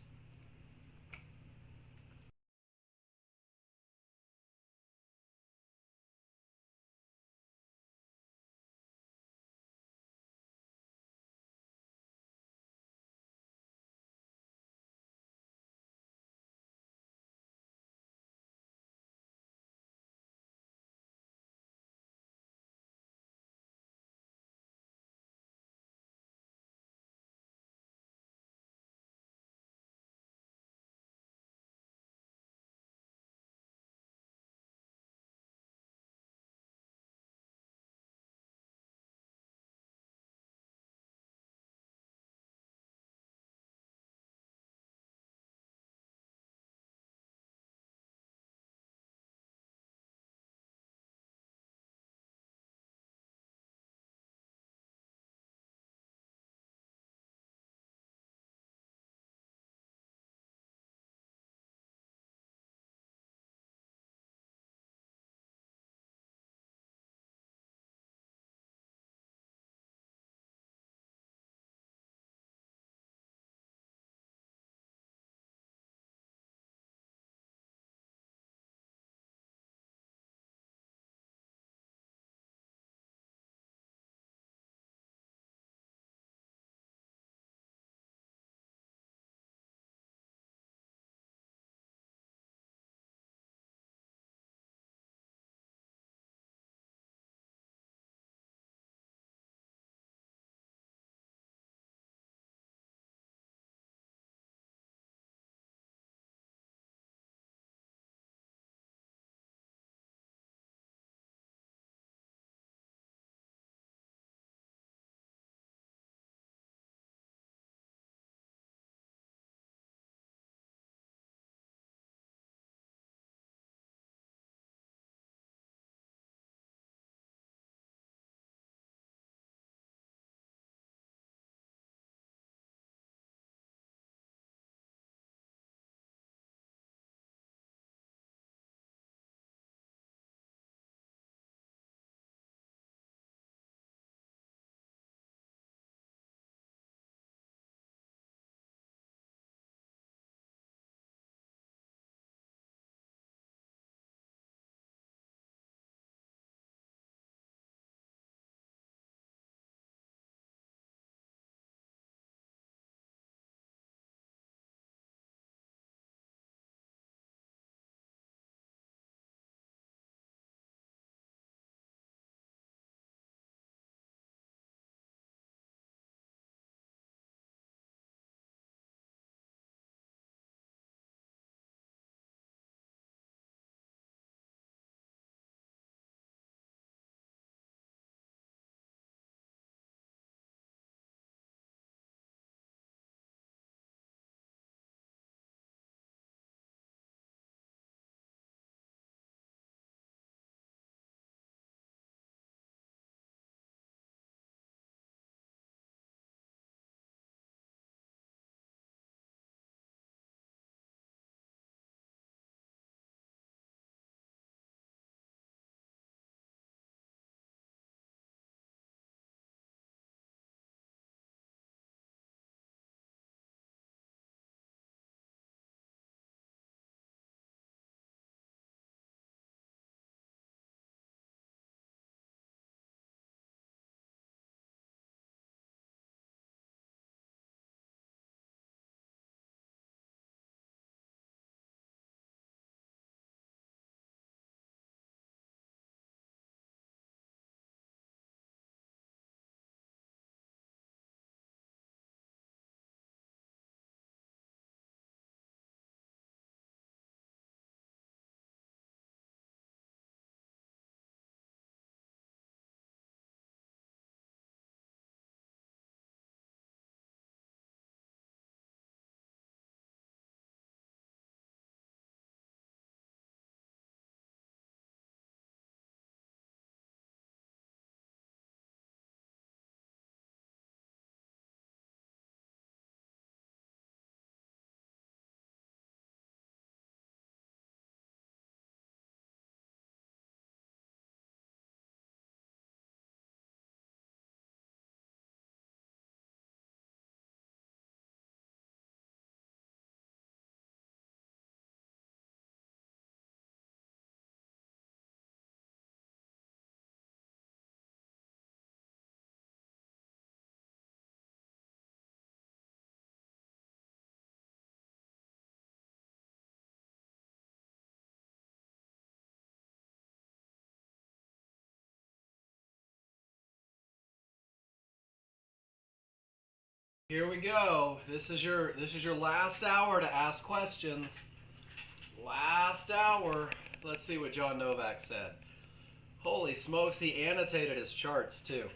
Here we go. This is your last hour to ask questions. Last hour. Let's see what John Novak said. Holy smokes, he annotated his charts too.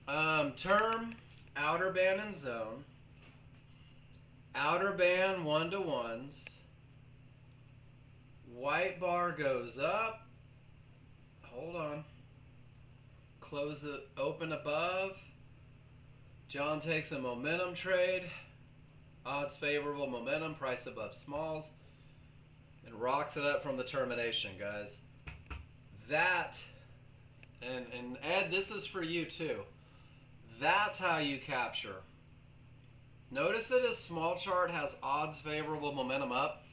Term, outer band and zone. Outer band 1-to-1s. White bar goes up. Hold on. Close it open above. John takes a momentum trade. Odds favorable momentum, price above smalls. And rocks it up from the termination, guys. That, and Ed, this is for you too. That's how you capture. Notice that his small chart has odds favorable momentum up.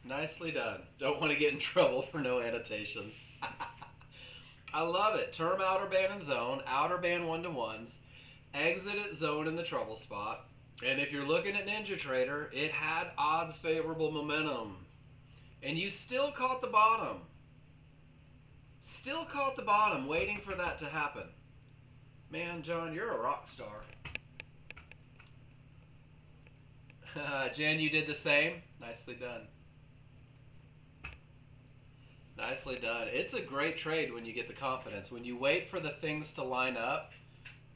Nicely done. Don't want to get in trouble for no annotations. I love it. Term, outer band, and zone. Outer band 1-to-1s. Exit at zone in the trouble spot. And if you're looking at NinjaTrader, it had odds favorable momentum. And you still caught the bottom. Still caught the bottom, waiting for that to happen. Man, John, you're a rock star. Jen, you did the same. Nicely done. Nicely done. It's a great trade when you get the confidence. When you wait for the things to line up,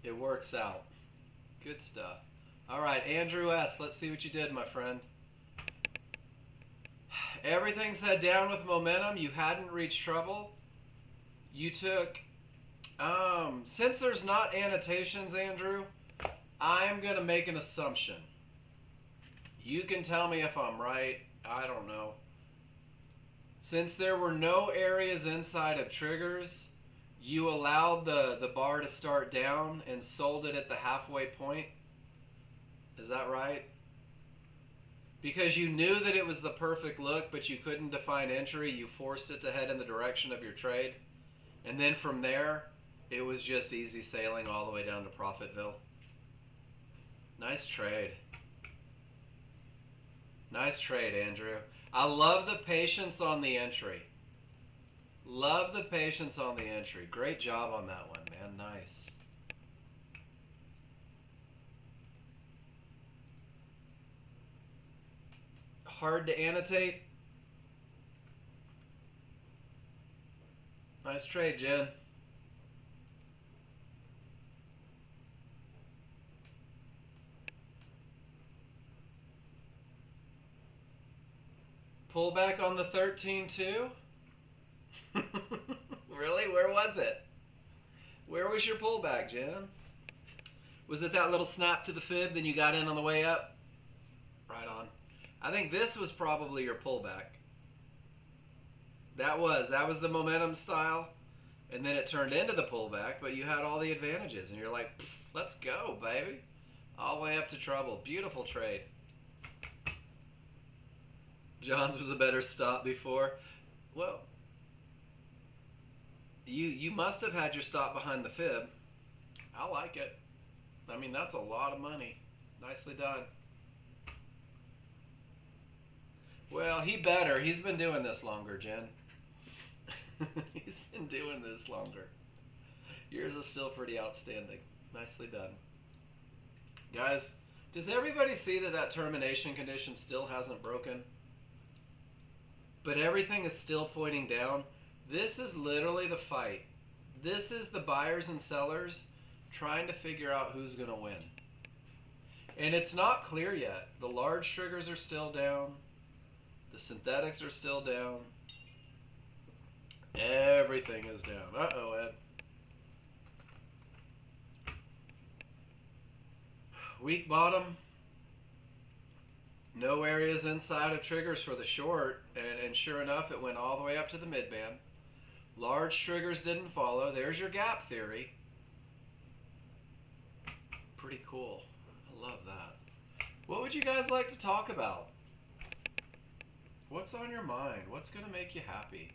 it works out. Good stuff. All right, Andrew S., let's see what you did, my friend. Everything's head down with momentum. You hadn't reached trouble. You took, since there's not annotations, Andrew, I'm going to make an assumption. You can tell me if I'm right. I don't know. Since there were no areas inside of triggers, you allowed the bar to start down and sold it at the halfway point. Is that right? Because you knew that it was the perfect look, but you couldn't define entry, you forced it to head in the direction of your trade. And then from there, it was just easy sailing all the way down to Profitville. Nice trade. Nice trade, Andrew. I love the patience on the entry. Love the patience on the entry. Great job on that one, man. Nice. Hard to annotate. Nice trade, Jen. Pull back on the 13-2? Really? Where was it? Where was your pullback, Jen? Was it that little snap to the fib, then you got in on the way up? Right on. I think this was probably your pullback. That was the momentum style, and then it turned into the pullback, but you had all the advantages, and you're like, let's go, baby. All the way up to trouble. Beautiful trade. John's was a better stop before. Well, you must have had your stop behind the fib. I like it. I mean, that's a lot of money. Nicely done. Well, he better. He's been doing this longer, Jen. He's been doing this longer. Yours is still pretty outstanding. Nicely done. Guys, does everybody see that termination condition still hasn't broken? But everything is still pointing down. This is literally the fight. This is the buyers and sellers trying to figure out who's going to win. And it's not clear yet. The large triggers are still down. The synthetics are still down. Everything is down. Uh-oh, Ed. Weak bottom. No areas inside of triggers for the short, and sure enough, it went all the way up to the midband. Large triggers didn't follow. There's your gap theory. Pretty cool. I love that. What would you guys like to talk about? What's on your mind? What's going to make you happy?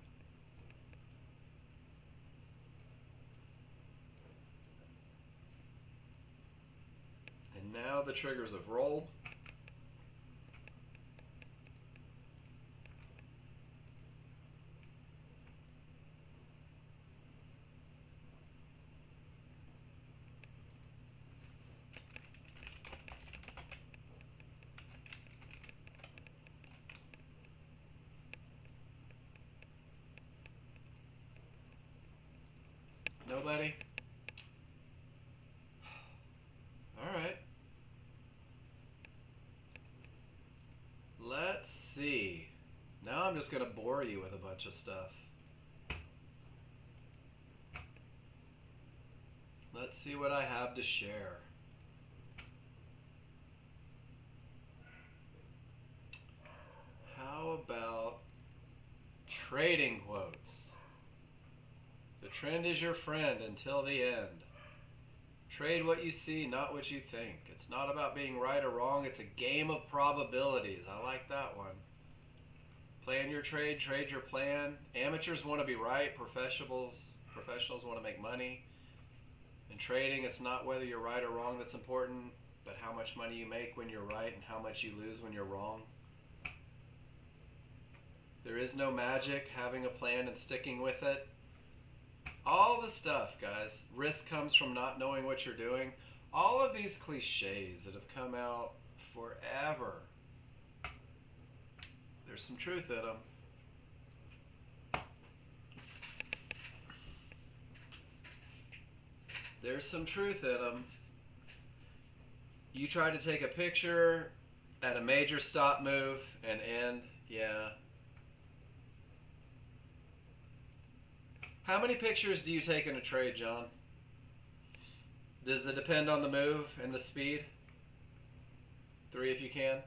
And now the triggers have rolled. Nobody? All right. Let's see. Now I'm just going to bore you with a bunch of stuff. Let's see what I have to share. How about trading quotes? The trend is your friend until the end. Trade what you see, not what you think. It's not about being right or wrong. It's a game of probabilities. I like that one. Plan your trade, trade your plan. Amateurs want to be right. Professionals want to make money. In trading, it's not whether you're right or wrong that's important, but how much money you make when you're right and how much you lose when you're wrong. There is no magic, having a plan and sticking with it. All the stuff, guys. Risk comes from not knowing what you're doing. All of these cliches that have come out forever. There's some truth in them. There's some truth in them. You try to take a picture at a major stop move and end. Yeah. How many pictures do you take in a trade, John? Does it depend on the move and the speed? 3 if you can.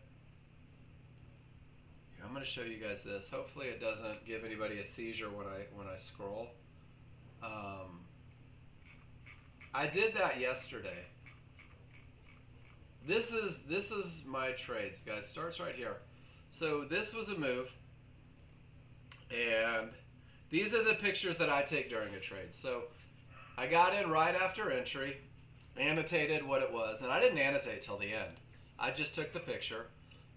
Here, I'm going to show you guys this. Hopefully it doesn't give anybody a seizure when I scroll. I did that yesterday. This is my trades, guys. Starts right here. So this was a move, and these are the pictures that I take during a trade. So I got in right after entry, annotated what it was, and I didn't annotate till the end. I just took the picture.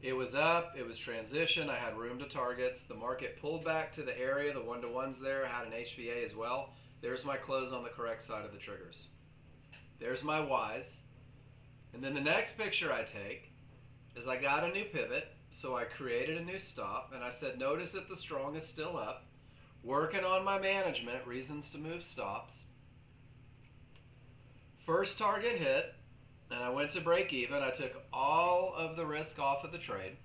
It was up, it was transition, I had room to targets. The market pulled back to the area, the 1-to-1s there, I had an HVA as well. There's my close on the correct side of the triggers. There's my Ys. And then the next picture I take is I got a new pivot, so I created a new stop, and I said, notice that the strong is still up. Working on my management, reasons to move stops. First target hit, and I went to break even. I took all of the risk off of the trade.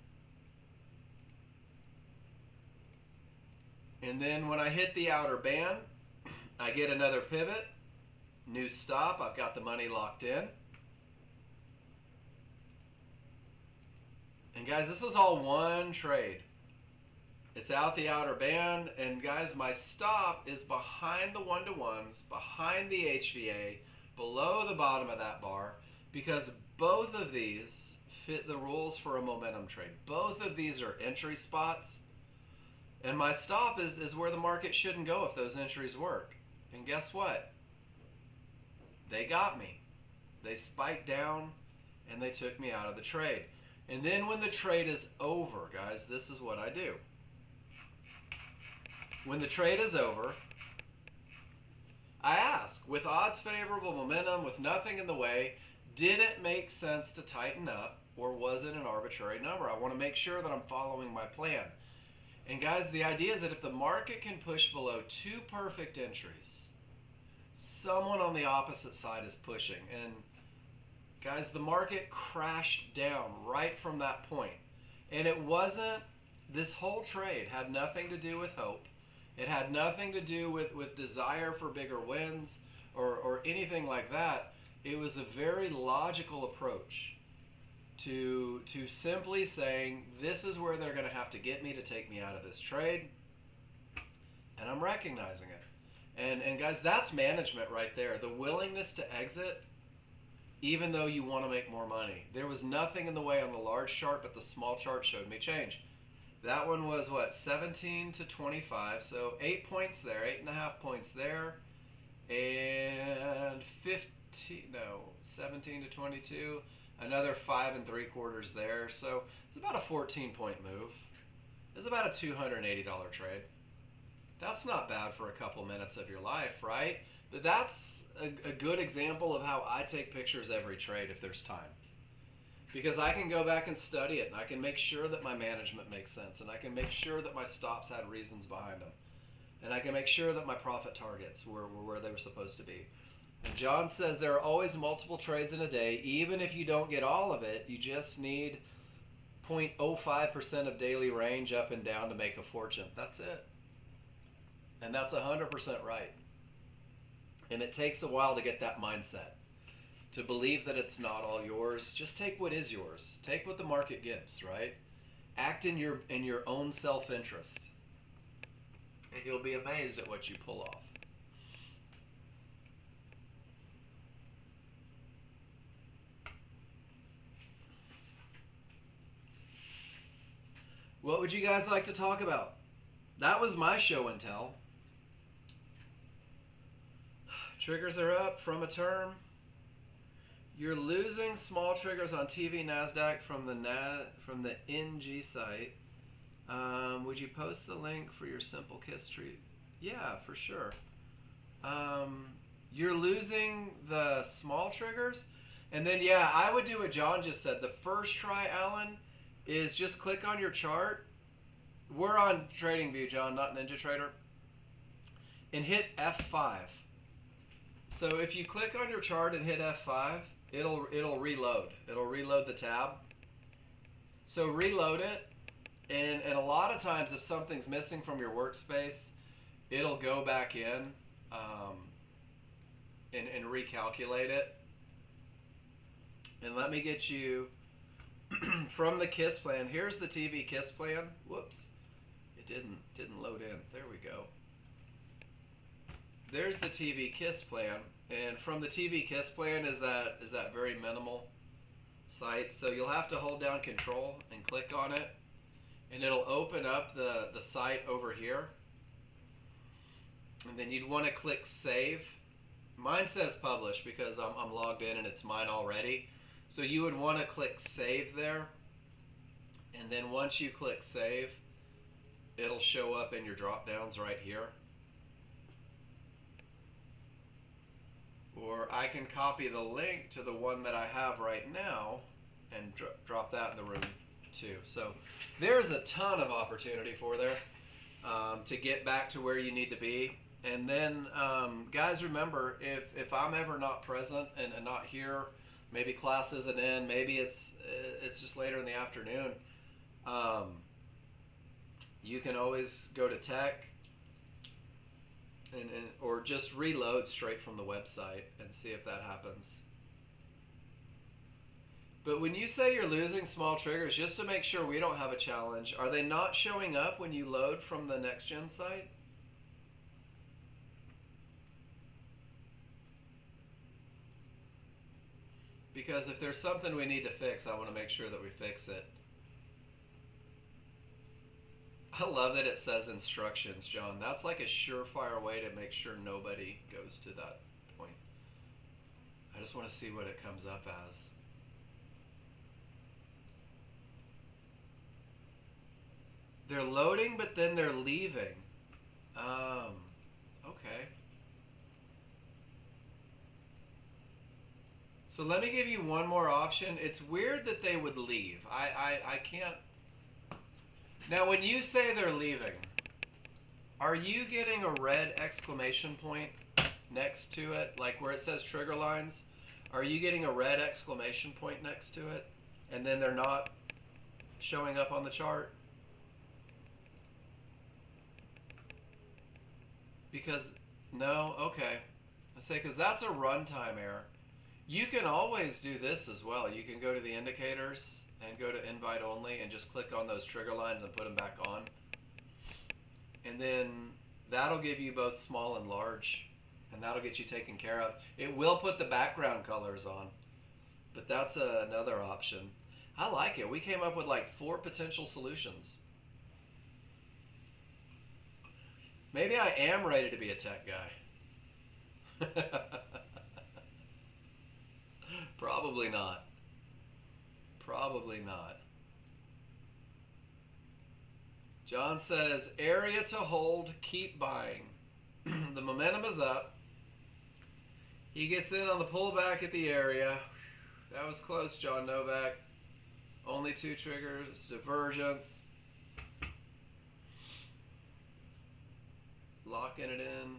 And then when I hit the outer band, I get another pivot, new stop. I've got the money locked in. And guys, this is all one trade. It's out the outer band, and guys, my stop is behind the 1-to-1s, behind the HVA, below the bottom of that bar, because both of these fit the rules for a momentum trade. Both of these are entry spots, and my stop is where the market shouldn't go if those entries work. And guess what? They got me. They spiked down, and they took me out of the trade. And then when the trade is over, guys, this is what I do. When the trade is over, I ask, with odds favorable, momentum, with nothing in the way, did it make sense to tighten up, or was it an arbitrary number? I want to make sure that I'm following my plan. And guys, the idea is that if the market can push below 2 perfect entries, someone on the opposite side is pushing. And guys, the market crashed down right from that point. And it wasn't, this whole trade had nothing to do with hope. It had nothing to do with desire for bigger wins or anything like that. It was a very logical approach to simply saying, this is where they're going to have to get me to take me out of this trade. And I'm recognizing it. And guys, that's management right there. The willingness to exit, even though you want to make more money. There was nothing in the way on the large chart, but the small chart showed me change. That one was what, 17 to 25, so 8 points there, 8.5 points there, and 17 to 22, another 5 3/4 there. So it's about a 14-point move. It's about a $280 trade. That's not bad for a couple minutes of your life, right? But that's a good example of how I take pictures every trade if there's time. Because I can go back and study it, and I can make sure that my management makes sense, and I can make sure that my stops had reasons behind them. and I can make sure that my profit targets were where they were supposed to be. And John says there are always multiple trades in a day. Even if you don't get all of it, you just need 0.05% of daily range up and down to make a fortune. That's it. And that's 100% right. And it takes a while to get that mindset, to believe that it's not all yours. Just take what is yours. Take what the market gives, right? Act in your own self-interest. And you'll be amazed at what you pull off. What would you guys like to talk about? That was my show and tell. Triggers are up from a term. You're losing small triggers on TV NASDAQ from the NG site. Would you post the link for your simple kiss treat? Yeah, for sure. You're losing the small triggers, and then yeah, I would do what John just said. The first try, Alan, is just click on your chart. We're on TradingView, John, not NinjaTrader, and hit F5. So if you click on your chart and hit F5, it'll reload. It'll reload the tab. So reload it, and a lot of times if something's missing from your workspace, it'll go back in and recalculate it. And let me get you from the KISS plan. Here's the TV KISS plan. Whoops, it didn't load in. There we go. There's the TV KISS plan, and from the TV KISS plan is that very minimal site. So you'll have to hold down Control and click on it, and it'll open up the site over here. And then you'd want to click Save. Mine says Publish because I'm logged in and it's mine already. So you would want to click Save there, and then once you click Save, it'll show up in your drop downs right here. Or I can copy the link to the one that I have right now and drop that in the room too. So there's a ton of opportunity for there to get back to where you need to be. And then guys, remember, if I'm ever not present and not here, maybe class isn't in, maybe it's just later in the afternoon, you can always go to tech and or just reload straight from the website and see if that happens. But when you say you're losing small triggers, just to make sure we don't have a challenge, are they not showing up when you load from the Nexgen site? Because if there's something we need to fix, I want to make sure that we fix it. I love that it says instructions, John. That's like a surefire way to make sure nobody goes to that point. I just want to see what it comes up as. They're loading, but then they're leaving. Okay. So let me give you one more option. It's weird that they would leave. I can't. Now, when you say they're leaving, are you getting a red exclamation point next to it, like where it says trigger lines? Are you getting a red exclamation point next to it, and then they're not showing up on the chart? Because, no? Okay. I say, because that's a runtime error. You can always do this as well. You can go to the indicators and go to invite only and just click on those trigger lines and put them back on. And then that'll give you both small and large, and that'll get you taken care of. It will put the background colors on, but that's another option. I like it. We came up with like 4 potential solutions. Maybe I am ready to be a tech guy. Probably not. Probably not. John says, area to hold, keep buying. The momentum is up. He gets in on the pullback at the area. That was close, John Novak. Only 2 triggers, divergence. locking it in.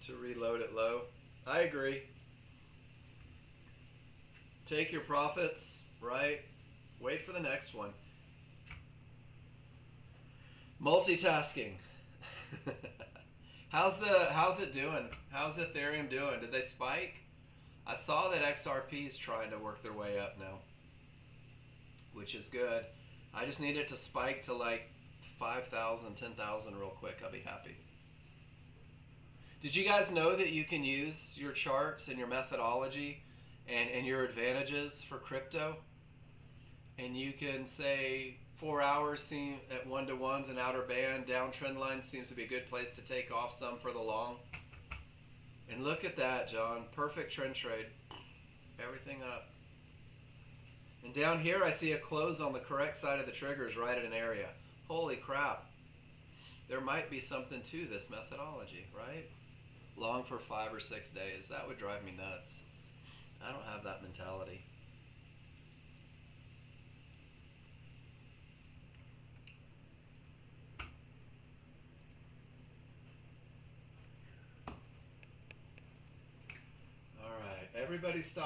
To reload it low. I agree. Take your profits, right? Wait for the next one. Multitasking. How's it doing? How's Ethereum doing? Did they spike? I saw that XRP is trying to work their way up now, which is good. I just need it to spike to like 5,000, 10,000 real quick. I'll be happy. Did you guys know that you can use your charts and your methodology and your advantages for crypto? And you can say 4 hours seem at 1-to-1's an outer band, downtrend line seems to be a good place to take off some for the long. And look at that, John. Perfect trend trade. Everything up. And down here I see a close on the correct side of the triggers right at an area. Holy crap. There might be something to this methodology, right? Long for 5 or 6 days. That would drive me nuts. I don't have that mentality. All right, everybody stop